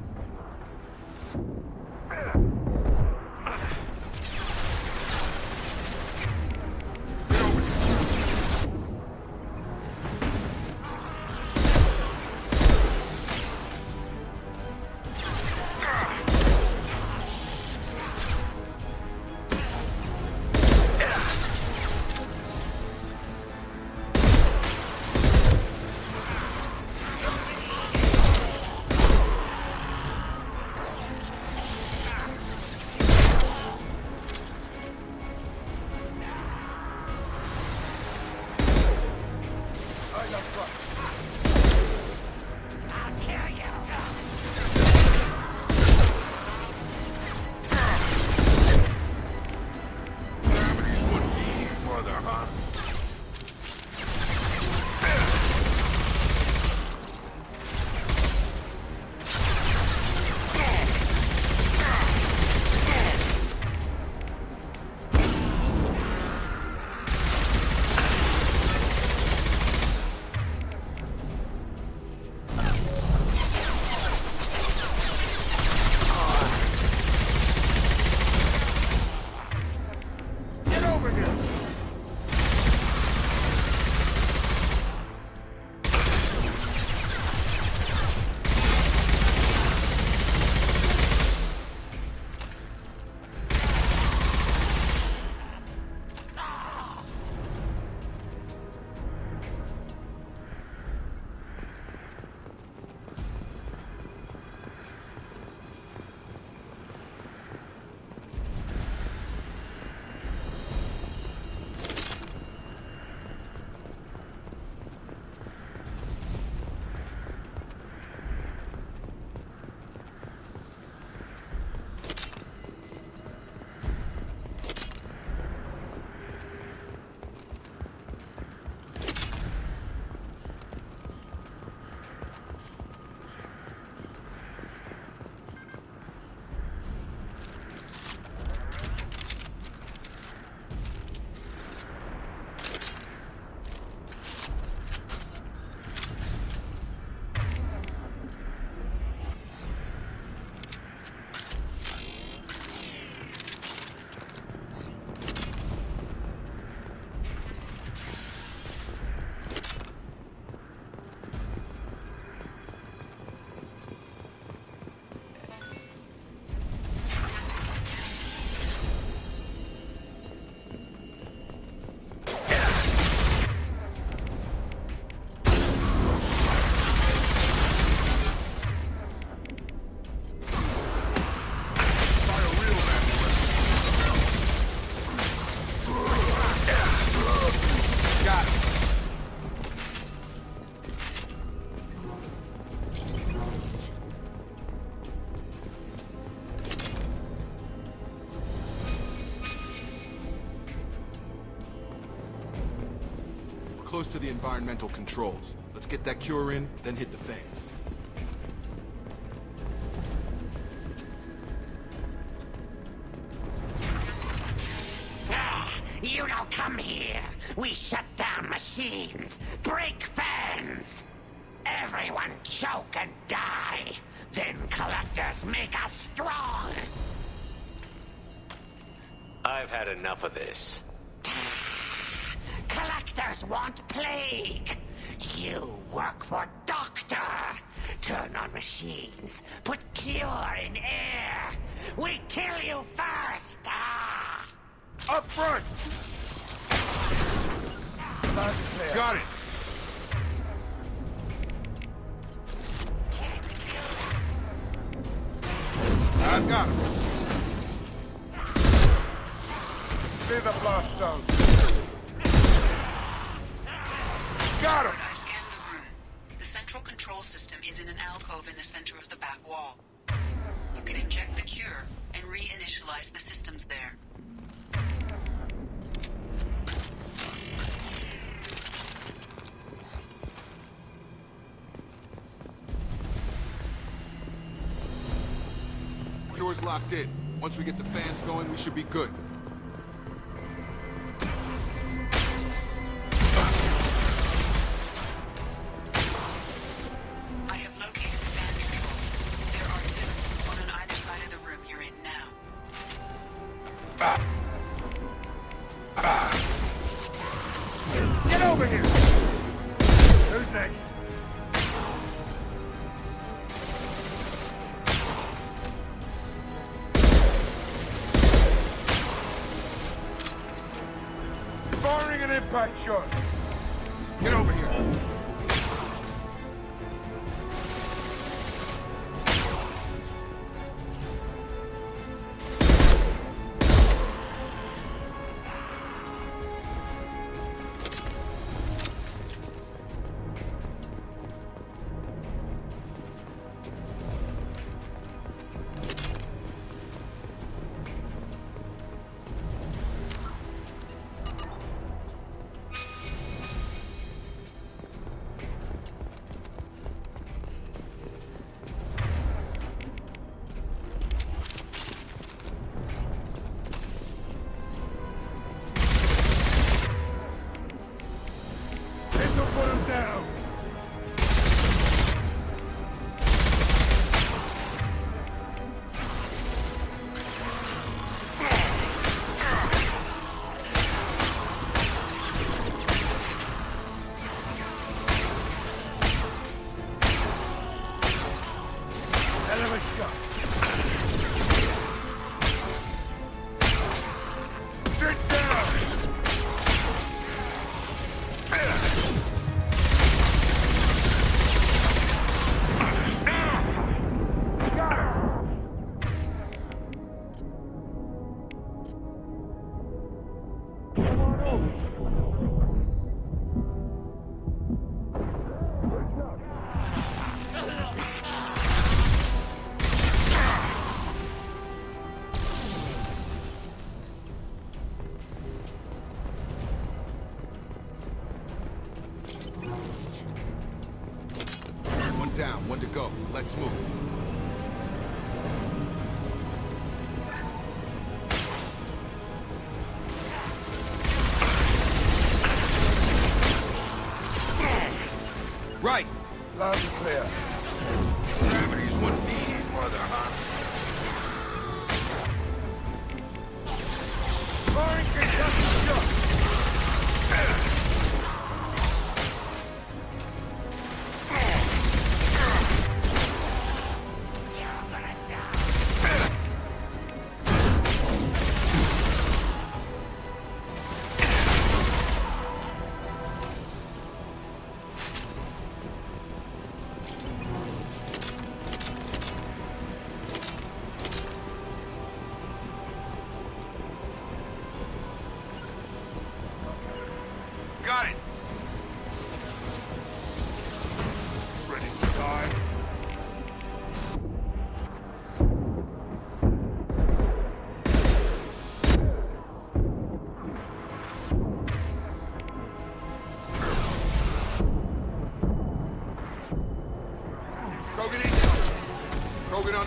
Speaker 8: close to the environmental controls. Let's get that cure in, then hit the fans.
Speaker 5: You don't come here. We shut down machines, break fans. Everyone choke and die. Then collectors make us strong.
Speaker 14: I've had enough of this.
Speaker 5: Collectors want plague. You work for Doctor. Turn on machines. Put cure in air. We kill you first.
Speaker 7: Up front! Got it! I've got him. See the blast zone. Got him!
Speaker 12: I scanned the room. The central control system is in an alcove in the center of the back wall. You can inject the cure and reinitialize the systems there.
Speaker 8: Cure's locked in. Once we get the fans going, we should be good.
Speaker 12: I have located the fan controls. There are two, one on either side of the room you're in now.
Speaker 7: Get over here! Who's next? Firing an impact shot. Get over here.
Speaker 8: Down, one to go. Let's move. Right.
Speaker 7: Loud and clear.
Speaker 8: Gravity's one mean mother, huh?
Speaker 7: Firing concussive shot.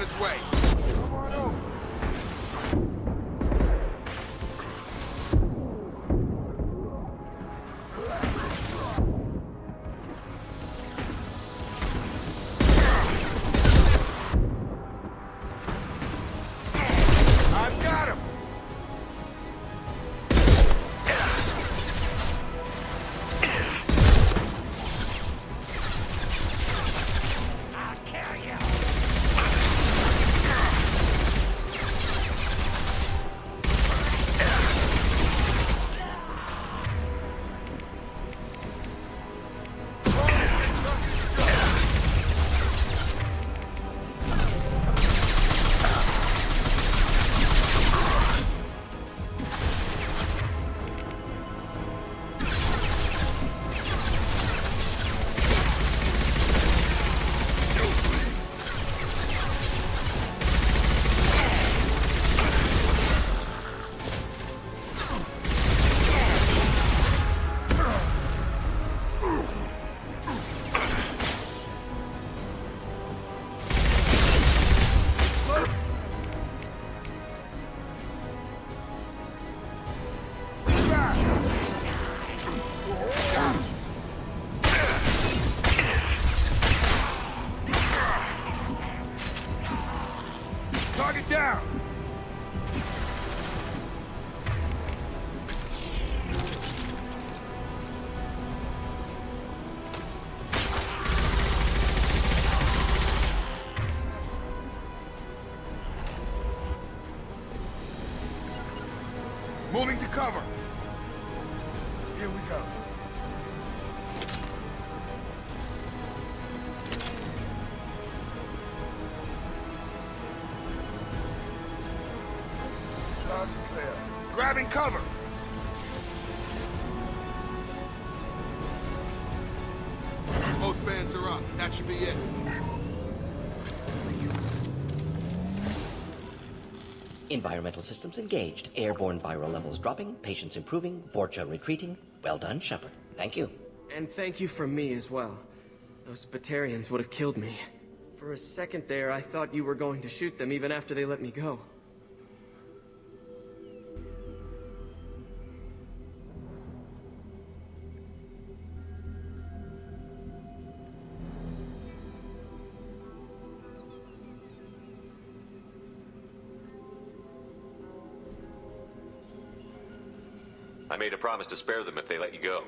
Speaker 8: its way.
Speaker 13: I've got him!
Speaker 5: I'll kill you.
Speaker 13: Target down! Moving to cover. Here we go. Loud and clear. Grabbing cover.
Speaker 8: Both fans are up. That should be it.
Speaker 23: Environmental systems engaged. Airborne viral levels dropping. Patients improving. Vorcha retreating. Well done, Shepard. Thank you.
Speaker 2: And thank you from me as well. Those Batarians would have killed me. For a second there, I thought you were going to shoot them even after they let me go.
Speaker 14: I made a promise to spare them if they let you go.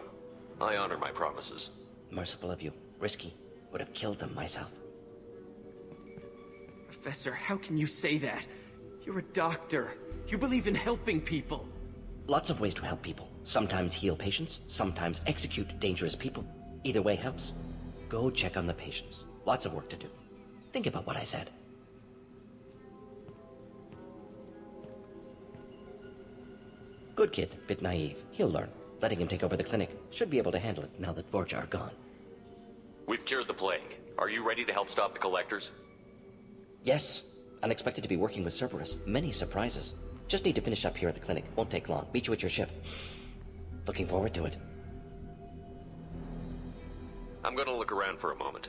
Speaker 14: I honor my promises.
Speaker 23: Merciful of you. Risky. Would have killed them myself.
Speaker 2: Professor, how can you say that? You're a doctor. You believe in helping people.
Speaker 23: Lots of ways to help people. Sometimes heal patients, sometimes execute dangerous people. Either way helps. Go check on the patients. Lots of work to do. Think about what I said. Good kid, bit naive. He'll learn. Letting him take over the clinic. Should be able to handle it now that Vorcha are gone.
Speaker 14: We've cured the plague. Are you ready to help stop the collectors?
Speaker 23: Yes. Unexpected to be working with Cerberus. Many surprises. Just need to finish up here at the clinic. Won't take long. Meet you at your ship. Looking forward to it.
Speaker 14: I'm gonna look around for a moment.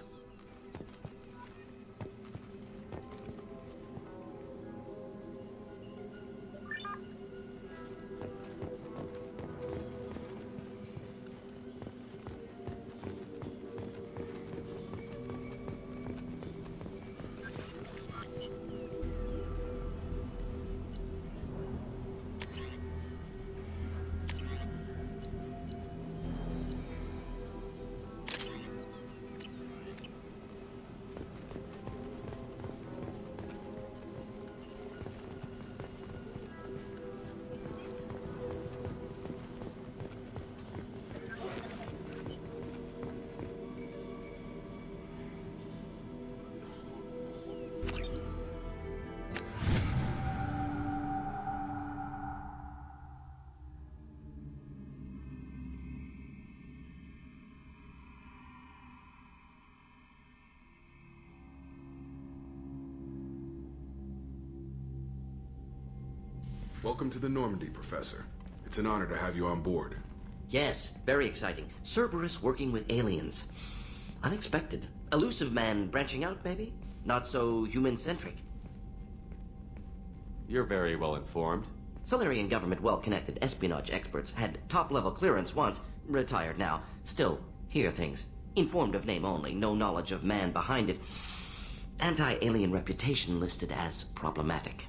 Speaker 8: Welcome to the Normandy, Professor. It's an honor to have you on board.
Speaker 23: Yes, very exciting. Cerberus working with aliens. Unexpected. Elusive man branching out, maybe? Not so human-centric.
Speaker 14: You're very well informed.
Speaker 23: Solarian government well-connected espionage experts had top-level clearance once, retired now, still hear things. Informed of name only, no knowledge of man behind it. Anti-alien reputation listed as problematic.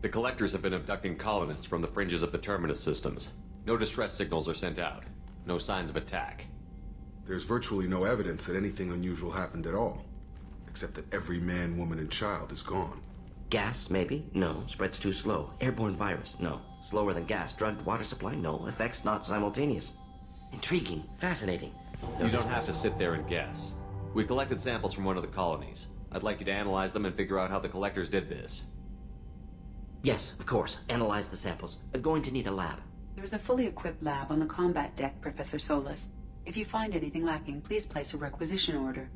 Speaker 14: The Collectors have been abducting colonists from the fringes of the Terminus systems. No distress signals are sent out. No signs of attack.
Speaker 8: There's virtually no evidence that anything unusual happened at all. Except that every man, woman, and child is gone.
Speaker 23: Gas, maybe? No. Spreads too slow. Airborne virus? No. Slower than gas. Drugged water supply? No. Effects not simultaneous. Intriguing. Fascinating.
Speaker 14: You don't have to sit there and guess. We collected samples from one of the colonies. I'd like you to analyze them and figure out how the Collectors did this.
Speaker 23: Yes, of course. Analyze the samples. Going to need a lab.
Speaker 12: There's a fully equipped lab on the combat deck, Professor Solis. If you find anything lacking, please place a requisition order.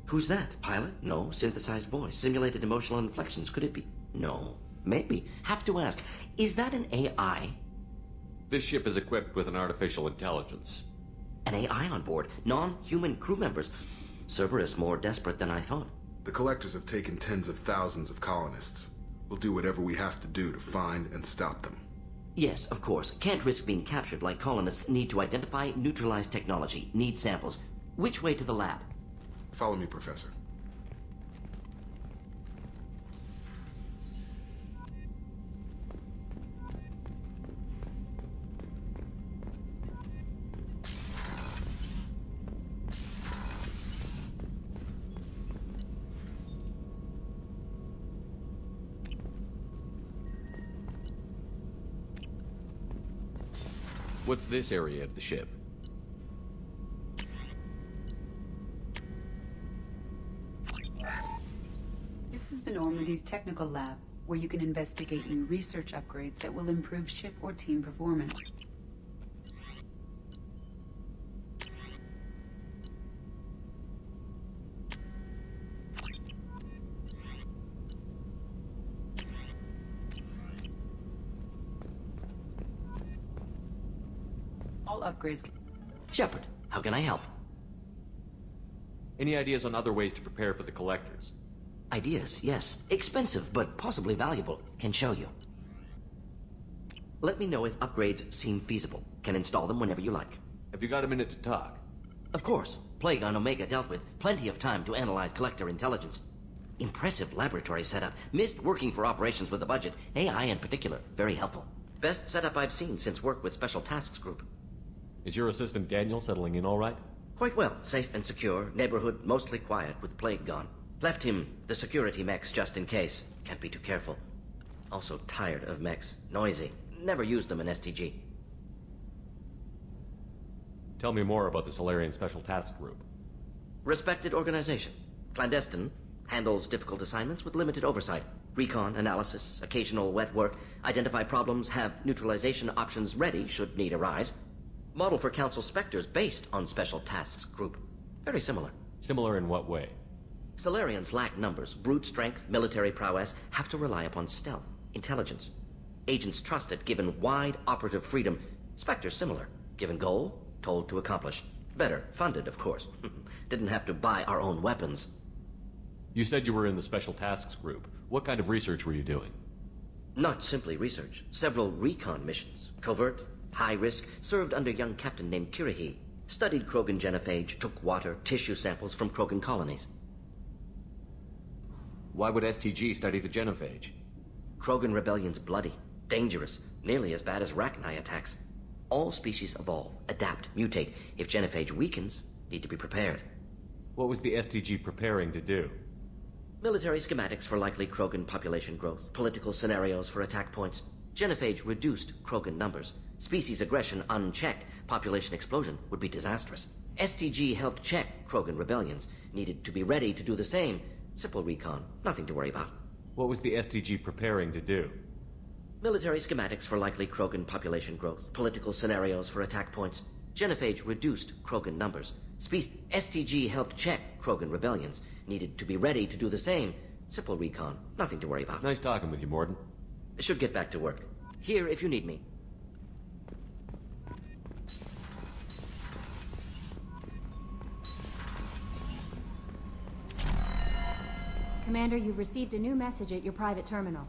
Speaker 23: Who's that? Pilot? No. Synthesized voice. Simulated emotional inflections. Could it be? No. Maybe. Have to ask. Is that an AI?
Speaker 14: This ship is equipped with an artificial intelligence.
Speaker 23: An AI on board? Non-human crew members? Cerberus more desperate than I thought.
Speaker 8: The Collectors have taken tens of thousands of colonists. We'll do whatever we have to do to find and stop them.
Speaker 23: Yes, of course. Can't risk being captured like colonists. Need to identify, neutralize technology. Need samples. Which way to the lab?
Speaker 8: Follow me, Professor.
Speaker 14: What's this area of the ship?
Speaker 12: This is the Normandy's technical lab, where you can investigate new research upgrades that will improve ship or team performance. All upgrades.
Speaker 23: Shepard, how can I help?
Speaker 14: Any ideas on other ways to prepare for the Collectors?
Speaker 23: Ideas, yes. Expensive, but possibly valuable. Can show you. Let me know if upgrades seem feasible. Can install them whenever you like.
Speaker 14: Have you got a minute to talk?
Speaker 23: Of course. Plague on Omega dealt with. Plenty of time to analyze Collector intelligence. Impressive laboratory setup. Missed working for operations with a budget. AI in particular. Very helpful. Best setup I've seen since work with Special Tasks Group.
Speaker 14: Is your assistant Daniel settling in all right?
Speaker 23: Quite well. Safe and secure. Neighborhood mostly quiet with Plague gone. Left him the security mechs just in case. Can't be too careful. Also tired of mechs. Noisy. Never used them in STG.
Speaker 14: Tell me more about the Solarian Special Task Group.
Speaker 23: Respected organization. Clandestine. Handles difficult assignments with limited oversight. Recon, analysis, occasional wet work. Identify problems, have neutralization options ready should need arise. Model for Council Spectres based on Special Tasks Group. Very similar.
Speaker 14: Similar in what way?
Speaker 23: Solarians lack numbers, brute strength, military prowess, have to rely upon stealth, intelligence. Agents trusted, given wide operative freedom. Spectres similar, given goal, told to accomplish. Better, funded, of course. Didn't have to buy our own weapons.
Speaker 14: You said you were in the Special Tasks Group. What kind of research were you doing?
Speaker 23: Not simply research. Several recon missions. Covert, high risk, served under a young captain named Kirihi. Studied Krogan genophage, took water, tissue samples from Krogan colonies.
Speaker 14: Why would STG study the genophage?
Speaker 23: Krogan rebellion's bloody, dangerous, nearly as bad as Rachni attacks. All species evolve, adapt, mutate. If genophage weakens, need to be prepared.
Speaker 14: What was the STG preparing to do?
Speaker 23: Military schematics for likely Krogan population growth, political scenarios for attack points. Genophage reduced Krogan numbers. Species aggression unchecked, population explosion would be disastrous. STG helped check Krogan rebellions, needed to be ready to do the same. Simple recon, nothing to worry about.
Speaker 14: What was the STG preparing to do?
Speaker 23: Military schematics for likely Krogan population growth, political scenarios for attack points. Genophage reduced Krogan numbers. STG helped check Krogan rebellions, needed to be ready to do the same. Simple recon, nothing to worry about.
Speaker 14: Nice talking with you, Morden.
Speaker 23: Should get back to work. Here if you need me.
Speaker 17: Commander, you've received a new message at your private terminal.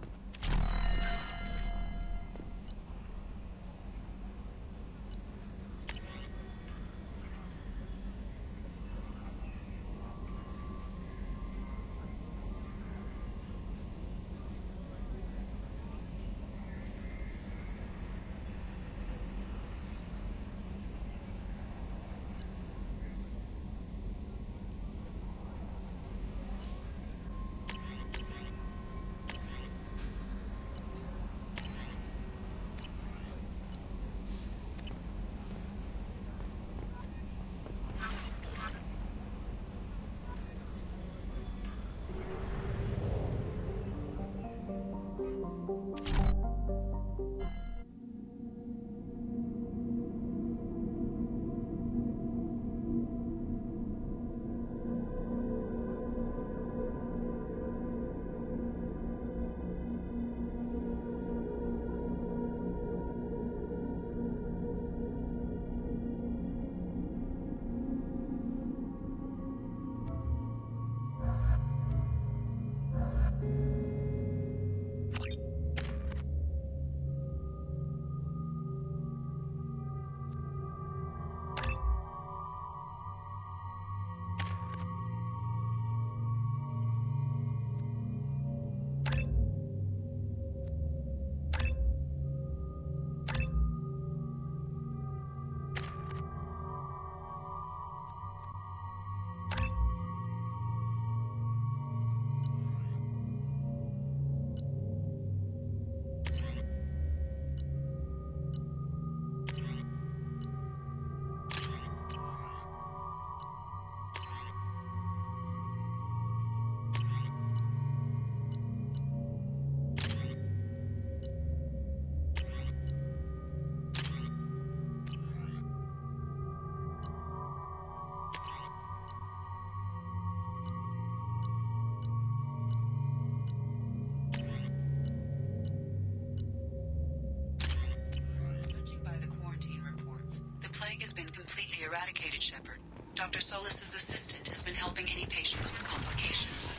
Speaker 12: Eradicated, Shepard. Dr. Solis's assistant has been helping any patients with complications.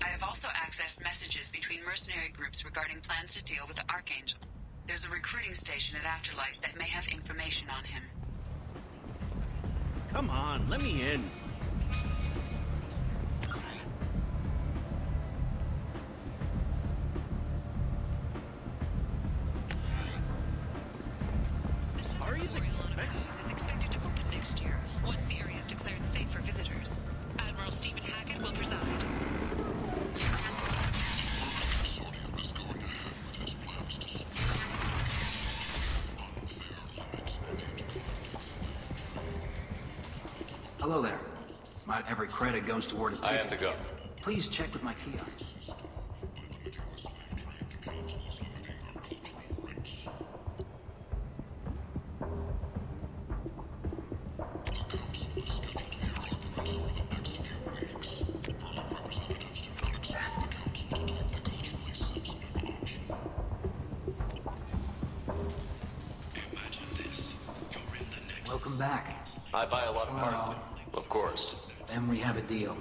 Speaker 12: I have also accessed messages between mercenary groups regarding plans to deal with the Archangel. There's a recruiting station at Afterlight that may have information on him.
Speaker 20: Come on, let me in.
Speaker 1: Hello there. Not every credit goes toward a ticket.
Speaker 14: I have to go.
Speaker 1: Please check with my kiosk. Welcome back.
Speaker 14: I buy a lot of parts. Of course.
Speaker 1: Then we have a deal.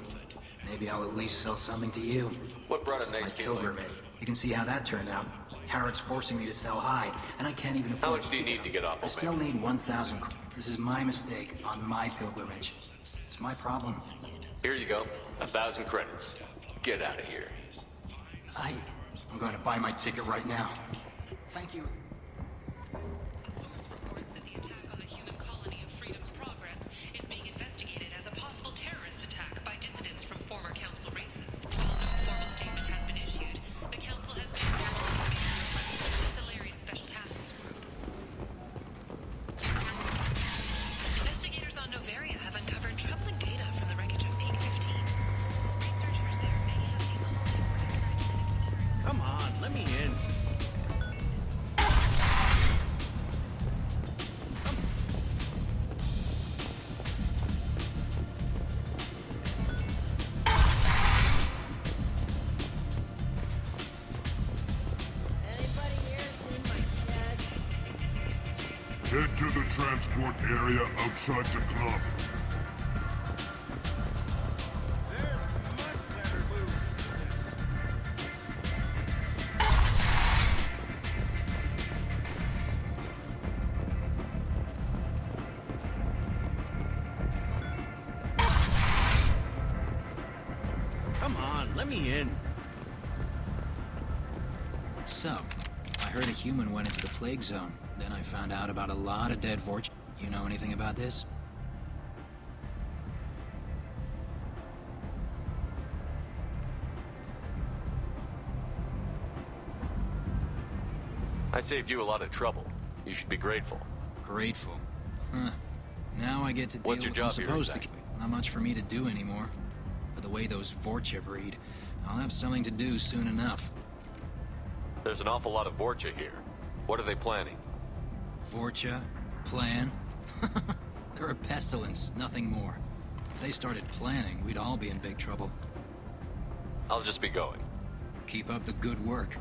Speaker 1: Maybe I'll at least sell something to you.
Speaker 14: What brought a nice
Speaker 1: My
Speaker 14: deal?
Speaker 1: pilgrimage. You can see how that turned out. Harrod's forcing me to sell high, and I can't even afford
Speaker 14: How much do you need to get off
Speaker 1: I
Speaker 14: of
Speaker 1: still
Speaker 14: me?
Speaker 1: need 1,000. This is my mistake on my pilgrimage. It's my problem.
Speaker 14: Here you go. 1,000 credits. Get out of here.
Speaker 1: I'm going to buy my ticket right now. Thank you.
Speaker 10: Head to the transport area outside the club.
Speaker 3: on, let me in.
Speaker 18: So, I heard a human went into the plague zone. Then I found out about a lot of dead Vorch. You know anything about this?
Speaker 14: I saved you a lot of trouble. You should be grateful.
Speaker 18: Grateful? Huh. Now I get to deal
Speaker 14: What's your
Speaker 18: with
Speaker 14: job
Speaker 18: I'm
Speaker 14: here
Speaker 18: supposed
Speaker 14: exactly?
Speaker 18: to. Not much for me to do anymore. But the way those Vorcha breed, I'll have something to do soon enough.
Speaker 14: There's an awful lot of Vorcha here. What are they planning?
Speaker 18: Vorcha? Plan? They're a pestilence, nothing more. If they started planning, we'd all be in big trouble.
Speaker 14: I'll just be going.
Speaker 18: Keep up the good work.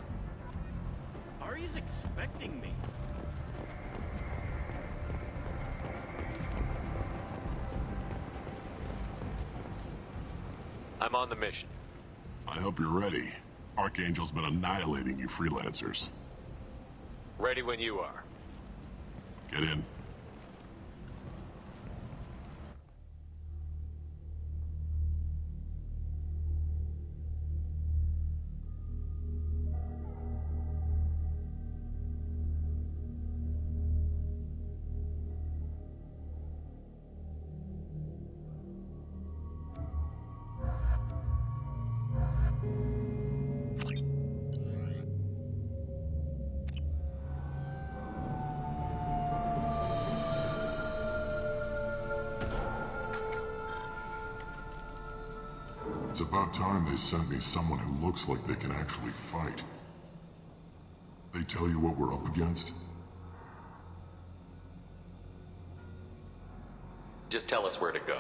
Speaker 3: Ari's expecting me.
Speaker 14: I'm on the mission.
Speaker 10: I hope you're ready. Archangel's been annihilating you freelancers.
Speaker 14: Ready when you are.
Speaker 10: Get in. It's about time they sent me someone who looks like they can actually fight. They tell you what we're up against?
Speaker 14: Just tell us where to go.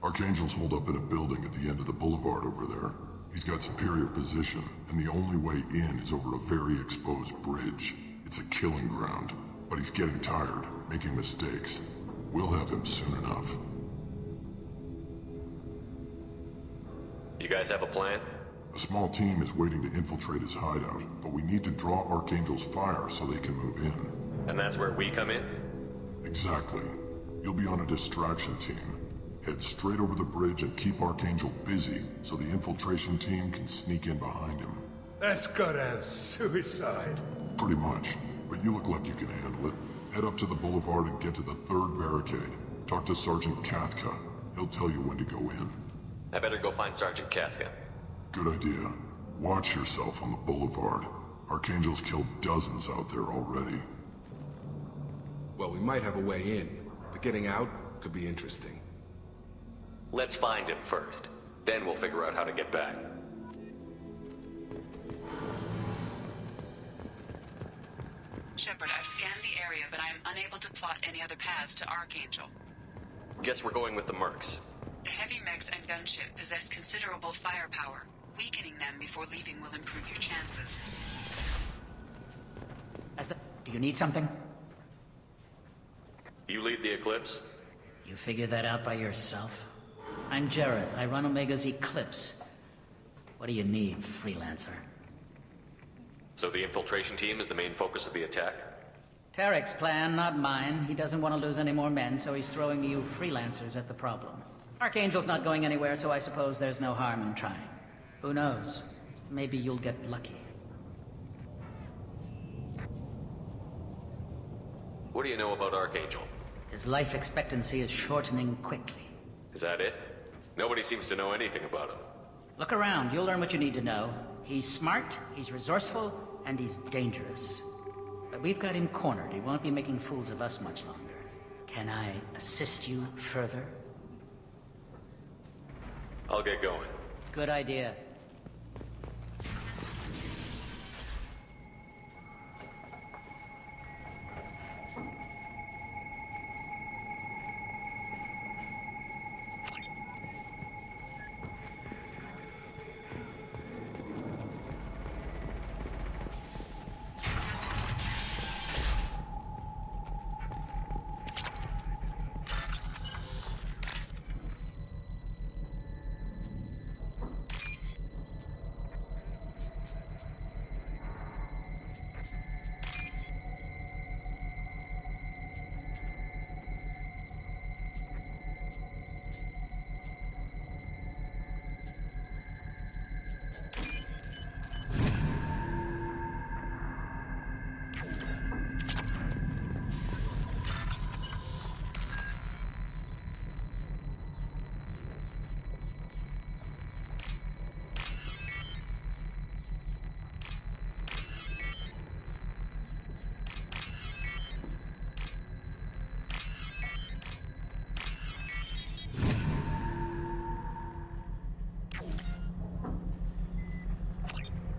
Speaker 10: Archangel's holed up in a building at the end of the boulevard over there. He's got superior position, and the only way in is over a very exposed bridge. It's a killing ground, but he's getting tired, making mistakes. We'll have him soon enough.
Speaker 14: You guys have a plan?
Speaker 10: A small team is waiting to infiltrate his hideout, but we need to draw Archangel's fire so they can move in.
Speaker 14: And that's where we come in?
Speaker 10: Exactly. You'll be on a distraction team. Head straight over the bridge and keep Archangel busy so the infiltration team can sneak in behind him.
Speaker 7: That's goddamn suicide.
Speaker 10: Pretty much, but you look like you can handle it. Head up to the boulevard and get to the third barricade. Talk to Sergeant Kathka. He'll tell you when to go in.
Speaker 14: I better go find Sergeant Kathka.
Speaker 10: Good idea. Watch yourself on the boulevard. Archangel's killed dozens out there already.
Speaker 8: Well, we might have a way in, but getting out could be interesting.
Speaker 14: Let's find him first. Then we'll figure out how to get back.
Speaker 12: Shepard, I've scanned the area, but I am unable to plot any other paths to Archangel.
Speaker 14: Guess we're going with the mercs.
Speaker 12: The heavy mechs and gunship possess considerable firepower. Weakening them before leaving will improve your chances.
Speaker 1: Do you need something?
Speaker 14: You lead the Eclipse?
Speaker 1: You figure that out by yourself? I'm Jareth. I run Omega's Eclipse. What do you need, freelancer?
Speaker 14: So the infiltration team is the main focus of the attack?
Speaker 1: Tarek's plan, not mine. He doesn't want to lose any more men, so he's throwing you freelancers at the problem. Archangel's not going anywhere, so I suppose there's no harm in trying. Who knows? Maybe you'll get lucky.
Speaker 14: What do you know about Archangel?
Speaker 1: His life expectancy is shortening quickly.
Speaker 14: Is that it? Nobody seems to know anything about him.
Speaker 1: Look around, you'll learn what you need to know. He's smart, he's resourceful, and he's dangerous. But we've got him cornered. He won't be making fools of us much longer. Can I assist you further?
Speaker 14: I'll get going.
Speaker 1: Good idea.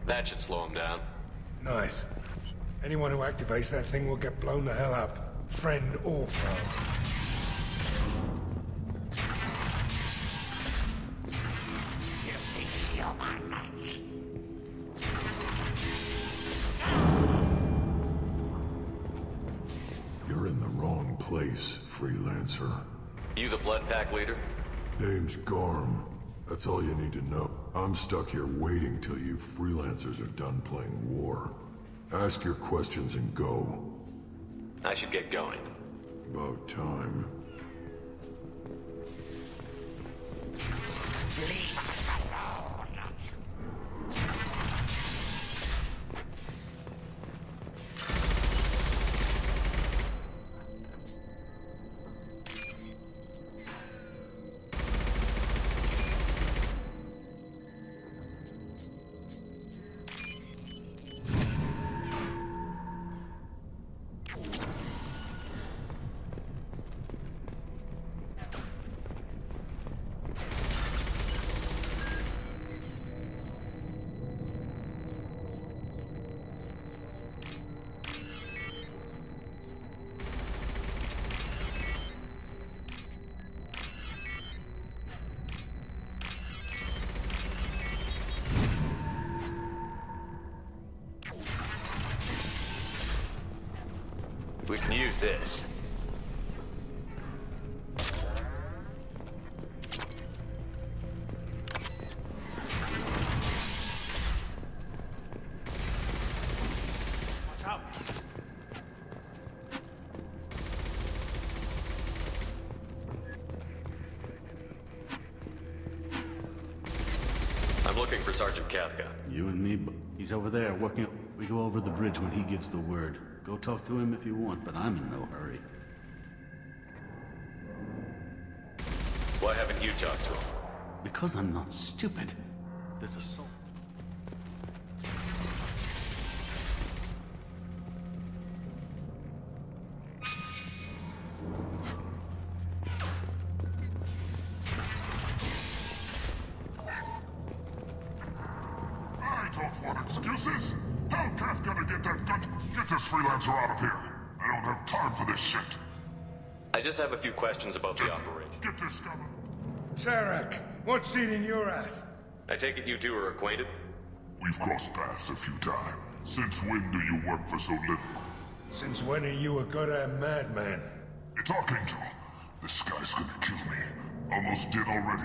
Speaker 14: That should slow him down.
Speaker 7: Nice. Anyone who activates that thing will get blown the hell up. Friend or foe.
Speaker 10: You're in the wrong place, freelancer.
Speaker 14: You the Blood Pack leader?
Speaker 10: Name's Garm. That's all you need to know. I'm stuck here waiting till you freelancers are done playing war. Ask your questions and go.
Speaker 14: I should get going.
Speaker 10: About time.
Speaker 5: Leave us alone.
Speaker 14: We can use this.
Speaker 3: Watch out.
Speaker 14: I'm looking for Sergeant Kafka.
Speaker 20: You and me, he's over there working. We go over the bridge when he gives the word. Go talk to him if you want, but I'm in no hurry.
Speaker 14: Why haven't you talked to him?
Speaker 20: Because I'm not stupid. This assault.
Speaker 10: I don't want excuses. Tell Kafka to get that gun. Get this freelancer out of here. I don't have time for this shit.
Speaker 14: I just have a few questions about the operation.
Speaker 10: Get this gun.
Speaker 7: Tarek, what's eating your ass?
Speaker 14: I take it you two are acquainted?
Speaker 10: We've crossed paths a few times. Since when do you work for so little?
Speaker 7: Since when are you a goddamn madman?
Speaker 10: It's Archangel. This guy's gonna kill me. Almost did already.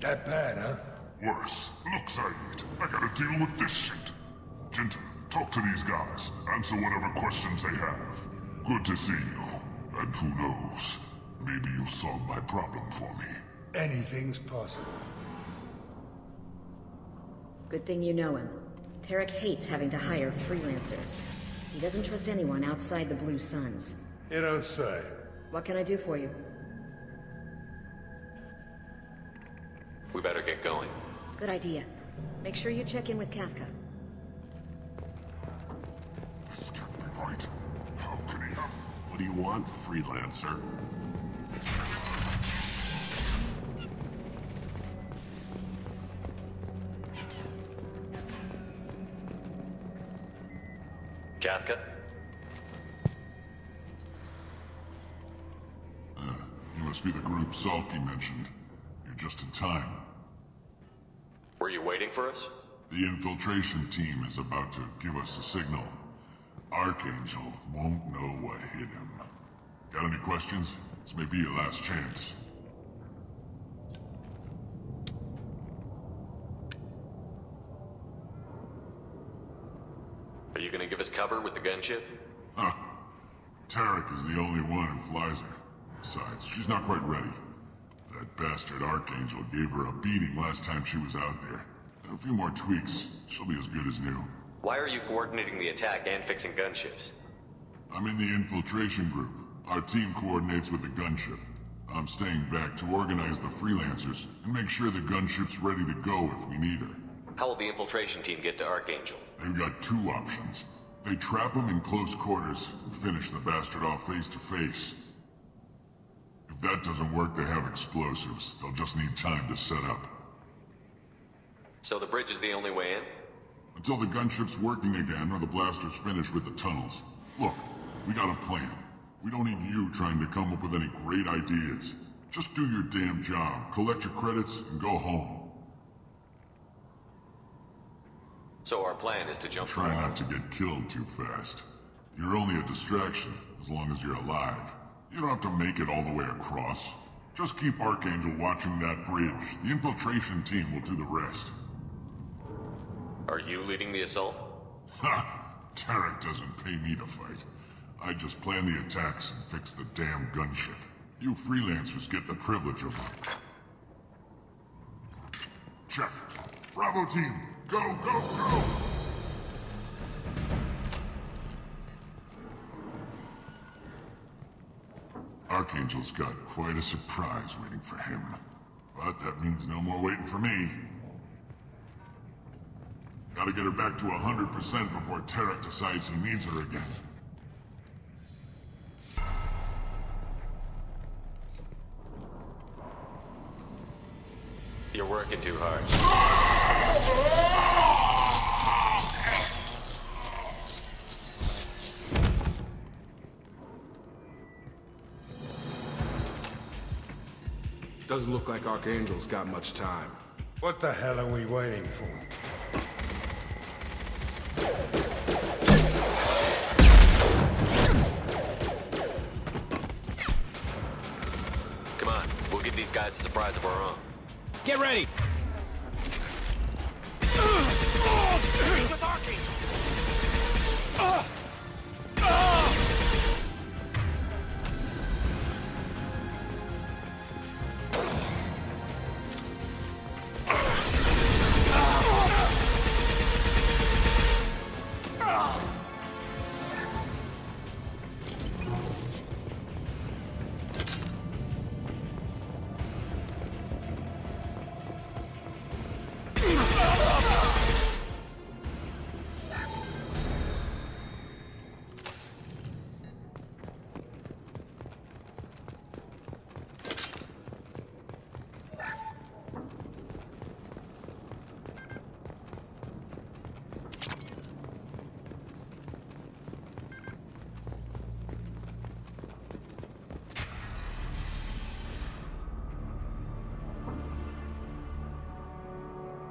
Speaker 7: That bad, huh?
Speaker 10: Worse. Look, Saeed, I gotta deal with this shit. Jinta, talk to these guys. Answer whatever questions they have. Good to see you. And who knows, maybe you'll solve my problem for me.
Speaker 7: Anything's possible.
Speaker 15: Good thing you know him. Tarek hates having to hire freelancers. He doesn't trust anyone outside the Blue Suns.
Speaker 7: You don't say.
Speaker 15: What can I do for you?
Speaker 14: We better get going.
Speaker 15: Good idea. Make sure you check in with Kafka.
Speaker 10: This can't be right. How can he have... What do you want, freelancer?
Speaker 14: Kafka?
Speaker 10: You must be the group Salky mentioned. You're just in time.
Speaker 14: Were you waiting for us?
Speaker 10: The infiltration team is about to give us a signal. Archangel won't know what hit him. Got any questions? This may be your last chance.
Speaker 14: Are you gonna give us cover with the gunship?
Speaker 10: Huh. Tarek is the only one who flies her. Besides, she's not quite ready. That bastard Archangel gave her a beating last time she was out there. A few more tweaks, she'll be as good as new.
Speaker 14: Why are you coordinating the attack and fixing gunships?
Speaker 10: I'm in the infiltration group. Our team coordinates with the gunship. I'm staying back to organize the freelancers and make sure the gunship's ready to go if we need her.
Speaker 14: How will the infiltration team get to Archangel?
Speaker 10: They've got two options. They trap him in close quarters and finish the bastard off face to face. If that doesn't work, they have explosives. They'll just need time to set up.
Speaker 14: So the bridge is the only way in?
Speaker 10: Until the gunship's working again or the blasters finish with the tunnels. Look, we got a plan. We don't need you trying to come up with any great ideas. Just do your damn job, collect your credits, and go home.
Speaker 14: So our plan is to jump
Speaker 10: Try not to get killed too fast. You're only a distraction, as long as you're alive. You don't have to make it all the way across. Just keep Archangel watching that bridge. The infiltration team will do the rest.
Speaker 14: Are you leading the assault?
Speaker 10: Ha! Tarek doesn't pay me to fight. I just plan the attacks and fix the damn gunship. You freelancers get the privilege of... Check. Bravo team, go, go, go! Archangel's got quite a surprise waiting for him. But that means no more waiting for me. Gotta get her back to 100% before Tarek decides he needs her again.
Speaker 14: You're working too hard.
Speaker 8: Doesn't look like Archangel's got much time.
Speaker 7: What the hell are we waiting for?
Speaker 14: Come on, we'll give these guys a surprise of our own.
Speaker 3: Get ready!
Speaker 5: With Archangel!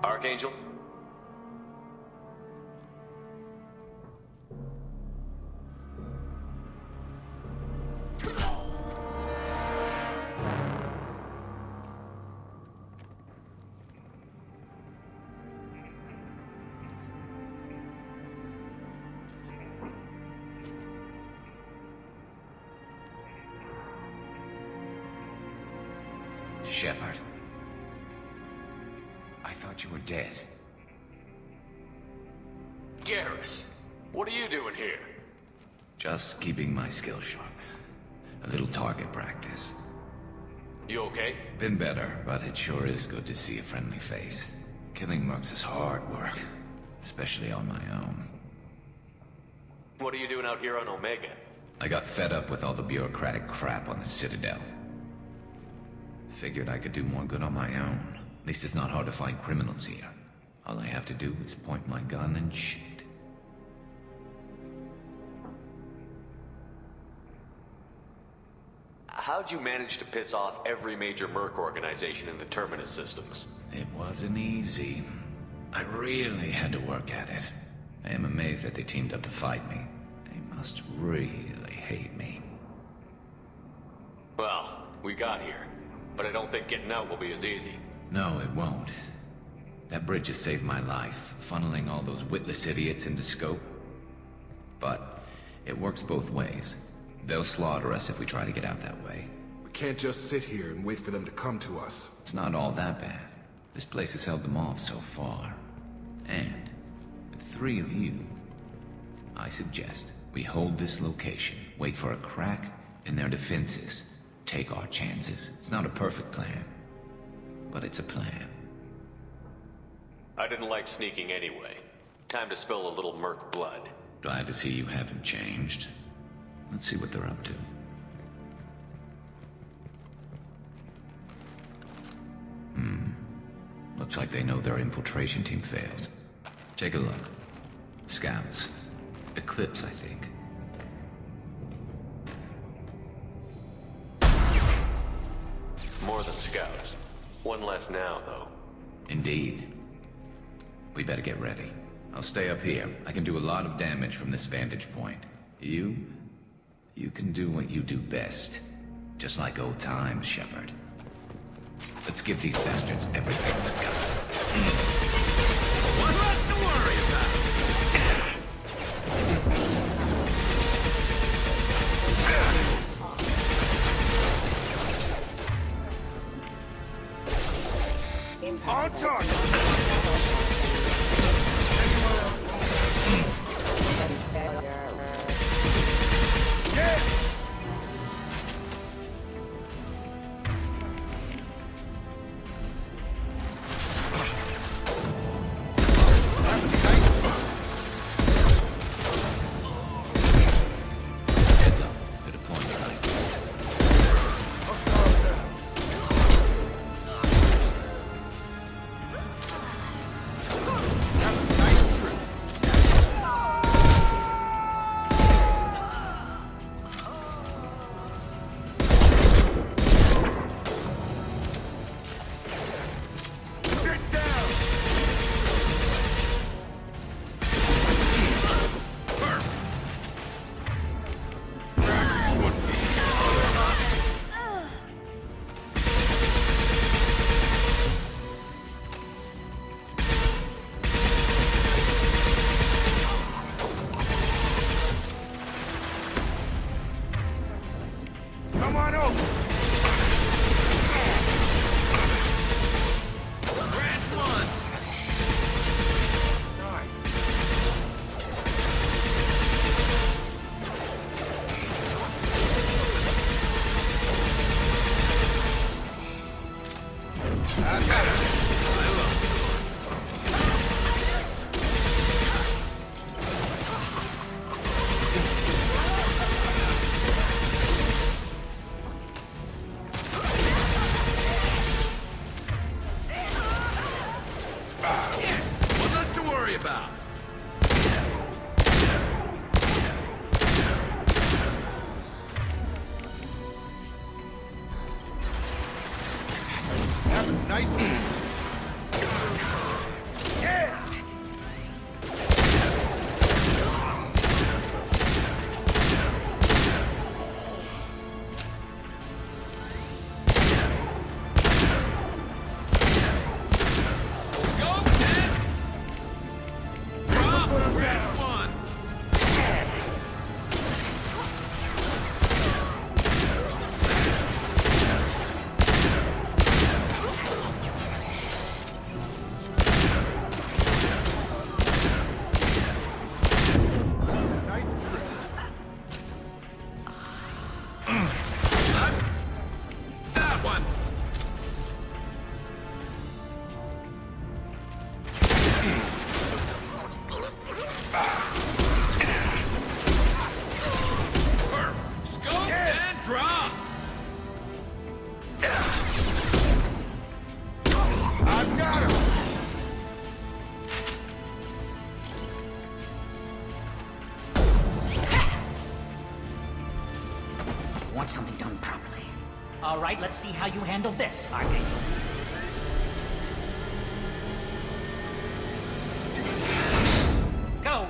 Speaker 14: Archangel?
Speaker 4: Shepard. I thought you were dead.
Speaker 14: Garrus, what are you doing here?
Speaker 4: Just keeping my skills sharp. A little target practice.
Speaker 14: You okay?
Speaker 4: Been better, but it sure is good to see a friendly face. Killing mercs is hard work, especially on my own.
Speaker 14: What are you doing out here on Omega?
Speaker 4: I got fed up with all the bureaucratic crap on the Citadel. Figured I could do more good on my own. At least it's not hard to find criminals here. All I have to do is point my gun and shoot.
Speaker 14: How'd you manage to piss off every major merc organization in the Terminus systems?
Speaker 4: It wasn't easy. I really had to work at it. I am amazed that they teamed up to fight me. They must really hate me.
Speaker 14: Well, we got here. But I don't think getting out will be as easy.
Speaker 4: No, it won't. That bridge has saved my life, funneling all those witless idiots into scope. But it works both ways. They'll slaughter us if we try to get out that way.
Speaker 8: We can't just sit here and wait for them to come to us.
Speaker 4: It's not all that bad. This place has held them off so far. And with 3 of you, I suggest we hold this location, wait for a crack in their defenses, take our chances. It's not a perfect plan, but it's a plan.
Speaker 14: I didn't like sneaking anyway. Time to spill a little merc blood.
Speaker 4: Glad to see you haven't changed. Let's see what they're up to. Looks like they know their infiltration team failed. Take a look. scouts. Eclipse, I think.
Speaker 14: More than scouts. One less now, though.
Speaker 4: Indeed. We better get ready. I'll stay up here. I can do a lot of damage from this vantage point. You can do what you do best. Just like old times, Shepard. Let's give these bastards everything they've got.
Speaker 5: One less to worry about. On target.
Speaker 4: Heads up. They're deploying snipers.
Speaker 5: Come on over. Branch one. One less to worry about.
Speaker 13: Have a nice evening.
Speaker 5: Yeah. Scope it. Drop branch one. That one. Scope and drop. I've got him.
Speaker 1: Want something done properly. All right, let's see how you handle this, Archangel. Go!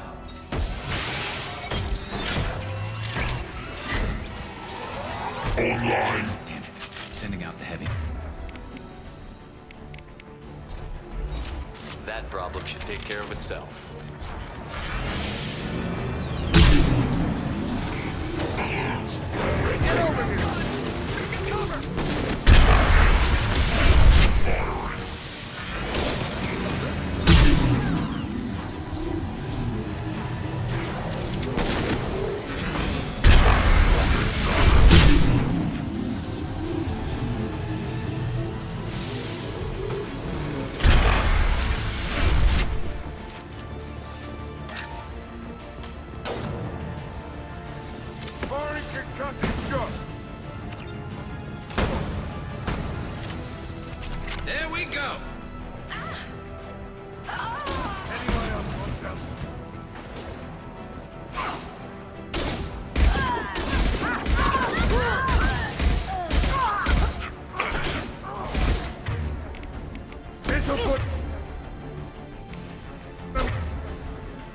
Speaker 10: Online.
Speaker 4: Damn it. Sending out the heavy.
Speaker 14: That problem should take care of itself.
Speaker 5: Get over here. Firing concussive shot.
Speaker 14: There we go.
Speaker 5: Anyone else wants help?
Speaker 8: to put them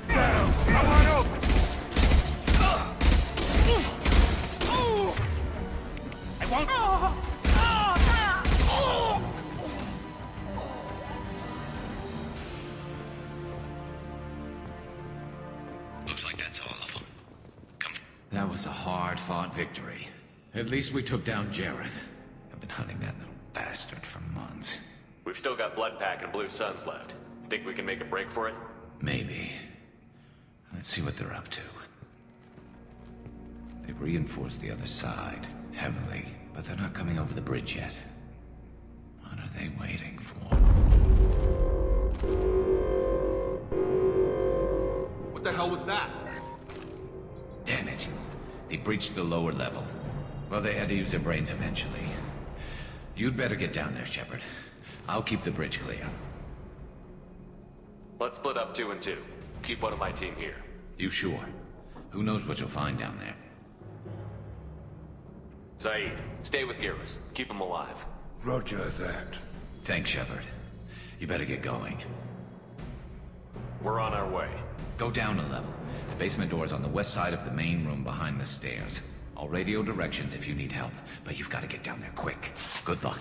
Speaker 8: down. Come on over.
Speaker 5: I won't.
Speaker 4: Looks like that's all of them. Come. That was a hard-fought victory. At least we took down Jareth. I've been hunting that little bastard for months.
Speaker 14: We've still got Bloodpack and Blue Suns left. Think we can make a break for it?
Speaker 4: Maybe. Let's see what they're up to. They've reinforced the other side, heavily, but they're not coming over the bridge yet. What are they waiting for?
Speaker 8: What the hell was that?
Speaker 4: Damn it. They breached the lower level. Well, they had to use their brains eventually. You'd better get down there, Shepard. I'll keep the bridge clear.
Speaker 14: Let's split up 2 and 2. Keep one of my team here.
Speaker 4: You sure? Who knows what you'll find down there?
Speaker 14: Zaid, stay with Garrus. Keep him alive.
Speaker 7: Roger that.
Speaker 4: Thanks, Shepard. You better get going.
Speaker 14: We're on our way.
Speaker 4: Go down a level. The basement door's on the west side of the main room behind the stairs. I'll radio directions if you need help, but you've got to get down there quick. Good luck.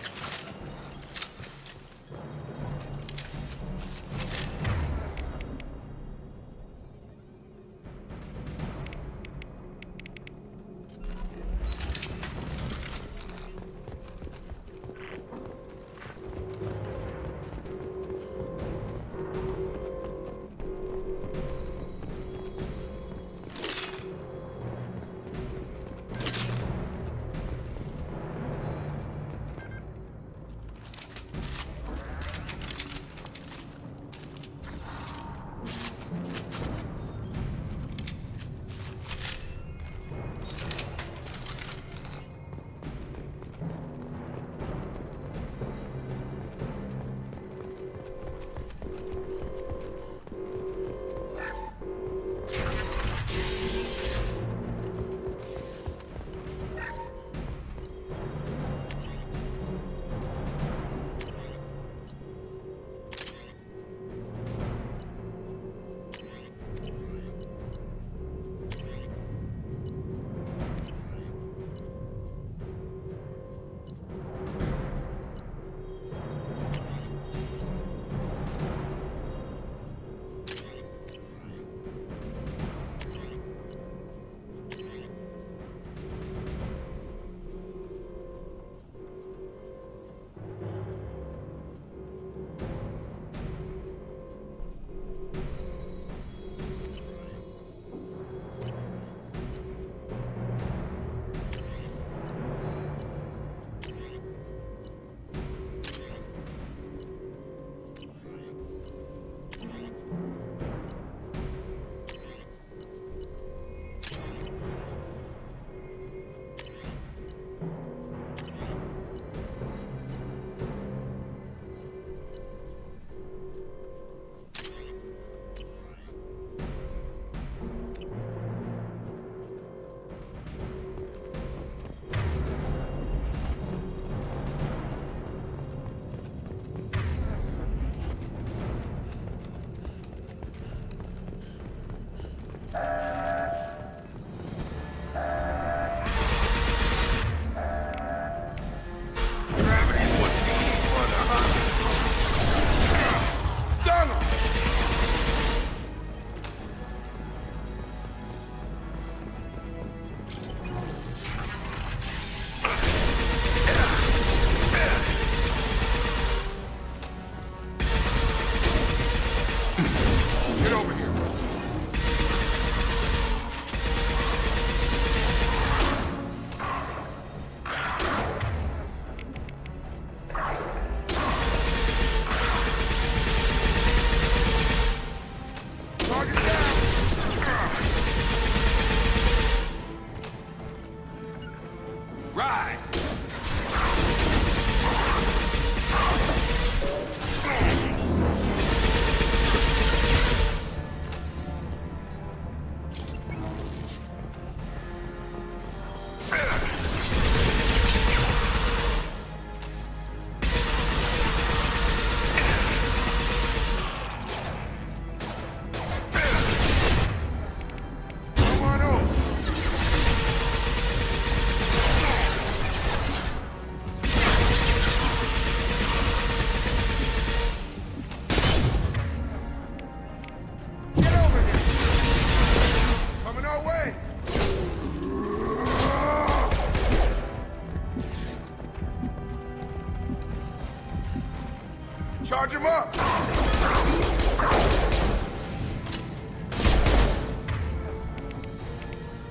Speaker 8: Charge him up!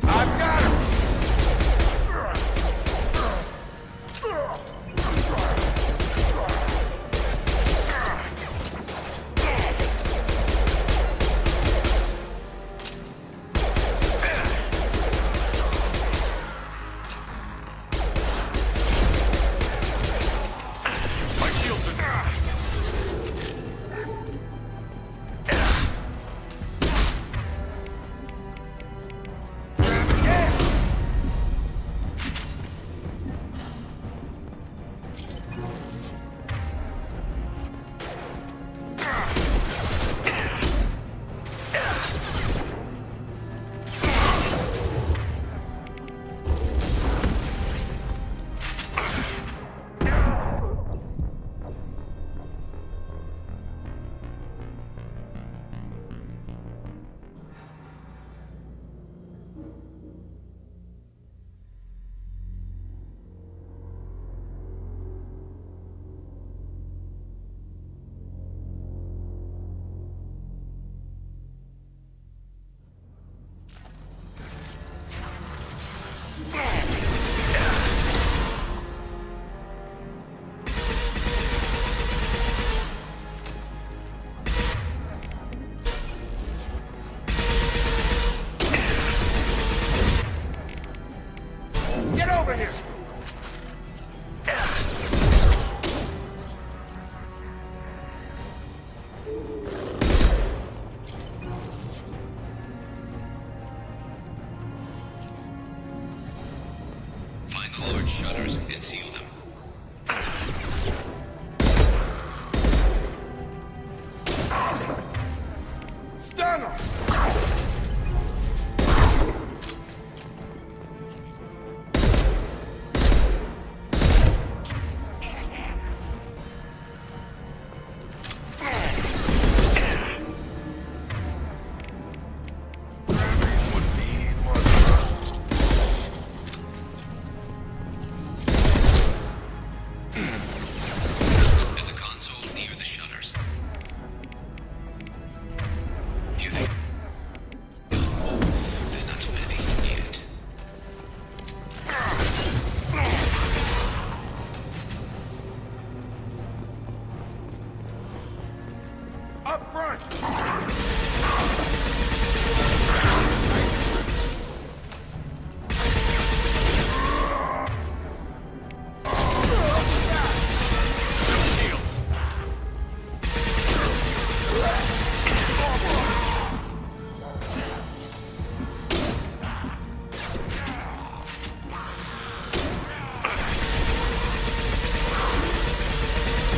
Speaker 8: I've got him! Get over here!
Speaker 4: Find the large shutters and seal them.
Speaker 8: Stun him!
Speaker 4: There's a console near the shutters. Here they... There's not too many yet.
Speaker 8: Up front!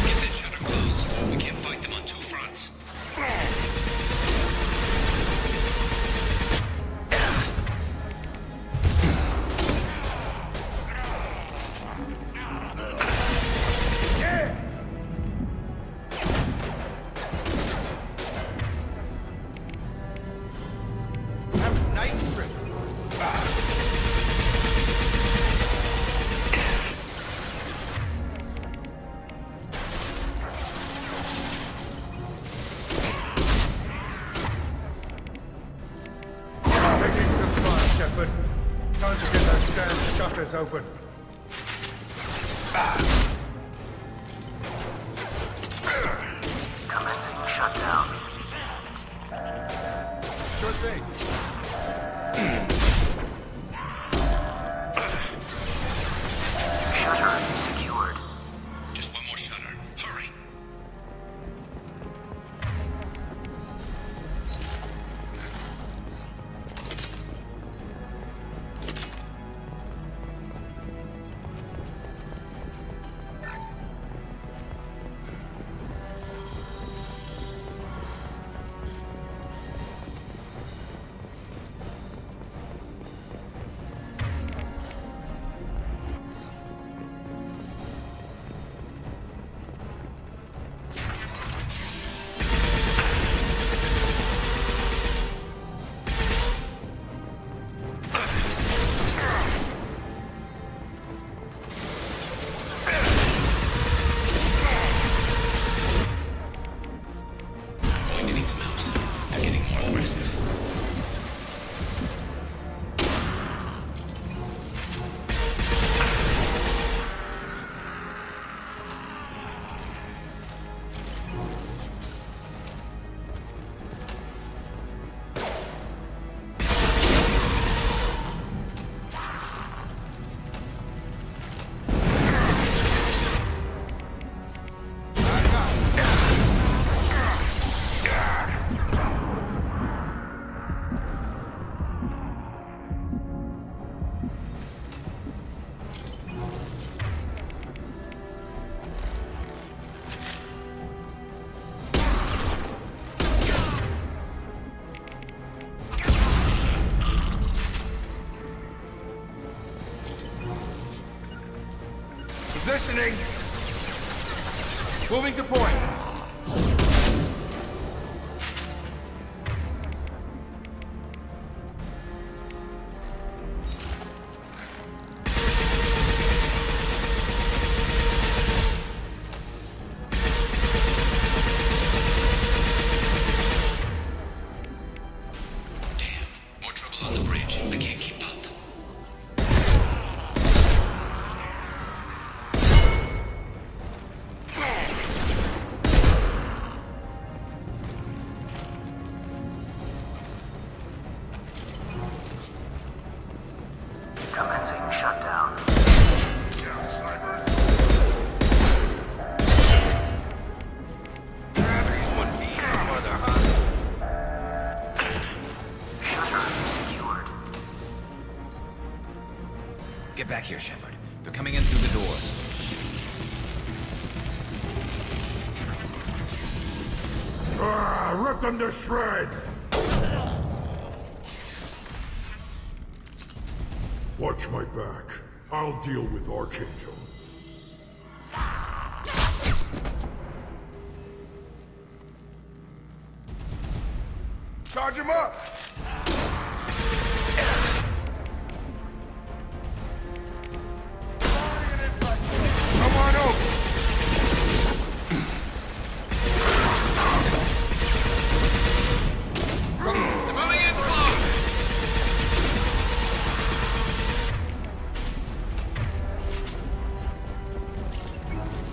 Speaker 4: Get that shutter closed. We can't fight them on two fronts.
Speaker 8: Have a nice trip.
Speaker 7: Making some fire, Shepard. Time to get those damn shutters open.
Speaker 6: Commencing shutdown.
Speaker 8: Sure thing.
Speaker 6: Shutter secured.
Speaker 4: Just one more shutter. Hurry.
Speaker 8: listening! Moving to point.
Speaker 4: More trouble on the bridge. I can't keep up.
Speaker 6: Commencing shutdown.
Speaker 4: Get back here, Shepard. They're coming in through the doors.
Speaker 10: Rip them to shreds! Watch my back. I'll deal with Archangel.
Speaker 8: Charge him up! Come on over!
Speaker 4: They're moving in close!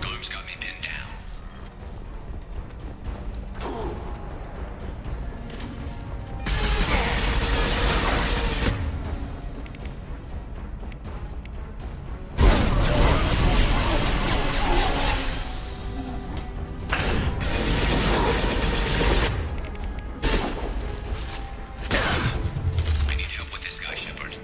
Speaker 4: Garm's got me pinned down. I need help with this guy, Shepard.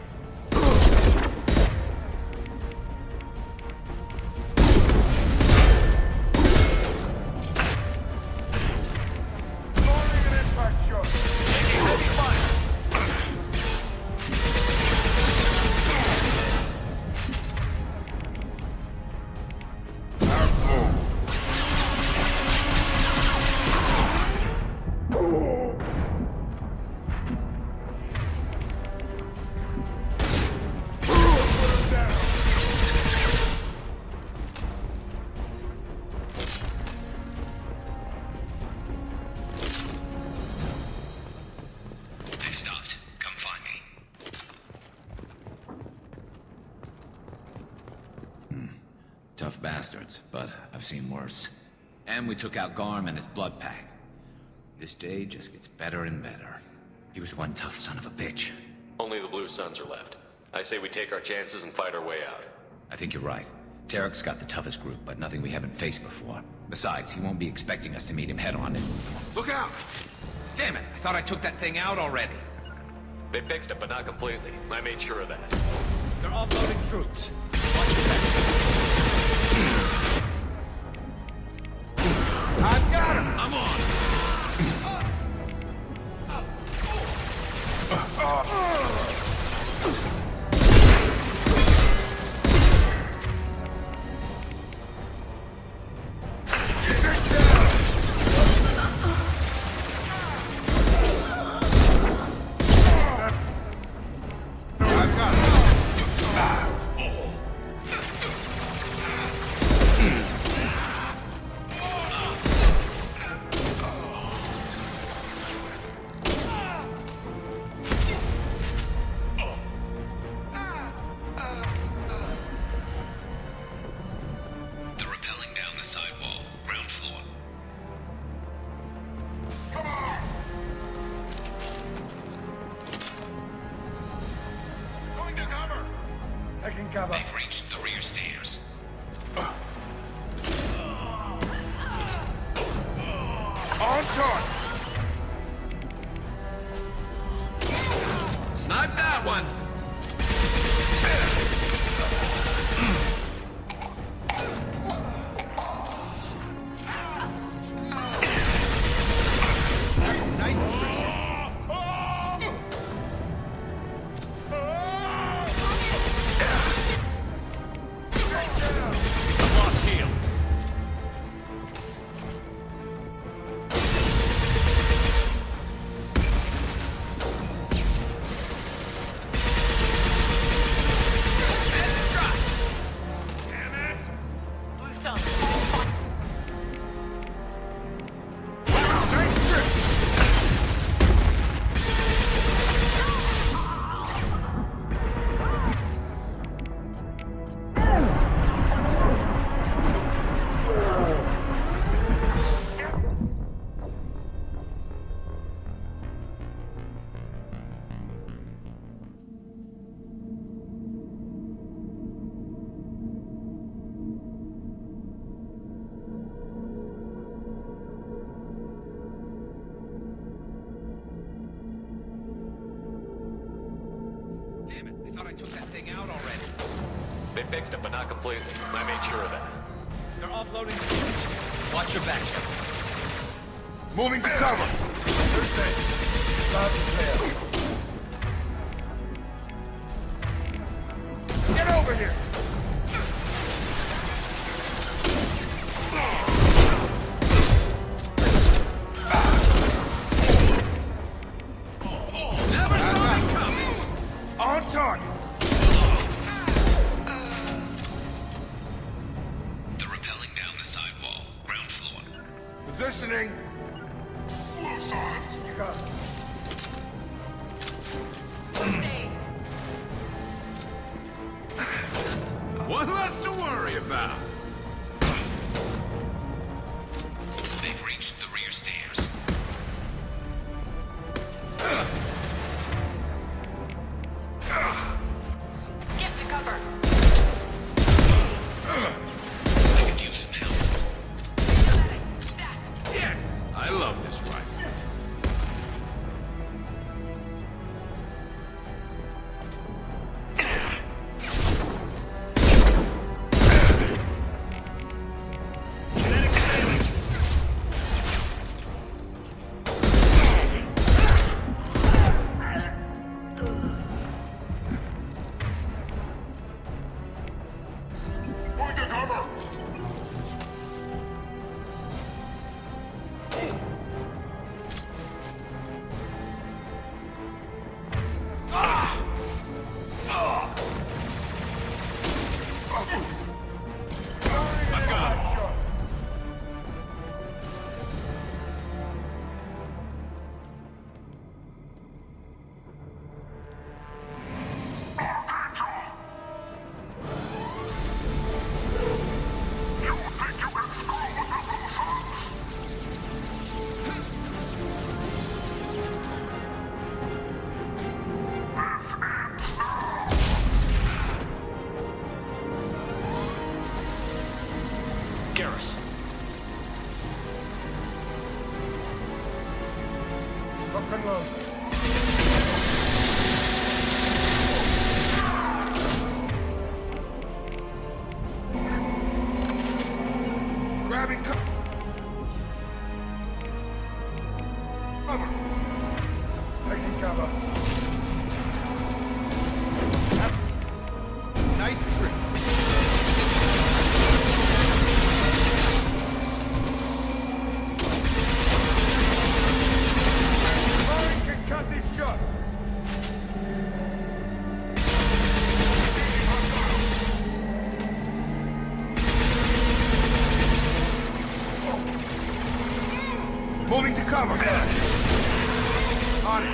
Speaker 4: They stopped. Come find me. Tough bastards, but I've seen worse. And we took out Garm and his blood pack. This day just gets better and better. He was one tough son of a bitch.
Speaker 14: Only the Blue Suns are left. I say we take our chances and fight our way out.
Speaker 4: I think you're right. Tarek's got the toughest group, but nothing we haven't faced before. Besides, he won't be expecting us to meet him head-on and...
Speaker 8: Look out!
Speaker 4: Damn it! I thought I took that thing out already.
Speaker 14: They fixed it, but not completely. I made sure of that.
Speaker 4: They're offloading troops.
Speaker 8: I've got him!
Speaker 4: I'm on! They're rappelling down the side wall, ground floor.
Speaker 8: Going to cover!
Speaker 7: Taking cover.
Speaker 4: They've reached the rear stairs.
Speaker 8: On target!
Speaker 4: Snipe that one!
Speaker 8: Nice.
Speaker 5: Suns.
Speaker 4: Damn it, I thought I took that thing out already.
Speaker 14: They fixed it, but not completely. I made sure of that.
Speaker 4: They're offloading. Watch your back, Shepard.
Speaker 8: Moving to cover. Get over here.
Speaker 4: Never saw me coming.
Speaker 8: On target.
Speaker 4: They're rappelling down the sidewall, ground floor.
Speaker 8: Positioning. Blue Suns.
Speaker 4: One less to worry about. They've reached the rear stairs.
Speaker 5: Get to cover.
Speaker 4: I could use some help. Yes! I love this rifle.
Speaker 14: Garrus.
Speaker 7: Lock and load.
Speaker 8: Grabbing cover.
Speaker 7: Taking cover.
Speaker 8: Nice trick.
Speaker 7: Firing concussive shot.
Speaker 8: Moving to cover. On it.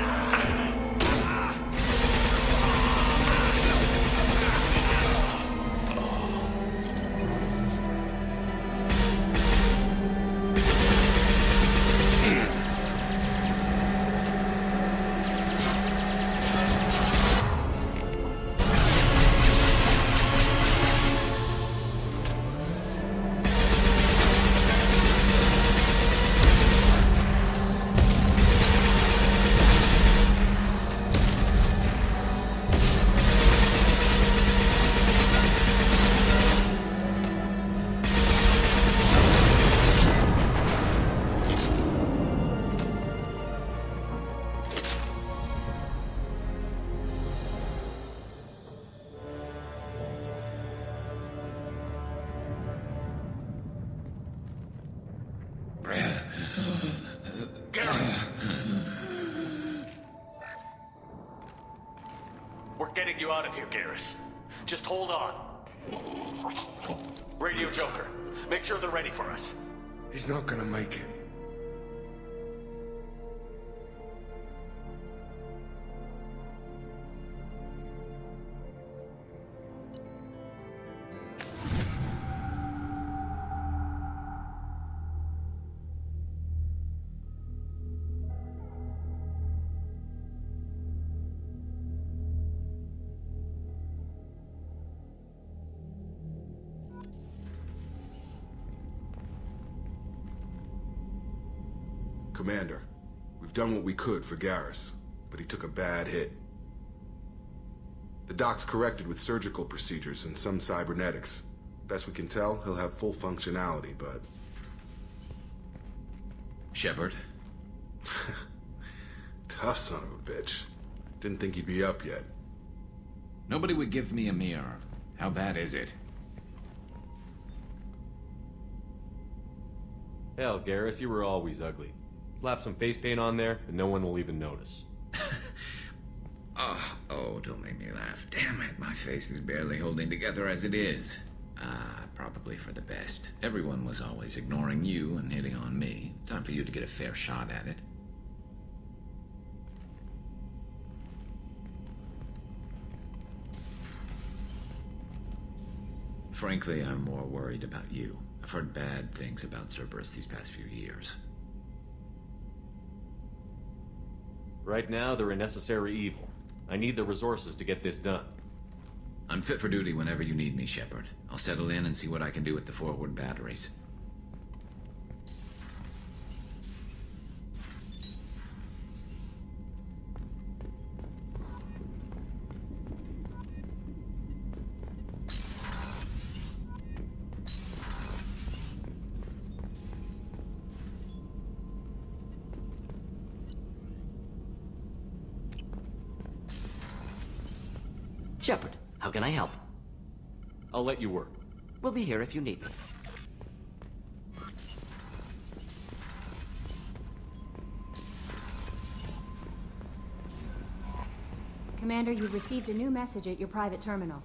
Speaker 14: Garrus! We're getting you out of here, Garrus. Just hold on. Radio Joker, make sure they're ready for us.
Speaker 7: He's not gonna make it.
Speaker 8: Commander, we've done what we could for Garrus, but he took a bad hit. The doc's corrected with surgical procedures and some cybernetics. Best we can tell, he'll have full functionality, but...
Speaker 4: Shepard?
Speaker 8: Tough son of a bitch. Didn't think he'd be up yet.
Speaker 4: Nobody would give me a mirror. How bad is it?
Speaker 9: Hell, Garrus, you were always ugly. Slap some face paint on there, and no one will even notice.
Speaker 4: Oh, don't make me laugh. Damn it, my face is barely holding together as it is. Probably for the best. Everyone was always ignoring you and hitting on me. Time for you to get a fair shot at it. Frankly, I'm more worried about you. I've heard bad things about Cerberus these past few years.
Speaker 9: Right now, they're a necessary evil. I need the resources to get this done.
Speaker 4: I'm fit for duty whenever you need me, Shepard. I'll settle in and see what I can do with the forward batteries.
Speaker 23: Shepard, how can I help?
Speaker 9: I'll let you work.
Speaker 23: We'll be here if you need me.
Speaker 17: Commander, you've received a new message at your private terminal.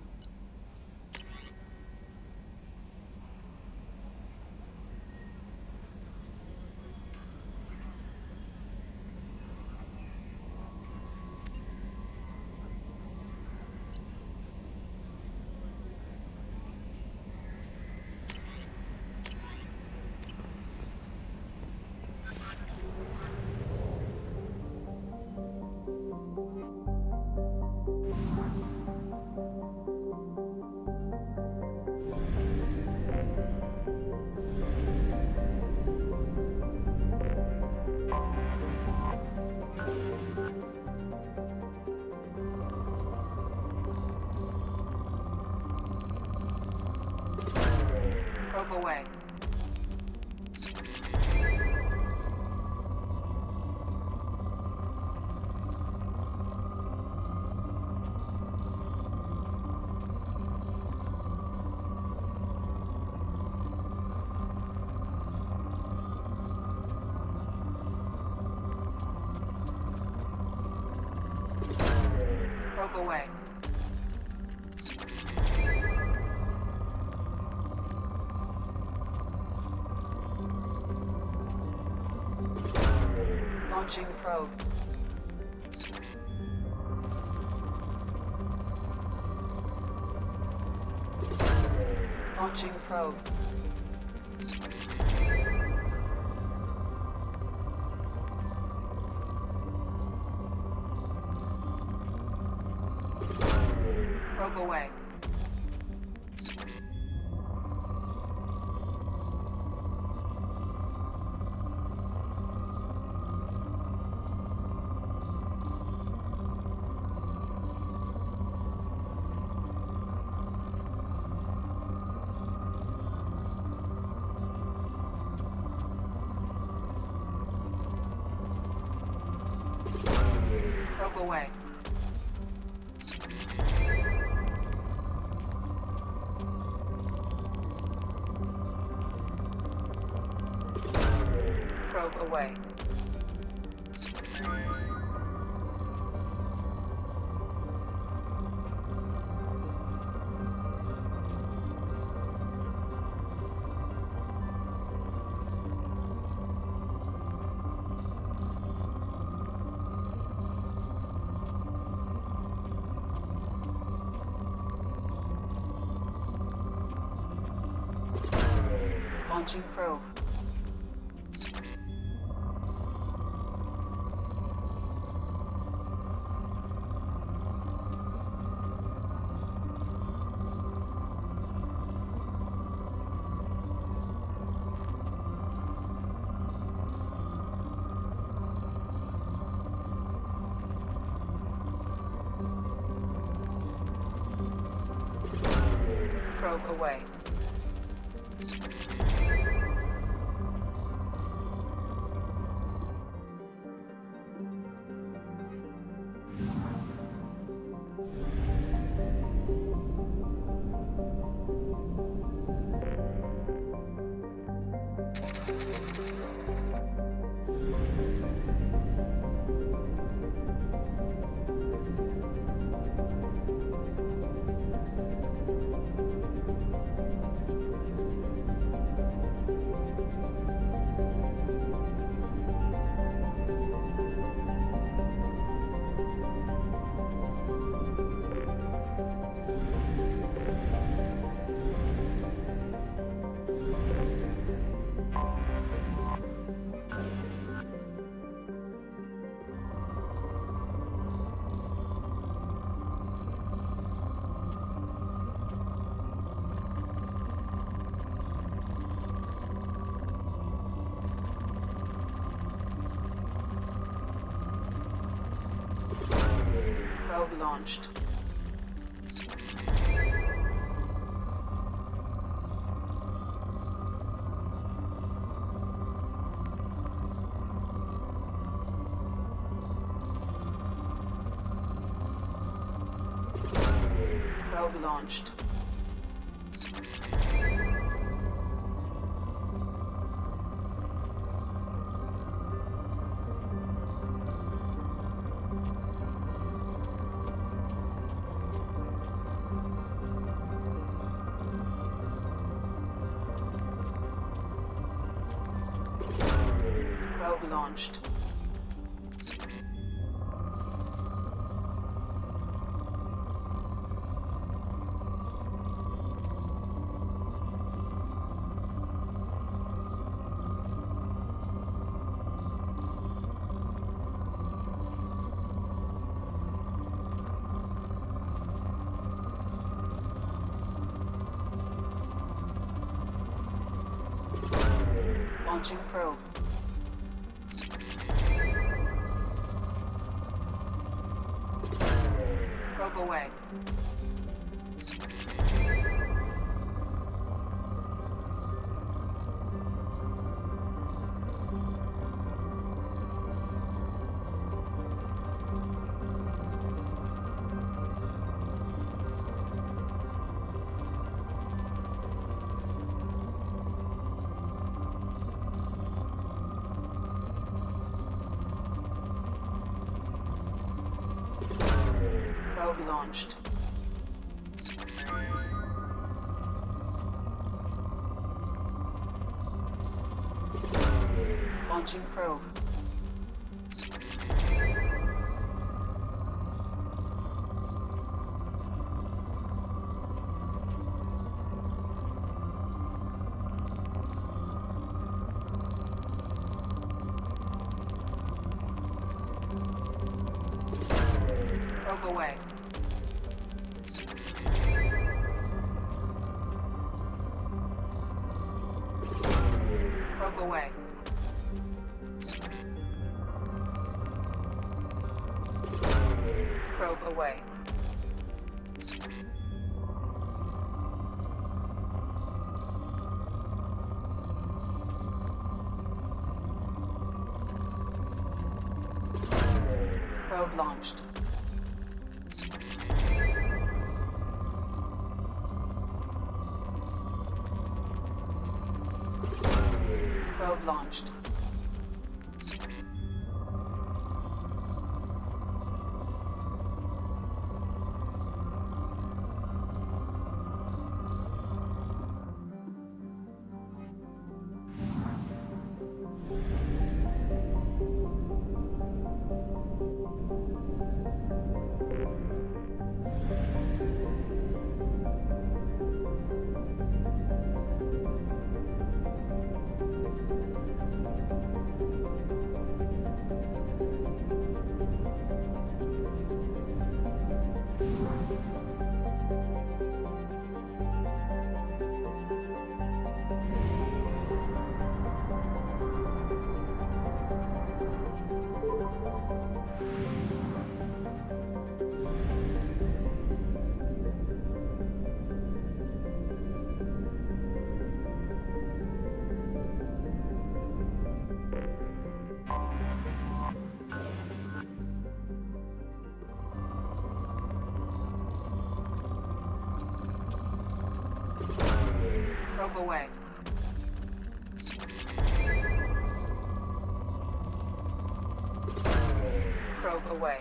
Speaker 12: Probe away. Probe away. Launching probe. Launching probe. Probe away. Probe away. Probe away. Launching probe. Probe away. Probe launched. Probe launched. Probe launched. Launching probe. Probe away. Probe launched. Launching probe. Probe away. Probe away. Probe away. Probe launched. Probe launched. Probe away. Probe away.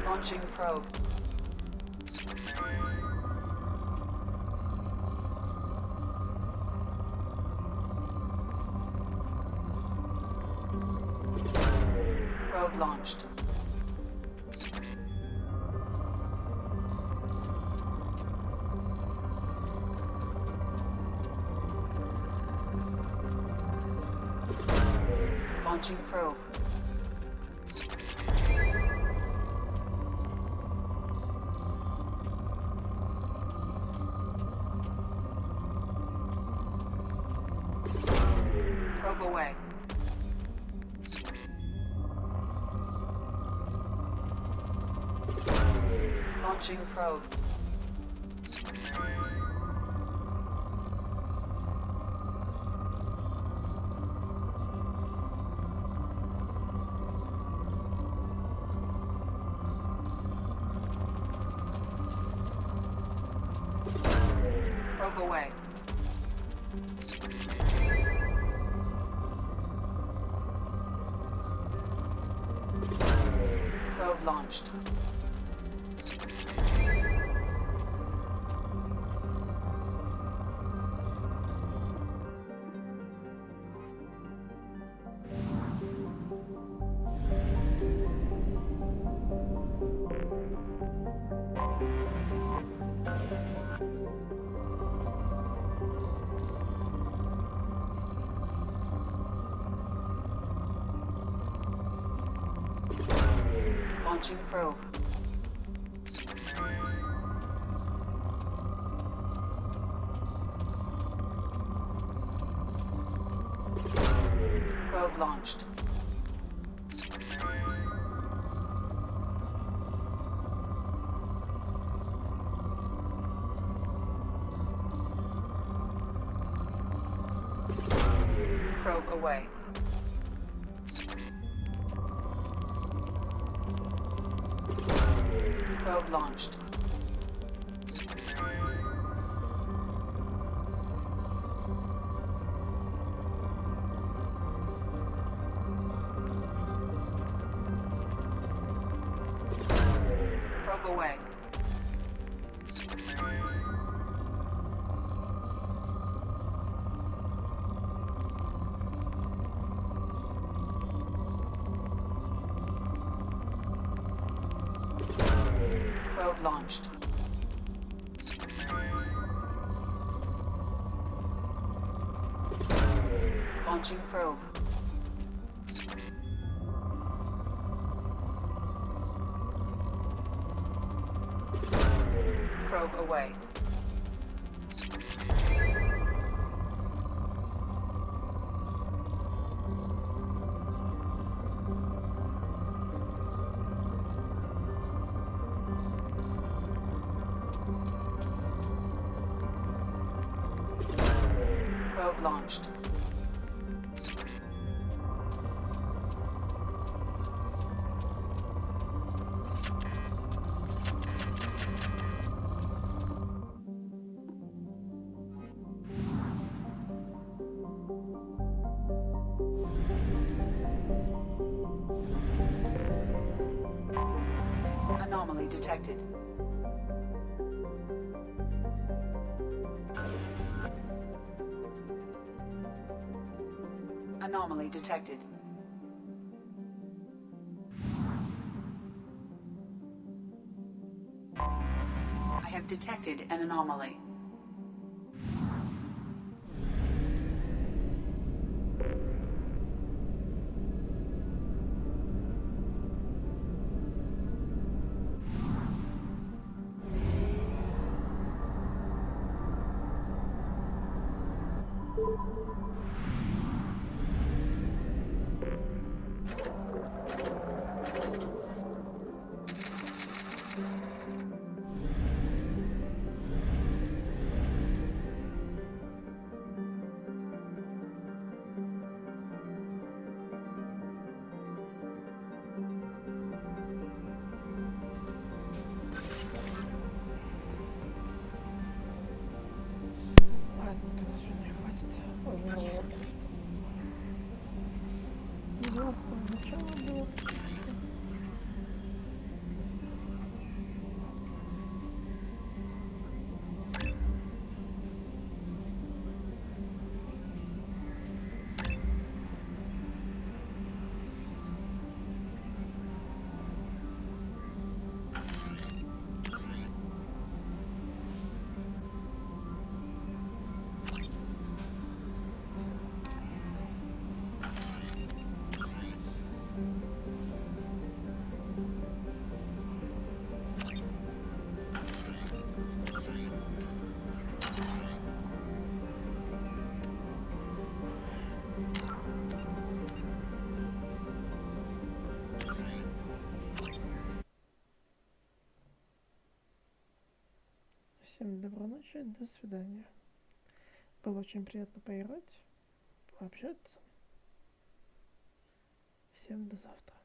Speaker 12: Launching probe. Probe launched. Launching probe. Probe away. Launching probe. Probe away. Probe launched. Launching probe. Probe launched. Probe away. Probe launched. Probe away. Probe launched. Launching probe. Probe away. Probe launched. Anomaly detected. Anomaly detected. I have detected an anomaly.
Speaker 11: неплохое начало было, в принципе. Всем доброй ночи, до свидания. Было очень приятно поиграть, пообщаться. Всем до завтра.